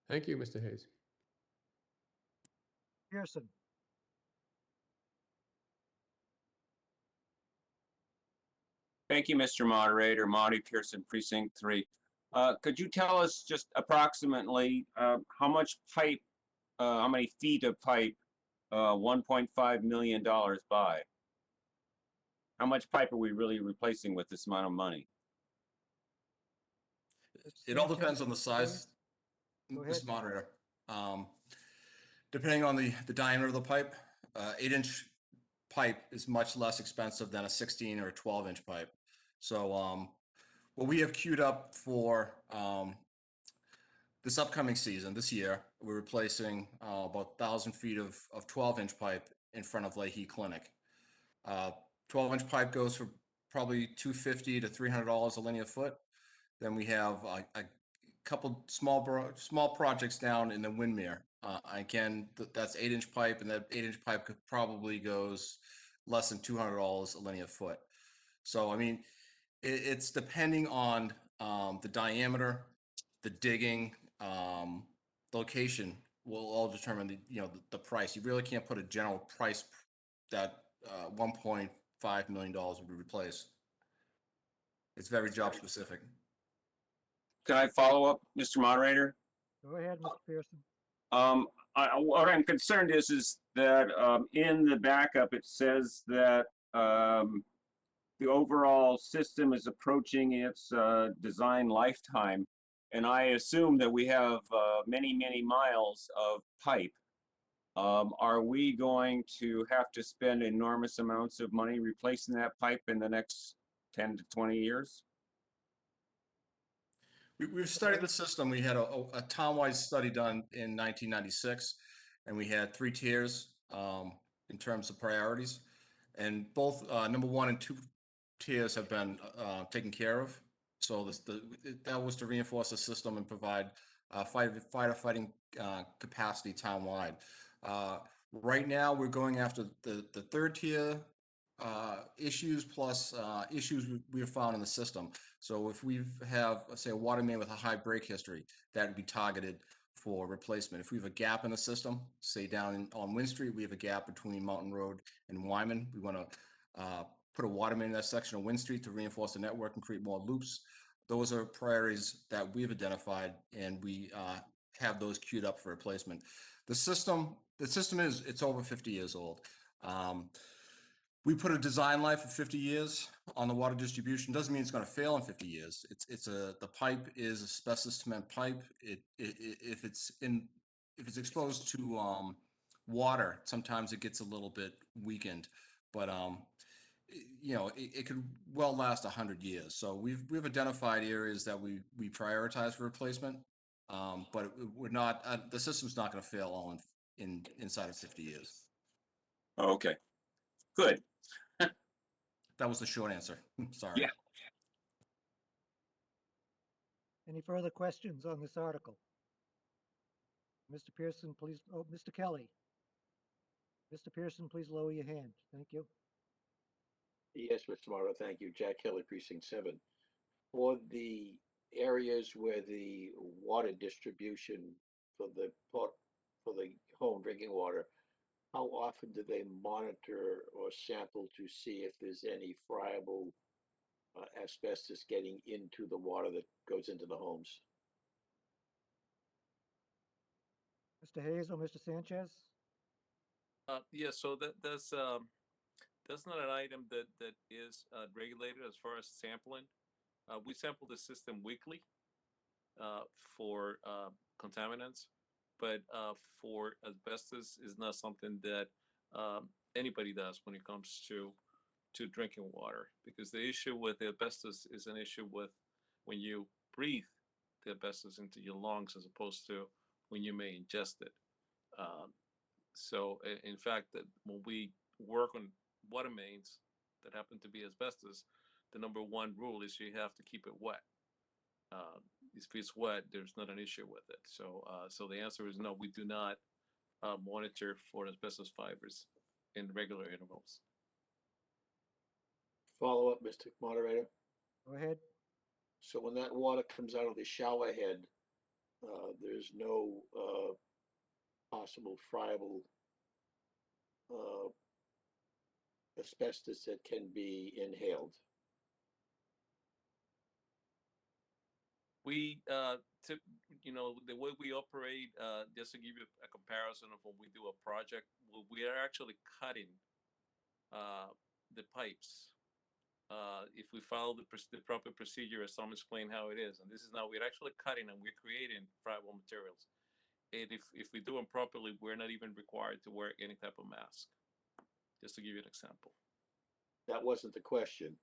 Thank you, Mr. Hayes. Pearson. Thank you, Mr. Moderator. Monty Pearson, Precinct 3. Could you tell us just approximately how much pipe, how many feet of pipe $1.5 million buy? How much pipe are we really replacing with this amount of money? It all depends on the size, Mr. Moderator. Depending on the diameter of the pipe, 8-inch pipe is much less expensive than a 16 or a 12-inch pipe. So what we have queued up for this upcoming season, this year, we're replacing about 1,000 feet of 12-inch pipe in front of Leahy Clinic. 12-inch pipe goes for probably $250 to $300 a linear foot. Then we have a couple small projects down in the Windmere. Again, that's 8-inch pipe, and that 8-inch pipe probably goes less than $200 a linear foot. So, I mean, it's depending on the diameter, the digging, location will all determine the price. You really can't put a general price that $1.5 million would be replaced. It's very job specific. Can I follow up, Mr. Moderator? Go ahead, Mr. Pearson. What I'm concerned is that in the backup, it says that the overall system is approaching its design lifetime. And I assume that we have many, many miles of pipe. Are we going to have to spend enormous amounts of money replacing that pipe in the next 10 to 20 years? We've studied the system. We had a town-wide study done in 1996, and we had 3 tiers in terms of priorities. And both number 1 and 2 tiers have been taken care of. So that was to reinforce the system and provide firefighting capacity town-wide. Right now, we're going after the 3rd tier issues plus issues we have found in the system. So if we have, say, a water main with a high break history, that would be targeted for replacement. If we have a gap in the system, say down on Wynn Street, we have a gap between Mountain Road and Wyman. We want to put a water main in that section of Wynn Street to reinforce the network and create more loops. Those are priorities that we've identified, and we have those queued up for replacement. The system it's over 50 years old. We put a design life of 50 years on the water distribution. Doesn't mean it's going to fail in 50 years. The pipe is asbestos cement pipe. If it's exposed to water, sometimes it gets a little bit weakened, but it could well last 100 years. So we've identified areas that we prioritize for replacement, but we're not. The system's not going to fail all inside of 50 years. Okay, good. That was the short answer. Sorry. Yeah. Any further questions on this article? Mr. Pearson, please. Oh, Mr. Kelly. Mr. Pearson, please lower your hand. Thank you. Yes, Mr. Morrow, thank you. Jack Kelly, Precinct 7. For the areas where the water distribution for the home drinking water, how often do they monitor or sample to see if there's any friable asbestos getting into the water that goes into the homes? Mr. Hayes or Mr. Sanchez? Yeah, so that's not an item that is regulated as far as sampling. We sample the system weekly for contaminants, but for asbestos is not something that anybody does when it comes to drinking water, because the issue with the asbestos is an issue with when you breathe the asbestos into your lungs as opposed to when you may ingest it. So in fact, that when we work on water mains that happen to be asbestos, the number 1 rule is you have to keep it wet. if it's wet, there's not an issue with it. So the answer is no, we do not monitor for asbestos fibers in regular intervals. Follow up, Mr. Moderator. Go ahead. So when that water comes out of the shower head, there's no possible friable asbestos that can be inhaled. We, the way we operate, just to give you a comparison of when we do a project, we are actually cutting the pipes. If we follow the proper procedure, as Tom explained how it is, and this is now we're actually cutting and we're creating friable materials. And if we do them properly, we're not even required to wear any type of mask. Just to give you an example. That wasn't the question.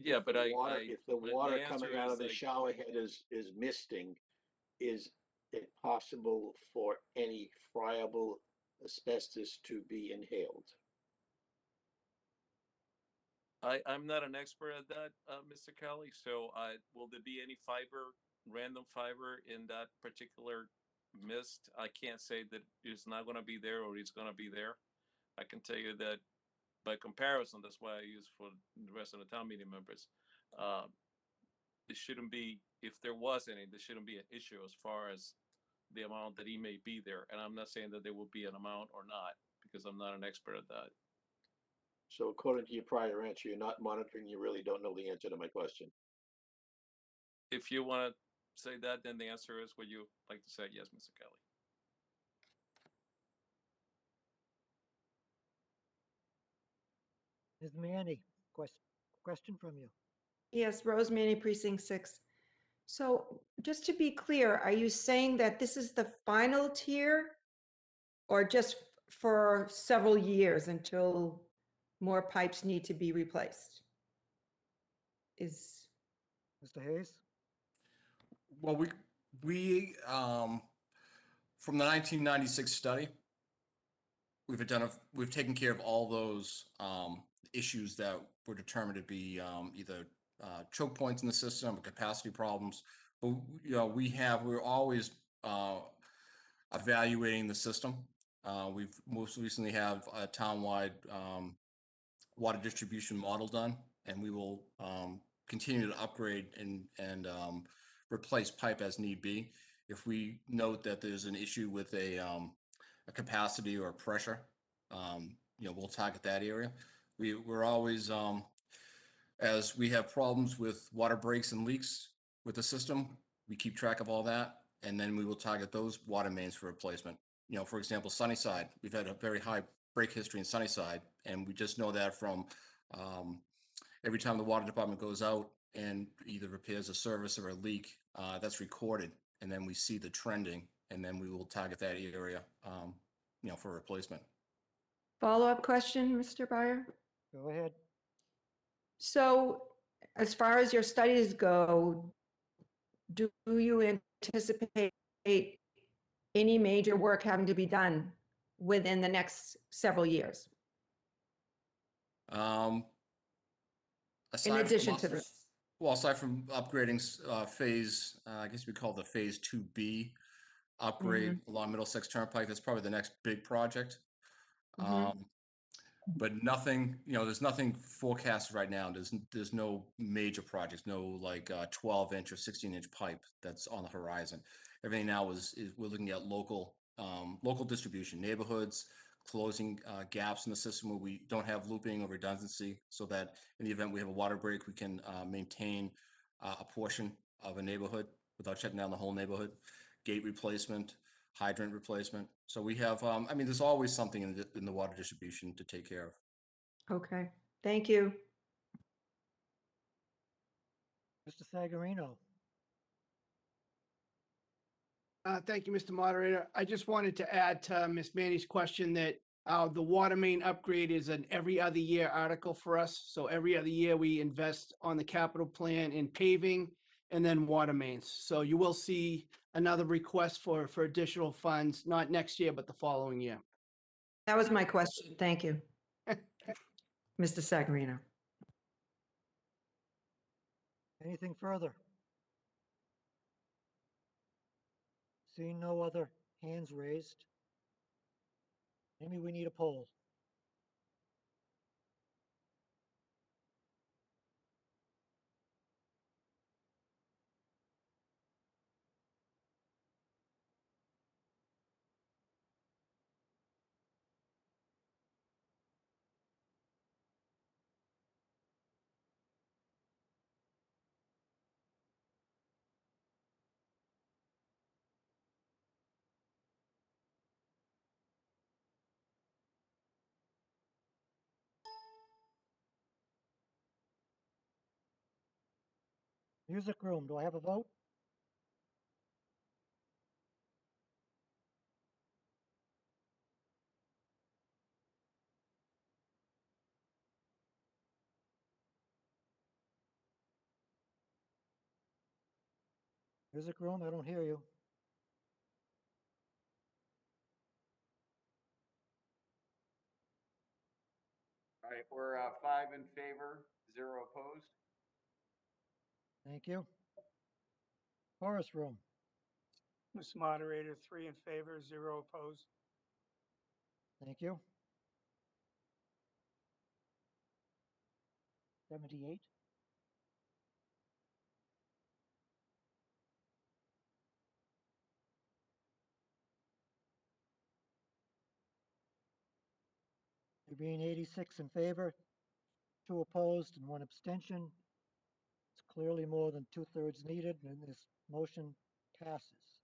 Yeah, but If the water my coming answer out is of the like, shower head is misting, is it possible for any friable asbestos to be inhaled? I'm not an expert at that, Mr. Kelly. So will there be any random fiber in that particular mist? I can't say that it's not going to be there or it's going to be there. I can tell you that by comparison, that's why I use for the rest of the town meeting members. It shouldn't be, if there was any, there shouldn't be an issue as far as the amount that he may be there. And I'm not saying that there will be an amount or not, because I'm not an expert at that. So according to your prior answer, you're not monitoring, you really don't know the answer to my question. If you want to say that, then the answer is what you like to say. Yes, Mr. Kelly. Ms. Manny, question from you. Yes, Rose Manny, Precinct 6. So just to be clear, are you saying that this is the final tier or just for several years until more pipes need to be replaced? Mr. Hayes? Well, we from the 1996 study, we've taken care of all those issues that were determined to be either choke points in the system or capacity problems. But we're always evaluating the system. We've most recently have a townwide water distribution model done, and we will continue to upgrade and replace pipe as need be. If we note that there's an issue with a capacity or a pressure, we'll target that area. We're always, as we have problems with water breaks and leaks with the system, we keep track of all that, and then we will target those water mains for replacement. For example, Sunnyside, we've had a very high break history in Sunnyside, and we just know that from every time the water department goes out and either repairs a service or a leak, that's recorded, and then we see the trending, and then we will target that area, for replacement. Follow-up question, Mr. Byer? Go ahead. So as far as your studies go, do you anticipate any major work having to be done within the next several years? In addition to the. Well, aside from upgrading phase, I guess we call the phase 2B upgrade along Middlesex Turnpike, that's probably the next big project. But nothing, there's nothing forecasted right now. There's no major projects, no like 12-inch or 16-inch pipe that's on the horizon. Everything now is we're looking at local distribution, neighborhoods, closing gaps in the system where we don't have looping or redundancy, so that in the event we have a water break, we can maintain a portion of a neighborhood without shutting down the whole neighborhood. Gate replacement, hydrant replacement. So we have, there's always something in the water distribution to take care of. Okay, thank you. Mr. Sagarino. Thank you, Mr. Moderator. I just wanted to add to Ms. Manny's question that the water main upgrade is an every other year article for us. So every other year we invest on the capital plan in paving and then water mains. So you will see another request for additional funds, not next year, but the following year. That was my question. Thank you. Mr. Sagarino. Anything further? Seeing no other hands raised. Amy, we need a poll. Music room, do I have a vote? Music room, I don't hear you. All right, we're 5 in favor, 0 opposed. Thank you. Chorus room, Mr. Moderator, 3 in favor, 0 opposed. thank you. 78. There being 86 in favor, 2 opposed and 1 abstention. It's clearly more than 2/3 needed, and this motion passes.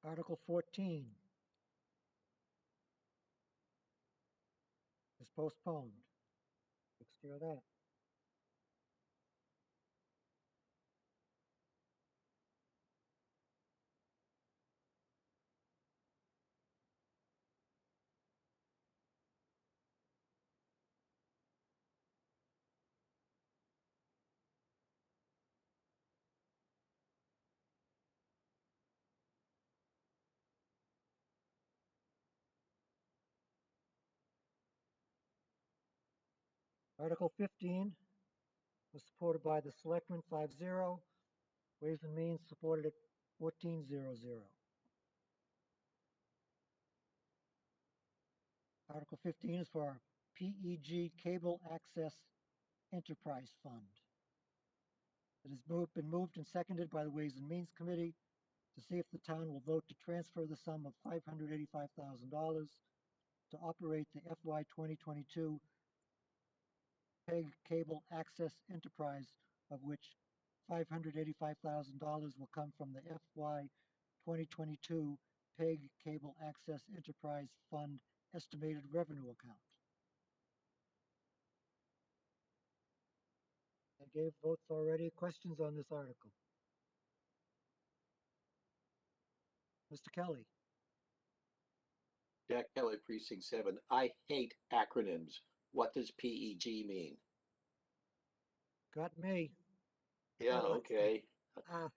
Article 14 is postponed. Takes care of that. Article 15 was supported by the selectmen 5-0. Ways and Means supported it 14-0-0. Article 15 is for our PEG Cable Access Enterprise Fund. It has been moved and seconded by the Ways and Means Committee to see if the town will vote to transfer the sum of $585,000 to operate the FY 2022 PEG Cable Access Enterprise, of which $585,000 will come from the FY 2022 PEG Cable Access Enterprise Fund estimated revenue account. I gave votes already. Questions on this article? Mr. Kelly, Jack Kelly, Precinct 7. I hate acronyms. What does PEG mean? got me. Yeah, okay. Ah,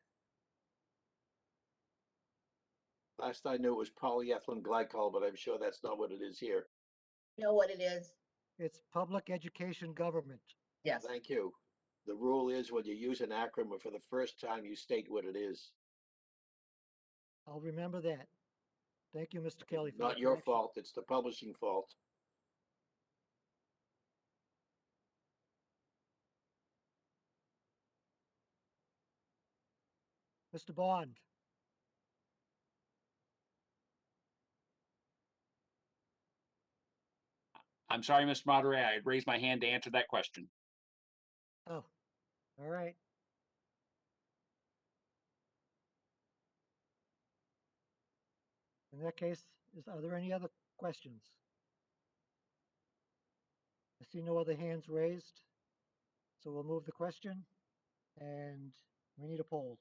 Last I knew it was polyethylene glycol, but I'm sure that's not what it is here. You know what it is? it's public education government. Yes. Thank you. The rule is when you use an acronym for the first time, you state what it is. I'll remember that. Thank you, Mr. Kelly, for the Not your correction. fault, it's the publishing fault. Mr. Bond, I'm sorry, Mr. Moderator, I raised my hand to answer that question. oh, all right. In that case, are there any other questions? I see no other hands raised, so we'll move the question, and we need a poll.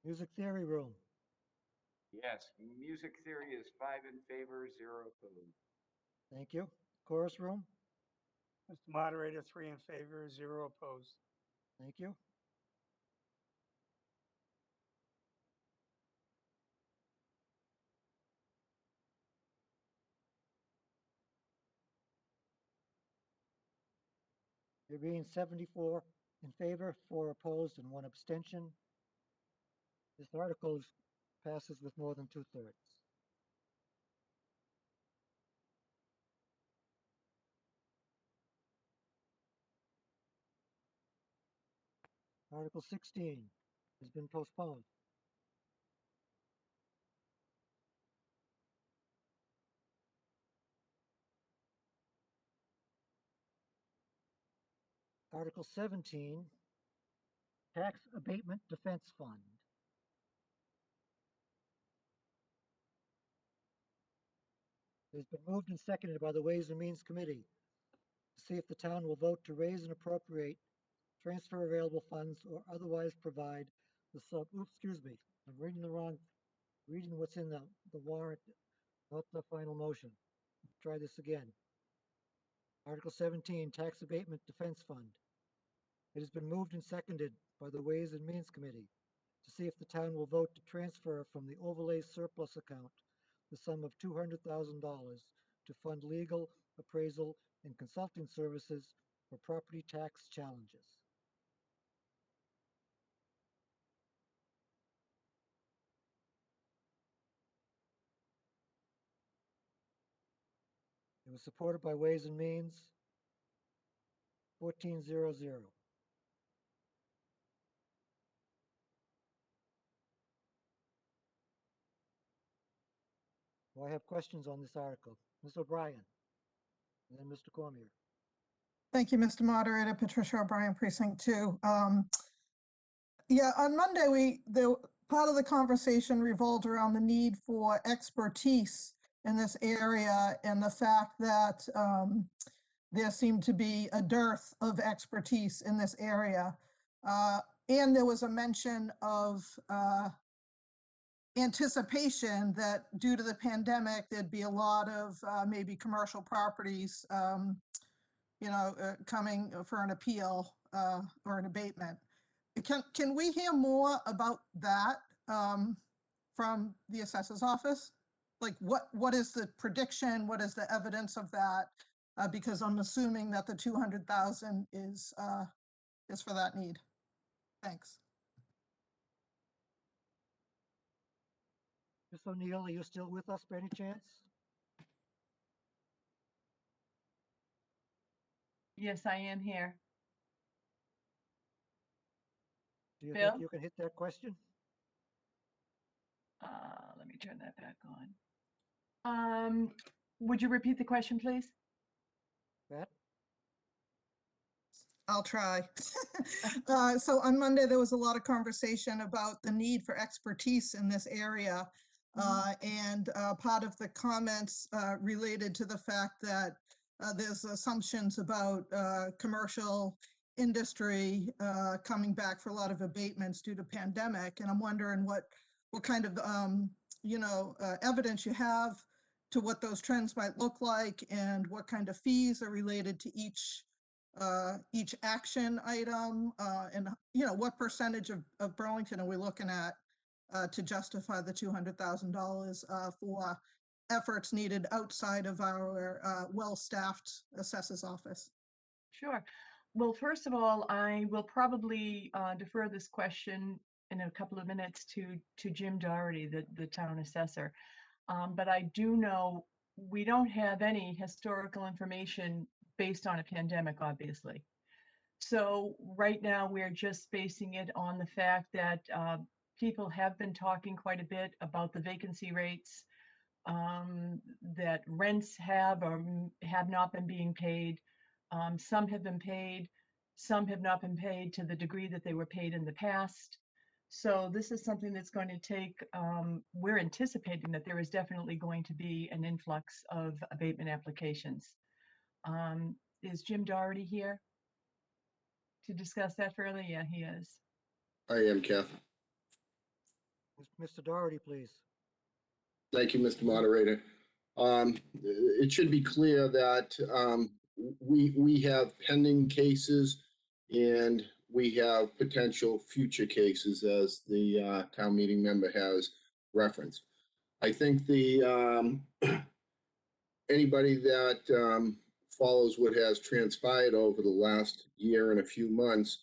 Music Theory Room. Yes, music theory is 5 in favor, 0 opposed. Thank you. Chorus Room. Mr. Moderator, 3 in favor, 0 opposed. Thank you. There being 74 in favor, 4 opposed, and 1 abstention. This article passes with more than 2/3. Article 16 has been postponed. Article 17, Tax Abatement Defense Fund. It has been moved and seconded by the Ways and Means Committee to see if the town will vote to raise and appropriate, transfer available funds, or otherwise provide the excuse me, I'm reading what's in the warrant, not the final motion. Try this again. Article 17, Tax Abatement Defense Fund. It has been moved and seconded by the Ways and Means Committee to see if the town will vote to transfer from the overlay surplus account the sum of $200,000 to fund legal, appraisal, and consulting services for property tax challenges. It was supported by Ways and Means, 14-0-0. Do I have questions on this article? Ms. O'Brien, and then Mr. Cormier. Thank you, Mr. Moderator. Patricia O'Brien, Precinct 2. Yeah, on Monday, part of the conversation revolved around the need for expertise in this area and the fact that there seemed to be a dearth of expertise in this area. And there was a mention of anticipation that due to the pandemic, there'd be a lot of maybe commercial properties coming for an appeal or an abatement. Can we hear more about that from the assessor's office? Like what is the prediction? What is the evidence of that? Because I'm assuming that the 200,000 is for that need. Thanks. Ms. O'Neill, are you still with us by any chance? Yes, I am here. Do you Bill? think you can hit that question? Let me turn that back on. Would you repeat the question, please? Pat? I'll try. So on Monday, there was a lot of conversation about the need for expertise in this area. And part of the comments related to the fact that there's assumptions about commercial industry coming back for a lot of abatements due to pandemic. And I'm wondering what kind of, evidence you have to what those trends might look like and what kind of fees are related to each action item, and what percentage of Burlington are we looking at to justify the $200,000 for efforts needed outside of our well-staffed assessor's office? Sure. Well, first of all, I will probably defer this question in a couple of minutes to Jim Doherty, the town assessor. But I do know we don't have any historical information based on a pandemic, obviously. So right now we're just basing it on the fact that people have been talking quite a bit about the vacancy rates, that rents have or have not been being paid. Some have been paid, some have not been paid to the degree that they were paid in the past. So this is something that's going to take, we're anticipating that there is definitely going to be an influx of abatement applications. Is Jim Doherty here to discuss that further? Yeah, he is. I am, Kath. Mr. Doherty, please. Thank you, Mr. Moderator. It should be clear that we have pending cases and we have potential future cases, as the town meeting member has referenced. I think the anybody that follows what has transpired over the last year and a few months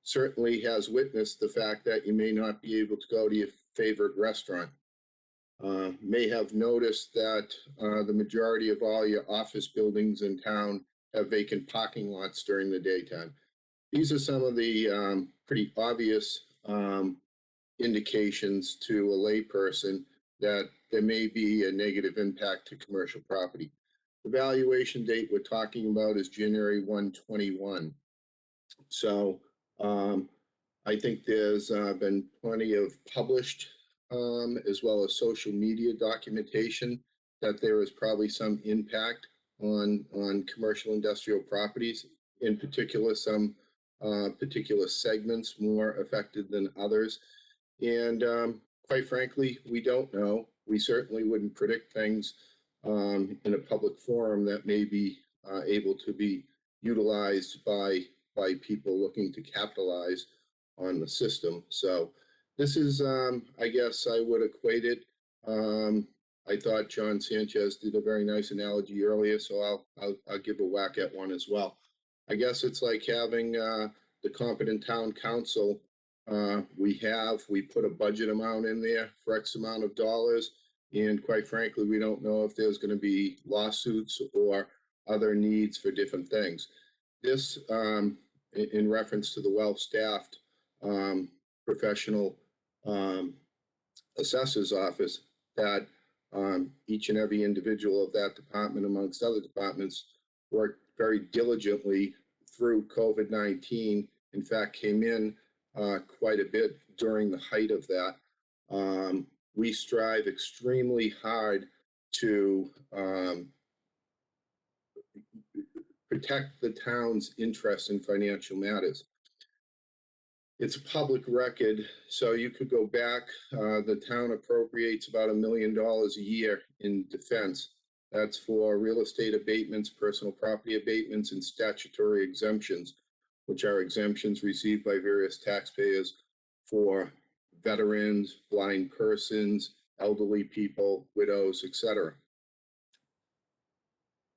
certainly has witnessed the fact that you may not be able to go to your favorite restaurant. May have noticed that the majority of all your office buildings in town have vacant parking lots during the daytime. These are some of the pretty obvious indications to a layperson that there may be a negative impact to commercial property. The valuation date we're talking about is January 1, 21. So I think there's been plenty of published as well as social media documentation that there is probably some impact on commercial industrial properties, in particular some particular segments more affected than others. And quite frankly, we don't know. We certainly wouldn't predict things in a public forum that may be able to be utilized by people looking to capitalize on the system. So this is, I guess I would equate it. I thought John Sanchez did a very nice analogy earlier, so I'll give a whack at one as well. I guess it's like having the competent town council. We put a budget amount in there for X amount of dollars, and quite frankly, we don't know if there's going to be lawsuits or other needs for different things. This, in reference to the well-staffed professional assessor's office, that each and every individual of that department, amongst other departments, worked very diligently through COVID-19. In fact, came in quite a bit during the height of that. We strive extremely hard to protect the town's interest in financial matters. It's a public record, so you could go back. The town appropriates about $1 million a year in defense. That's for real estate abatements, personal property abatements, and statutory exemptions, which are exemptions received by various taxpayers for veterans, blind persons, elderly people, widows, etc.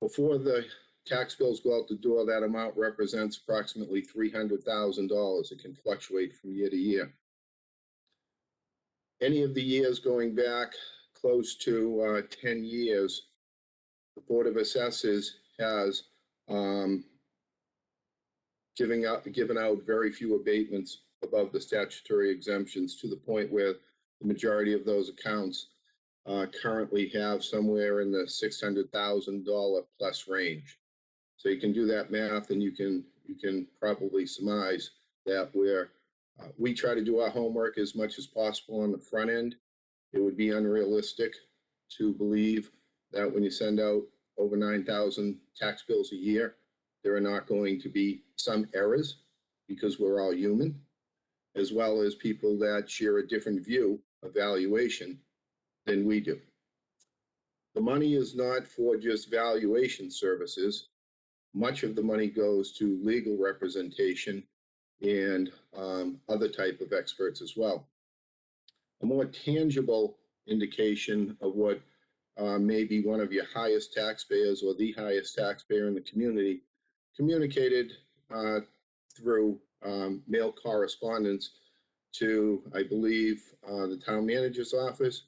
Before the tax bills go out the door, that amount represents approximately $300,000. It can fluctuate from year to year. Any of the years going back close to 10 years, the Board of Assessors has given out very few abatements above the statutory exemptions, to the point where the majority of those accounts currently have somewhere in the $600,000 plus range. So you can do that math, and you can probably surmise that we try to do our homework as much as possible on the front end. It would be unrealistic to believe that when you send out over 9,000 tax bills a year, there are not going to be some errors, because we're all human, as well as people that share a different view of valuation than we do. The money is not for just valuation services. Much of the money goes to legal representation and other type of experts as well. A more tangible indication of what may be one of your highest taxpayers or the highest taxpayer in the community communicated through mail correspondence to, I believe, the town manager's office,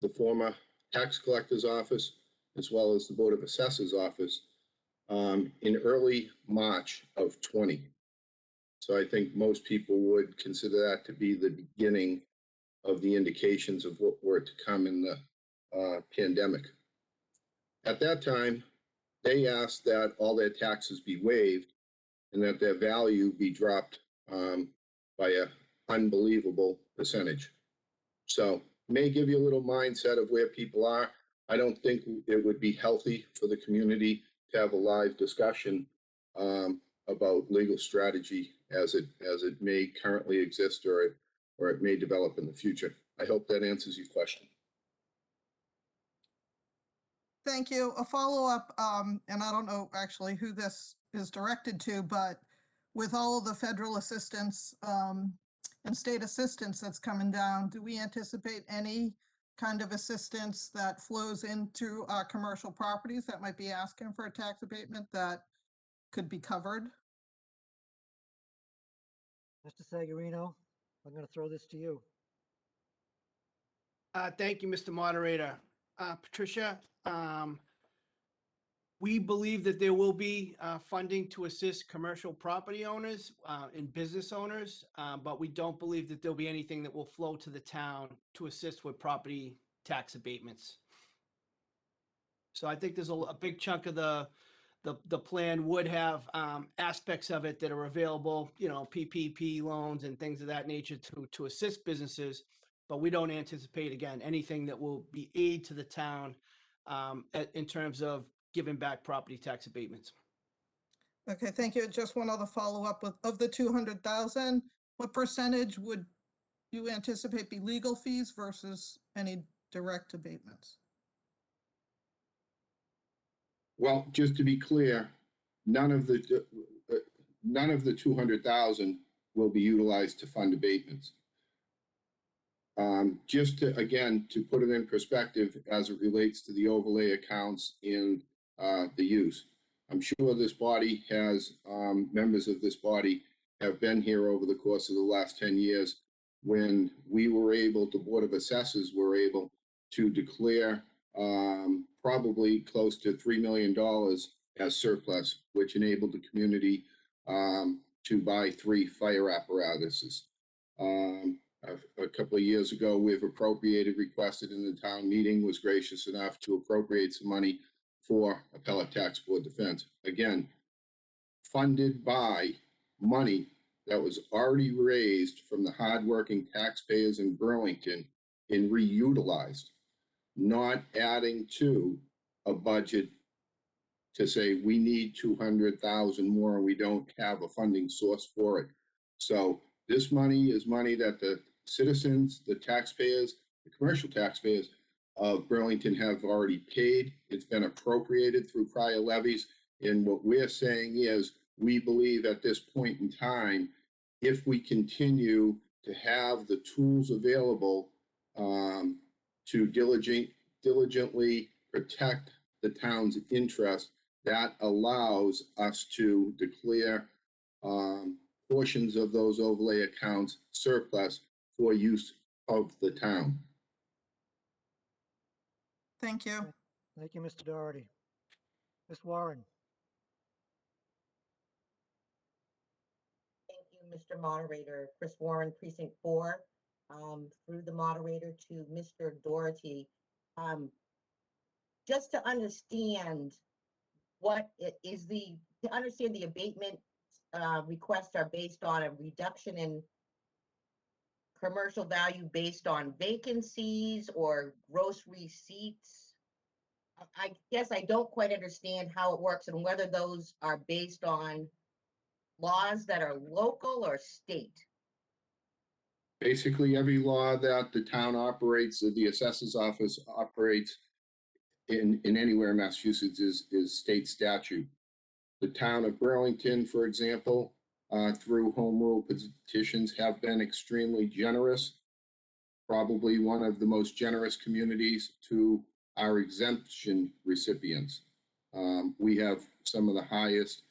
the former tax collector's office, as well as the Board of Assessors office in early March of 20. So I think most people would consider that to be the beginning of the indications of what were to come in the pandemic. At that time, they asked that all their taxes be waived and that their value be dropped by an unbelievable percentage. So may give you a little mindset of where people are. I don't think it would be healthy for the community to have a live discussion about legal strategy as it may currently exist, or or it may develop in the future. I hope that answers your question. Thank you. A follow-up, and I don't know actually who this is directed to, but with all of the federal assistance and state assistance that's coming down, do we anticipate any kind of assistance that flows into our commercial properties that might be asking for a tax abatement that could be covered? Mr. Sagarino, I'm going to throw this to you. Thank you, Mr. Moderator. Patricia, we believe that there will be funding to assist commercial property owners and business owners, but we don't believe that there'll be anything that will flow to the town to assist with property tax abatements. So I think there's a big chunk of the plan would have aspects of it that are available, you know, PPP loans and things of that nature to assist businesses. But we don't anticipate, again, anything that will be aid to the town in terms of giving back property tax abatements. Okay, thank you. Just one other follow-up of the 200,000, what percentage would you anticipate be legal fees versus any direct abatements? Well, just to be clear, none of the 200,000 will be utilized to fund abatements. Just to, again, to put it in perspective as it relates to the overlay accounts and the use. I'm sure this body has, members of this body have been here over the course of the last 10 years when we were able, the Board of Assessors were able to declare probably close to $3 million as surplus, which enabled the community to buy 3 fire apparatuses. A couple of years ago, we've requested in the town meeting, was gracious enough to appropriate some money for appellate tax board defense. Again, funded by money that was already raised from the hardworking taxpayers in Burlington and reutilized, not adding to a budget to say we need 200,000 more and we don't have a funding source for it. So this money is money that the citizens, the taxpayers, the commercial taxpayers of Burlington have already paid. It's been appropriated through prior levies. And what we're saying is we believe at this point in time, if we continue to have the tools available to diligently protect the town's interest, that allows us to declare portions of those overlay accounts surplus for use of the town. Thank you. Thank you, Mr. Doherty. Ms. Warren. Thank you, Mr. Moderator. Chris Warren, Precinct 4. Through the moderator to Mr. Doherty. Just to understand what it is to understand the abatement requests are based on a reduction in commercial value based on vacancies or gross receipts. I guess I don't quite understand how it works and whether those are based on laws that are local or state. Basically, every law that the town operates, or the assessor's office operates in anywhere in Massachusetts is state statute. The town of Burlington, for example, through home rule petitions have been extremely generous, probably one of the most generous communities to our exemption recipients. We have some of the highest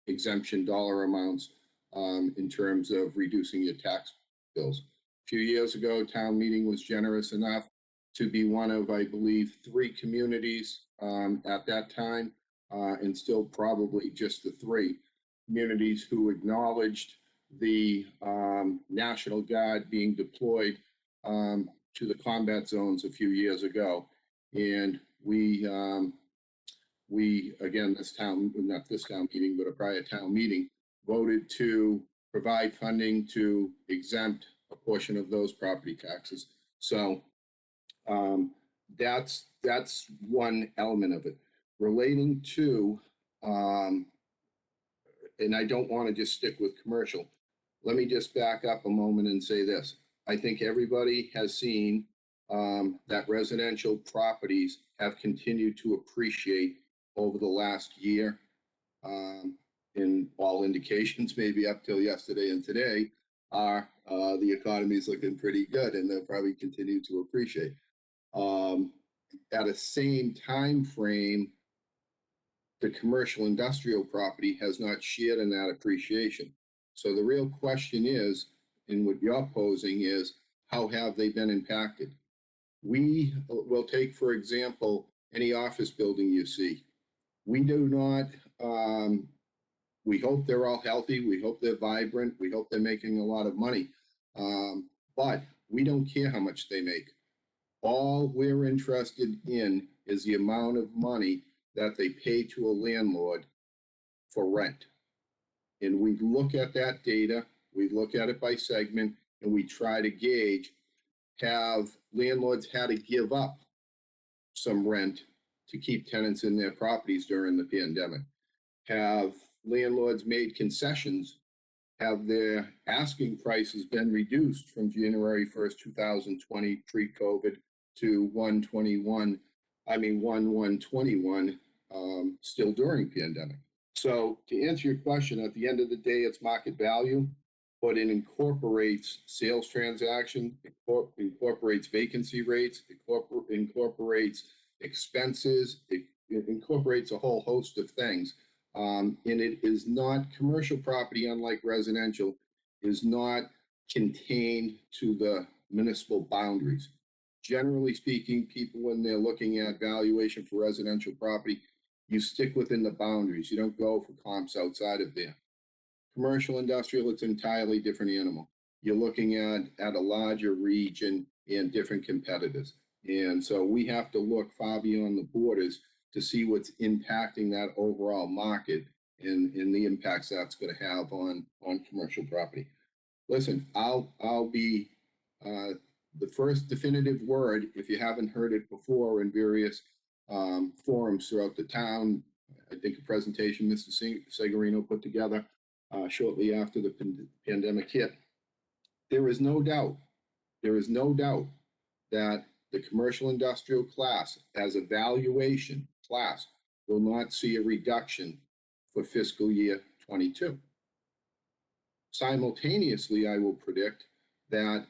exemption dollar amounts in terms of reducing your tax bills. A few years ago, town meeting was generous enough to be one of, I believe, 3 communities at that time, and still probably just the 3 communities who acknowledged the National Guard being deployed to the combat zones a few years ago. And we again, this town, not this town meeting, but a prior town meeting, voted to provide funding to exempt a portion of those property taxes. So that's one element of it. Relating to, and I don't want to just stick with commercial, let me just back up a moment and say this. I think everybody has seen that residential properties have continued to appreciate over the last year. In all indications, maybe up till yesterday and today, are the economy is looking pretty good, and they'll probably continue to appreciate. At a same time frame, the commercial industrial property has not shared in that appreciation. So the real question is, and what you're posing is, how have they been impacted? We will take, for example, any office building you see. We do not, we hope they're all healthy. We hope they're vibrant. We hope they're making a lot of money. But we don't care how much they make. All we're interested in is the amount of money that they pay to a landlord for rent. And we look at that data, we look at it by segment, and we try to gauge, have landlords had to give up some rent to keep tenants in their properties during the pandemic? Have landlords made concessions? Have their asking prices been reduced from January 1st, 2020, pre-COVID, to 1/1/21, still during pandemic? So to answer your question, at the end of the day, it's market value, but it incorporates sales transaction, incorporates vacancy rates, incorporates expenses, it incorporates a whole host of things. And it is not, commercial property, unlike residential, is not contained to the municipal boundaries. Generally speaking, people, when they're looking at valuation for residential property, you stick within the boundaries. You don't go for comps outside of there. Commercial, industrial, it's an entirely different animal. You're looking at a larger region and different competitors. And so we have to look far beyond the borders to see what's impacting that overall market and the impacts that's going to have on commercial property. Listen, I'll be the first definitive word, if you haven't heard it before in various forums throughout the town. I think a presentation Mr. Segarino put together shortly after the pandemic hit. There is no doubt that the commercial industrial class as a valuation class will not see a reduction for fiscal year 22. Simultaneously, I will predict that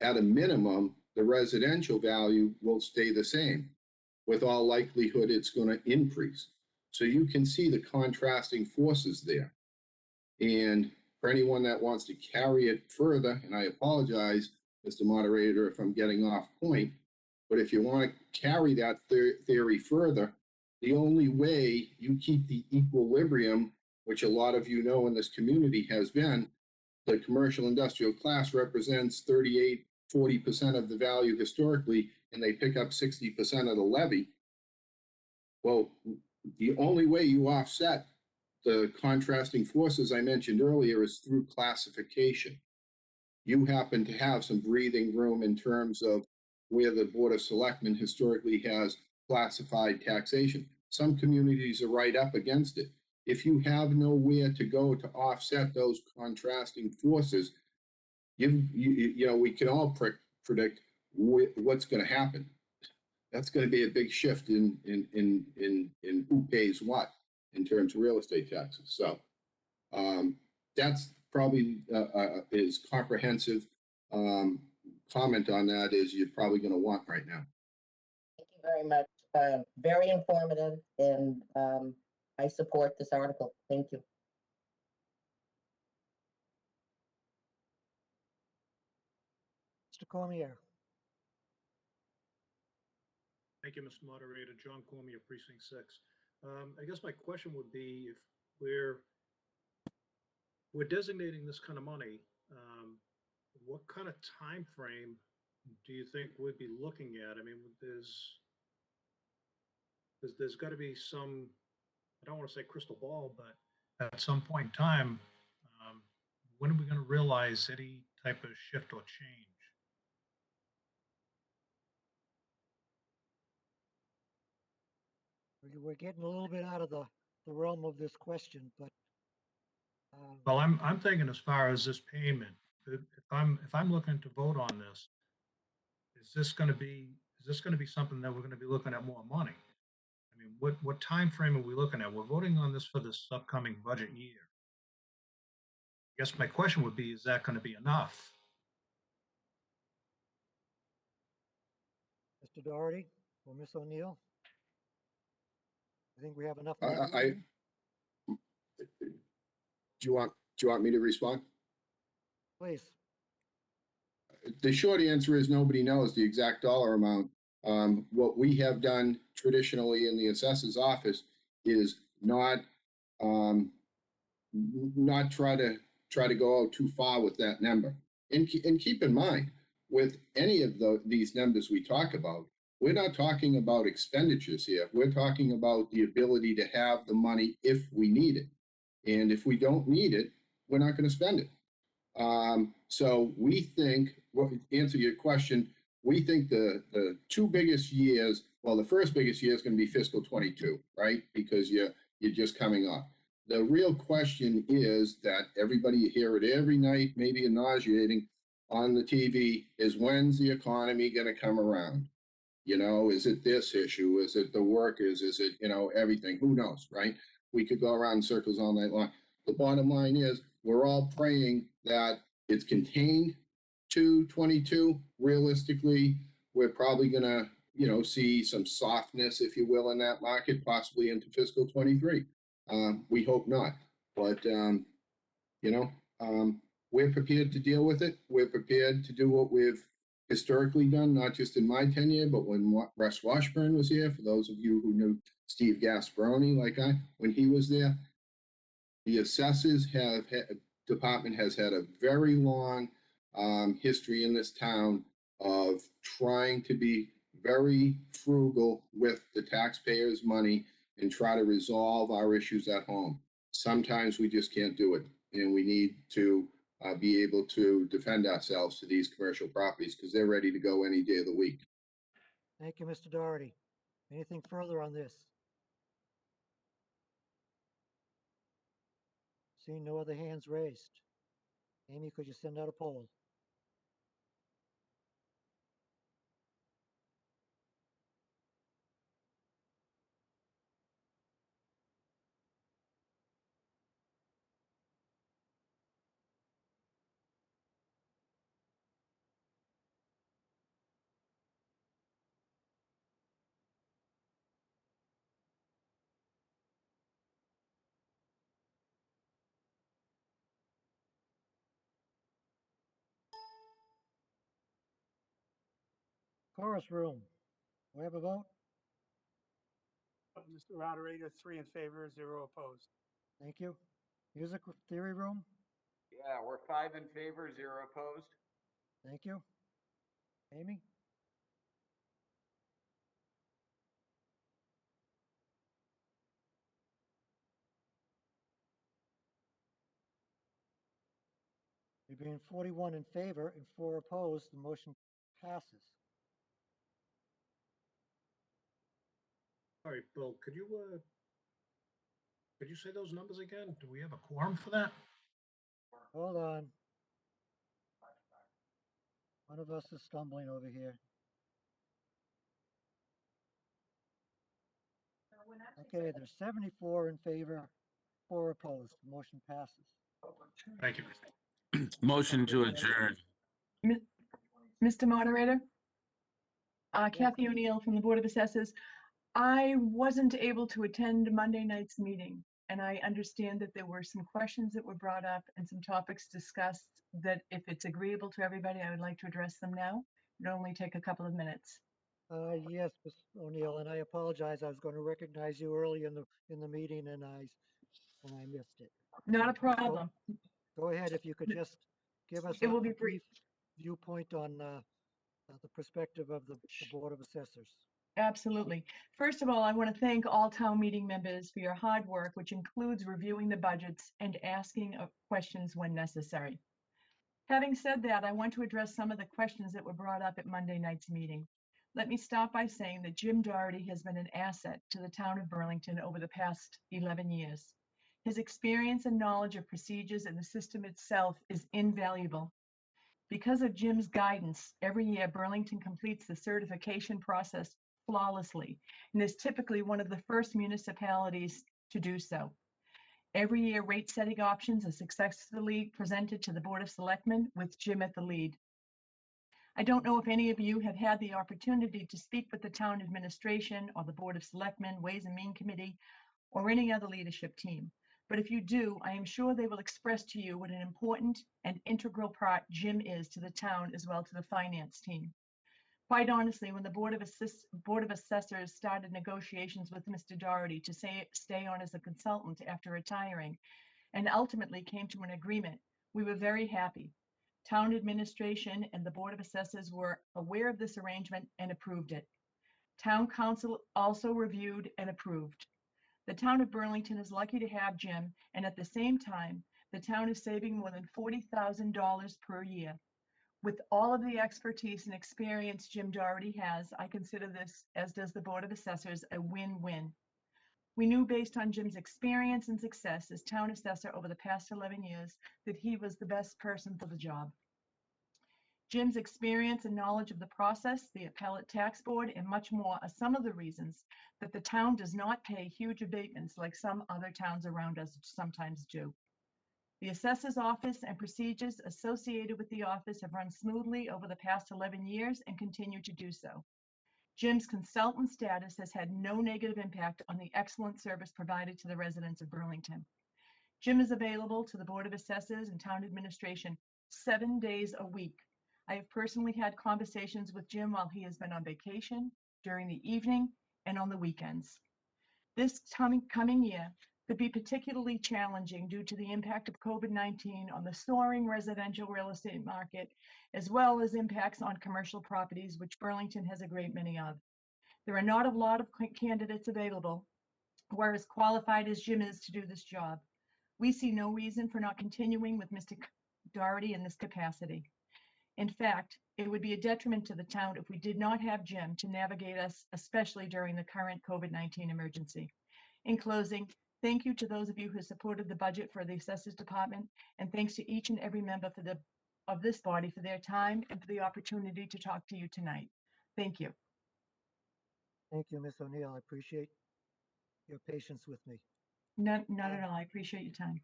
at a minimum, the residential value will stay the same. With all likelihood, it's going to increase. So you can see the contrasting forces there. And for anyone that wants to carry it further, and I apologize, Mr. Moderator, if I'm getting off point, but if you want to carry that theory further, the only way you keep the equilibrium, which a lot of you know in this community has been, the commercial industrial class represents 38–40% of the value historically, and they pick up 60% of the levy. Well, the only way you offset the contrasting forces I mentioned earlier is through classification. You happen to have some breathing room in terms of where the Board of Selectmen historically has classified taxation. Some communities are right up against it. If you have nowhere to go to offset those contrasting forces, you know, we can all predict what's going to happen. That's going to be a big shift in who pays what in terms of real estate taxes. So that's probably as comprehensive comment on that as you're probably going to want right now. Thank you very much. Very informative, and I support this article. Thank you. Mr. Cormier. Thank you, Mr. Moderator. John Cormier, Precinct 6. I guess my question would be, if we're designating this kind of money, what kind of time frame do you think we'd be looking at? I mean, there's got to be some, I don't want to say crystal ball, but at some point in time, when are we going to realize any type of shift or change? We're getting a little bit out of the realm of this question, but Well, I'm thinking as far as this payment, if I'm looking to vote on this, is this going to be something that we're going to be looking at more money? I mean, what time frame are we looking at? We're voting on this for this upcoming budget year. I guess my question would be, is that going to be enough? Mr. Doherty or Miss O'Neill? I think we have enough I, money. I, do you want me to respond? Please. The short answer is nobody knows the exact dollar amount. What we have done traditionally in the assessor's office is not try to go out too far with that number. And keep in mind, with any of these numbers we talk about, we're not talking about expenditures here. We're talking about the ability to have the money if we need it. And if we don't need it, we're not going to spend it. So we think, well, to answer your question, we think the two biggest years, well, the first biggest year is going to be fiscal 22, right? Because you're just coming off. The real question is that everybody, you hear it every night, maybe nauseating on the TV, is when's the economy going to come around? You know, is it this issue? Is it the workers? Is it, everything? Who knows, right? We could go around in circles all night long. The bottom line is we're all praying that it's contained to 22. Realistically, we're probably going to, see some softness, if you will, in that market, possibly into fiscal 23. We hope not, but, we're prepared to deal with it. We're prepared to do what we've historically done, not just in my tenure, but when Russ Washburn was here. For those of you who knew Steve Gasparoni, when he was there, the assessors department has had a very long history in this town of trying to be very frugal with the taxpayers' money and try to resolve our issues at home. Sometimes we just can't do it, and we need to be able to defend ourselves to these commercial properties because they're ready to go any day of the week. Thank you, Mr. Doherty. Anything further on this? Seeing no other hands raised. Amy, could you send out a poll? Chorus room. Do we have a vote? Mr. Moderator, 3 in favor, 0 opposed. Thank you. Music theory room. Yeah, we're 5 in favor, 0 opposed. Thank you. Amy? There being 41 in favor and 4 opposed, the motion passes. All right, Bill, could you say those numbers again? Do we have a quorum for that? Hold on. One of us is stumbling over here. Okay, there's 74 in favor, 4 opposed. The motion passes. Thank you. Motion to adjourn. Mr. Moderator? Kathy O'Neill from the Board of Assessors. I wasn't able to attend Monday night's meeting, and I understand that there were some questions that were brought up and some topics discussed that if it's agreeable to everybody, I would like to address them now. It'll only take a couple of minutes. Yes, Ms. O'Neill, and I apologize. I was going to recognize you early in the meeting, and I missed it. Not a problem. Go ahead, if you could just give us It a will be brief viewpoint on the perspective of the Board of Assessors. Absolutely. First of all, I want to thank all town meeting members for your hard work, which includes reviewing the budgets and asking questions when necessary. Having said that, I want to address some of the questions that were brought up at Monday night's meeting. Let me start by saying that Jim Doherty has been an asset to the town of Burlington over the past 11 years. His experience and knowledge of procedures and the system itself is invaluable. Because of Jim's guidance, every year Burlington completes the certification process flawlessly and is typically one of the first municipalities to do so. Every year, rate-setting options are successfully presented to the Board of Selectmen with Jim at the lead. I don't know if any of you have had the opportunity to speak with the town administration or the Board of Selectmen, Ways and Mean Committee, or any other leadership team. But if you do, I am sure they will express to you what an important and integral part Jim is to the town as well to the finance team. Quite honestly, when the Board of Assessors started negotiations with Mr. Doherty to stay on as a consultant after retiring and ultimately came to an agreement, we were very happy. Town administration and the Board of Assessors were aware of this arrangement and approved it. Town council also reviewed and approved. The town of Burlington is lucky to have Jim, and at the same time, the town is saving more than $40,000 per year. With all of the expertise and experience Jim Doherty has, I consider this, as does the Board of Assessors, a win-win. We knew based on Jim's experience and success as town assessor over the past 11 years that he was the best person for the job. Jim's experience and knowledge of the process, the appellate tax board, and much more are some of the reasons that the town does not pay huge abatements like some other towns around us sometimes do. The assessor's office and procedures associated with the office have run smoothly over the past 11 years and continue to do so. Jim's consultant status has had no negative impact on the excellent service provided to the residents of Burlington. Jim is available to the Board of Assessors and town administration 7 days a week. I have personally had conversations with Jim while he has been on vacation, during the evening, and on the weekends. This coming year could be particularly challenging due to the impact of COVID-19 on the soaring residential real estate market, as well as impacts on commercial properties, which Burlington has a great many of. There are not a lot of candidates available who are as qualified as Jim is to do this job. We see no reason for not continuing with Mr. Doherty in this capacity. In fact, it would be a detriment to the town if we did not have Jim to navigate us, especially during the current COVID-19 emergency. In closing, thank you to those of you who supported the budget for the Assessors Department, and thanks to each and every member of this body for their time and for the opportunity to talk to you tonight. Thank you. Thank you, Ms. O'Neill. I appreciate your patience with me. Not at all. I appreciate your time.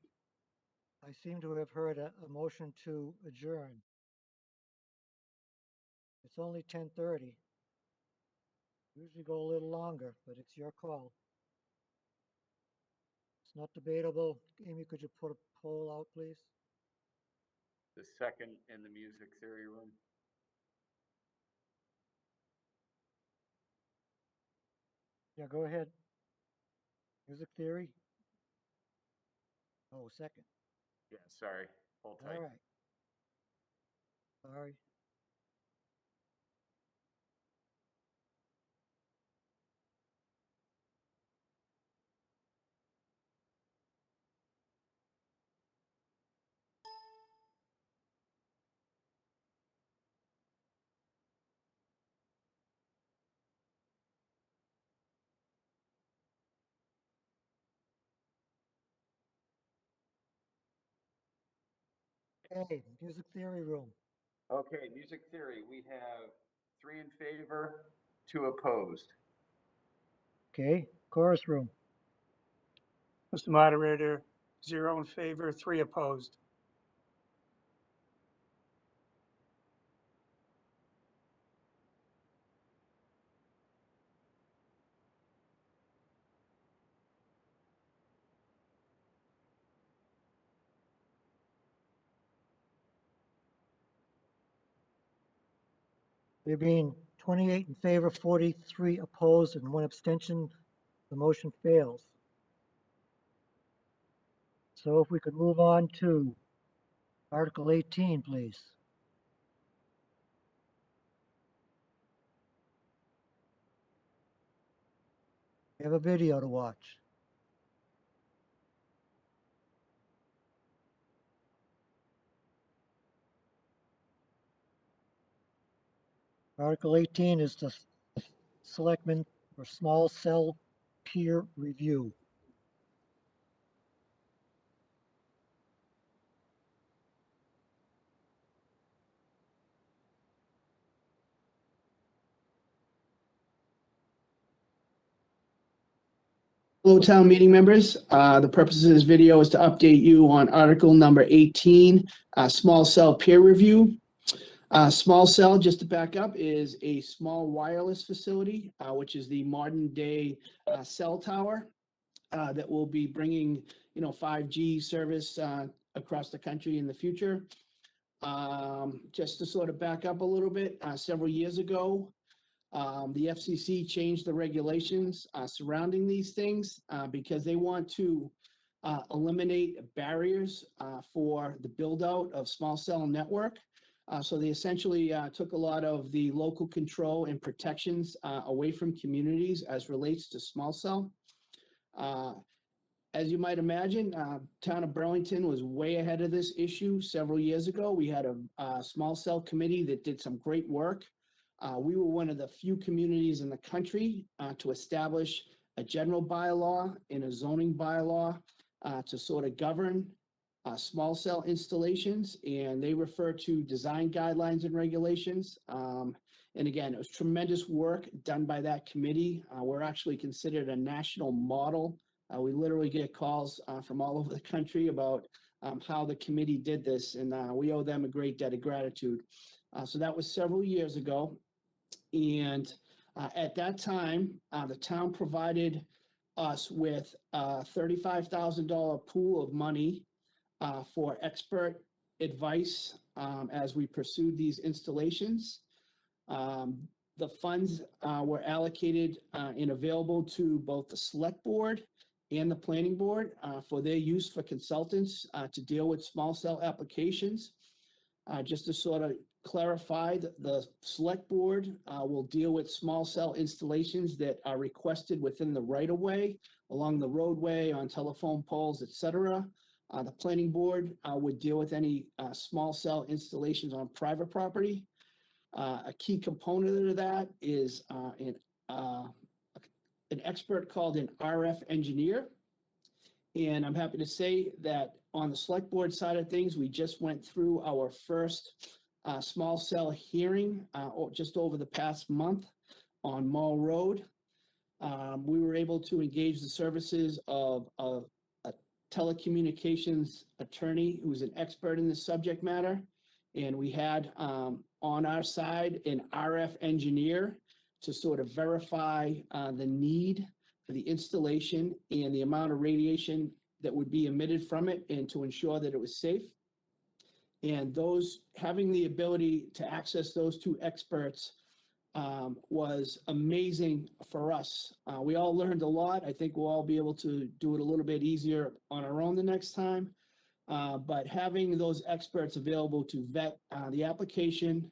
I seem to have heard a motion to adjourn. It's only 10:30. Usually go a little longer, but it's your call. It's not debatable. Amy, could you put a poll out, please? The second in the music theory room. Yeah, go ahead. Music theory? Oh, second. Yeah, sorry. Hold tight. All right. Sorry. Okay, music theory room. Okay, music theory. We have 3 in favor, 2 opposed. Okay, chorus room. Mr. Moderator, 0 in favor, 3 opposed. There being 28 in favor, 43 opposed, and 1 abstention, the motion fails. So if we could move on to Article 18, please. We have a video to watch. Article 18 is the selectmen for small cell peer review. Hello, town meeting members. The purpose of this video is to update you on article number 18, small cell peer review. Small cell, just to back up, is a small wireless facility, which is the modern day cell tower that will be bringing, 5G service across the country in the future. Just to sort of back up a little bit, several years ago, the FCC changed the regulations surrounding these things because they want to eliminate barriers for the build out of small cell network. So they essentially took a lot of the local control and protections away from communities as relates to small cell. As you might imagine, town of Burlington was way ahead of this issue several years ago. We had a small cell committee that did some great work. We were one of the few communities in the country to establish a general bylaw and a zoning bylaw to sort of govern small cell installations, and they refer to design guidelines and regulations. And again, it was tremendous work done by that committee. We're actually considered a national model. We literally get calls from all over the country about how the committee did this, and we owe them a great debt of gratitude. So that was several years ago. And at that time, the town provided us with a $35,000 pool of money for expert advice as we pursued these installations. The funds were allocated and available to both the select board and the planning board for their use for consultants to deal with small cell applications. Just to sort of clarify, the select board will deal with small cell installations that are requested within the right of way, along the roadway, on telephone poles, etc. The planning board would deal with any small cell installations on private property. A key component of that is an expert called an RF engineer. And I'm happy to say that on the select board side of things, we just went through our first small cell hearing just over the past month on Mall Road. We were able to engage the services of a telecommunications attorney who's an expert in this subject matter. And we had on our side an RF engineer to sort of verify the need for the installation and the amount of radiation that would be emitted from it, and to ensure that it was safe. And those having the ability to access those two experts was amazing for us. We all learned a lot. I think we'll all be able to do it a little bit easier on our own the next time. But having those experts available to vet the application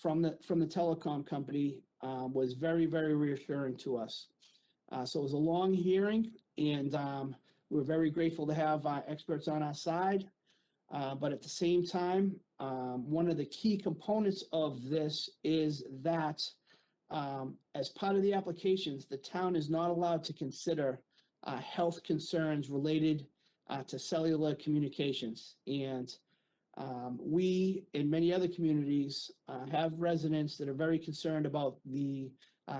from the telecom company was very, very reassuring to us. So it was a long hearing, and we're very grateful to have experts on our side. But at the same time, one of the key components of this is that as part of the applications, the town is not allowed to consider health concerns related to cellular communications. And we, in many other communities, have residents that are very concerned about the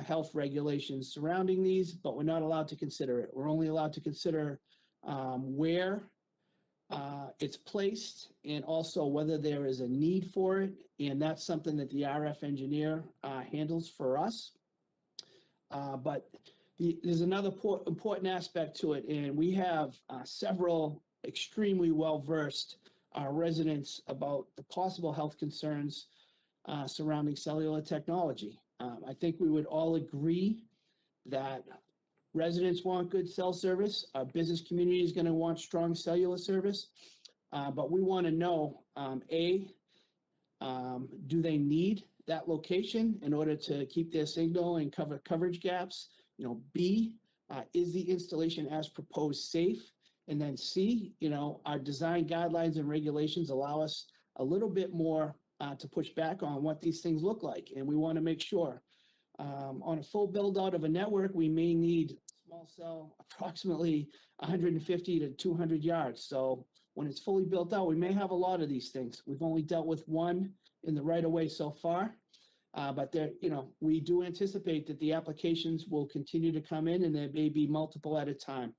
health regulations surrounding these, but we're not allowed to consider it. We're only allowed to consider where it's placed, and also whether there is a need for it. And that's something that the RF engineer handles for us. But there's another important aspect to it, and we have several extremely well-versed residents about the possible health concerns surrounding cellular technology. I think we would all agree that residents want good cell service. Our business community is going to want strong cellular service. But we want to know, do they need that location in order to keep their signal and cover coverage gaps? B, is the installation as proposed safe? And then C, our design guidelines and regulations allow us a little bit more to push back on what these things look like. And we want to make sure on a full build out of a network, we may need small cell approximately 150 to 200 yards. So when it's fully built out, we may have a lot of these things. We've only dealt with one in the right of way so far. But there, we do anticipate that the applications will continue to come in and there may be multiple at a time.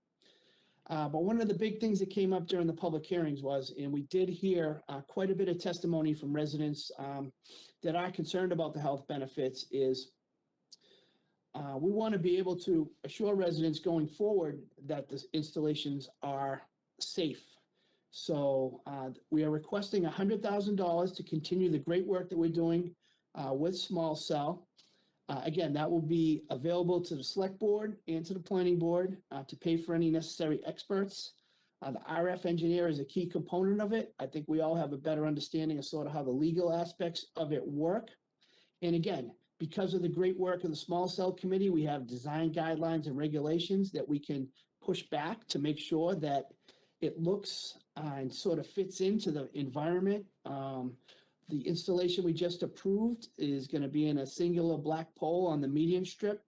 But one of the big things that came up during the public hearings was, and we did hear quite a bit of testimony from residents that are concerned about the health benefits, is we want to be able to assure residents going forward that the installations are safe. So we are requesting $100,000 to continue the great work that we're doing with small cell. Again, that will be available to the select board and to the planning board to pay for any necessary experts. The RF engineer is a key component of it. I think we all have a better understanding of sort of how the legal aspects of it work. And again, because of the great work of the small cell committee, we have design guidelines and regulations that we can push back to make sure that it looks and sort of fits into the environment. The installation we just approved is going to be in a singular black pole on the median strip,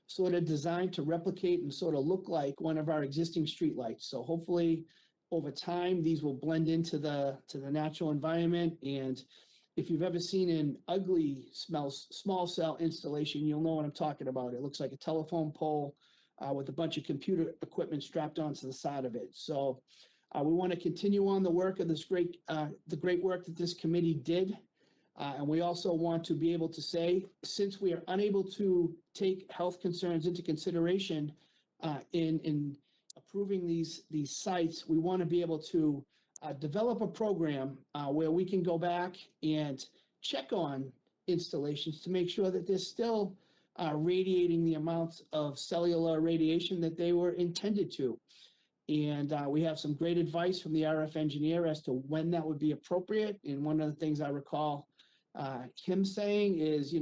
sort of designed to replicate and sort of look like one of our existing streetlights. So hopefully over time, these will blend into the natural environment. And if you've ever seen an ugly small cell installation, you'll know what I'm talking about. It looks like a telephone pole with a bunch of computer equipment strapped onto the side of it. So we want to continue on the work of this the great work that this committee did. And we also want to be able to say, since we are unable to take health concerns into consideration in approving these sites, we want to be able to develop a program where we can go back and check on installations to make sure that they're still radiating the amounts of cellular radiation that they were intended to. And we have some great advice from the RF engineer as to when that would be appropriate. And one of the things I recall him saying is,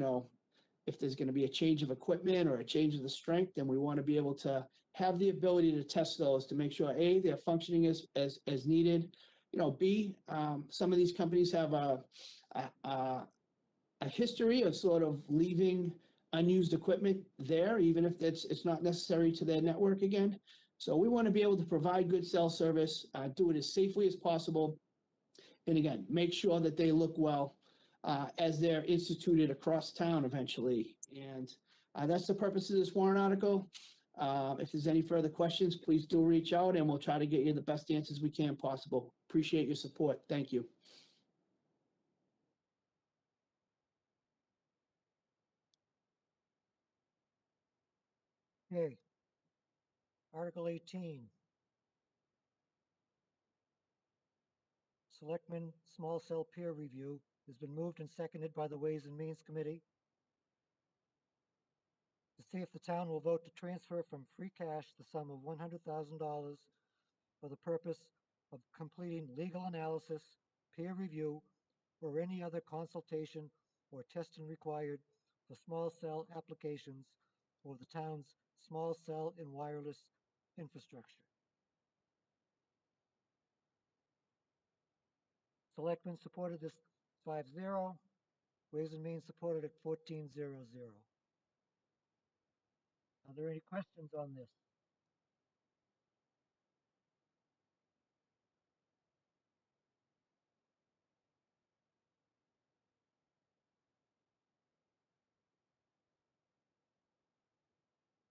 if there's going to be a change of equipment or a change of the strength, then we want to be able to have the ability to test those to make sure, A, they're functioning as needed. B, some of these companies have a history of sort of leaving unused equipment there, even if it's not necessary to their network again. So we want to be able to provide good cell service, do it as safely as possible, and again, make sure that they look well as they're instituted across town eventually. And that's the purpose of this warrant article. If there's any further questions, please do reach out and we'll try to get you the best answers we can possible. Appreciate your support. Thank you. Okay. Article 18. Selectmen small cell peer review has been moved and seconded by the Ways and Means Committee to see if the town will vote to transfer from free cash the sum of $100,000 for the purpose of completing legal analysis, peer review, or any other consultation or testing required for small cell applications or the town's small cell and wireless infrastructure. Selectmen supported this 5-0. Ways and Means supported it 14-0-0. Are there any questions on this?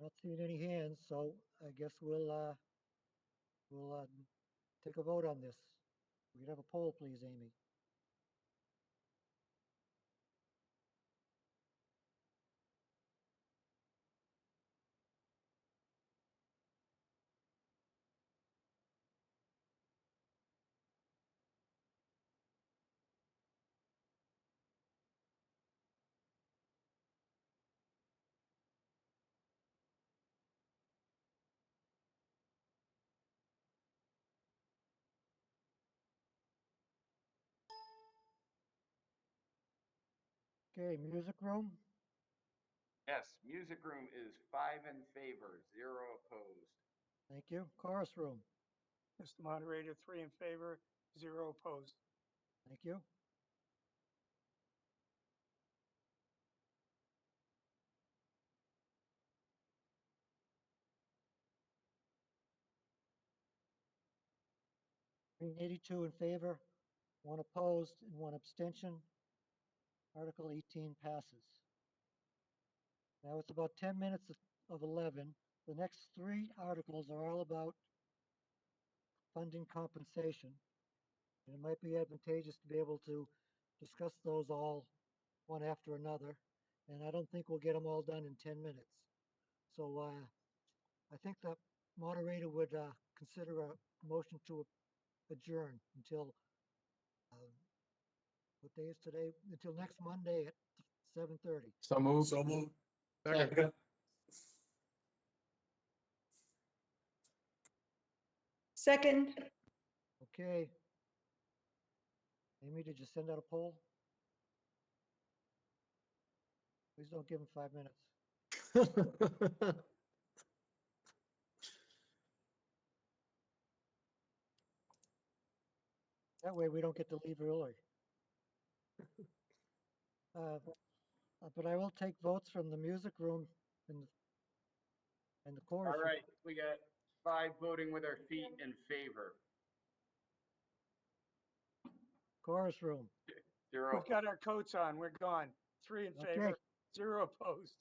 Not seeing any hands, so I guess we'll take a vote on this. We could have a poll, please, Amy. Okay, music room. Yes, music room is 5 in favor, 0 opposed. Thank you. Chorus room. Mr. Moderator, 3 in favor, 0 opposed. Thank you. Being 82 in favor, 1 opposed, and 1 abstention. Article 18 passes. Now it's about 10 minutes of 11. The next three articles are all about funding compensation. And it might be advantageous to be able to discuss those all one after another. And I don't think we'll get them all done in 10 minutes. So I think the moderator would consider a motion to adjourn until, what day is today? Until next Monday at 7:30. So moved. So moved. Second. Second, Okay. Amy, did you send out a poll? Please don't give him 5 minutes. That way we don't get to leave early. But I will take votes from the music room and the chorus. All right, we got 5 voting with their feet in favor. Chorus room. 0. We've got our coats on. We're gone. 3 in Okay. favor, 0 opposed.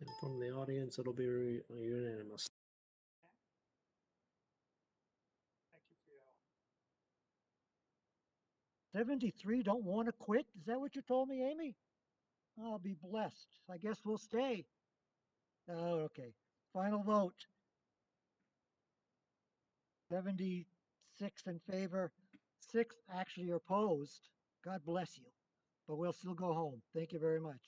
And from the audience, it'll be unanimous. Thank you for your help. 73 don't want to quit? Is that what you told me, Amy? I'll be blessed. I guess we'll stay. Oh, okay. Final vote. 76 in favor, 6 actually are opposed. God bless you. But we'll still go home. Thank you very much.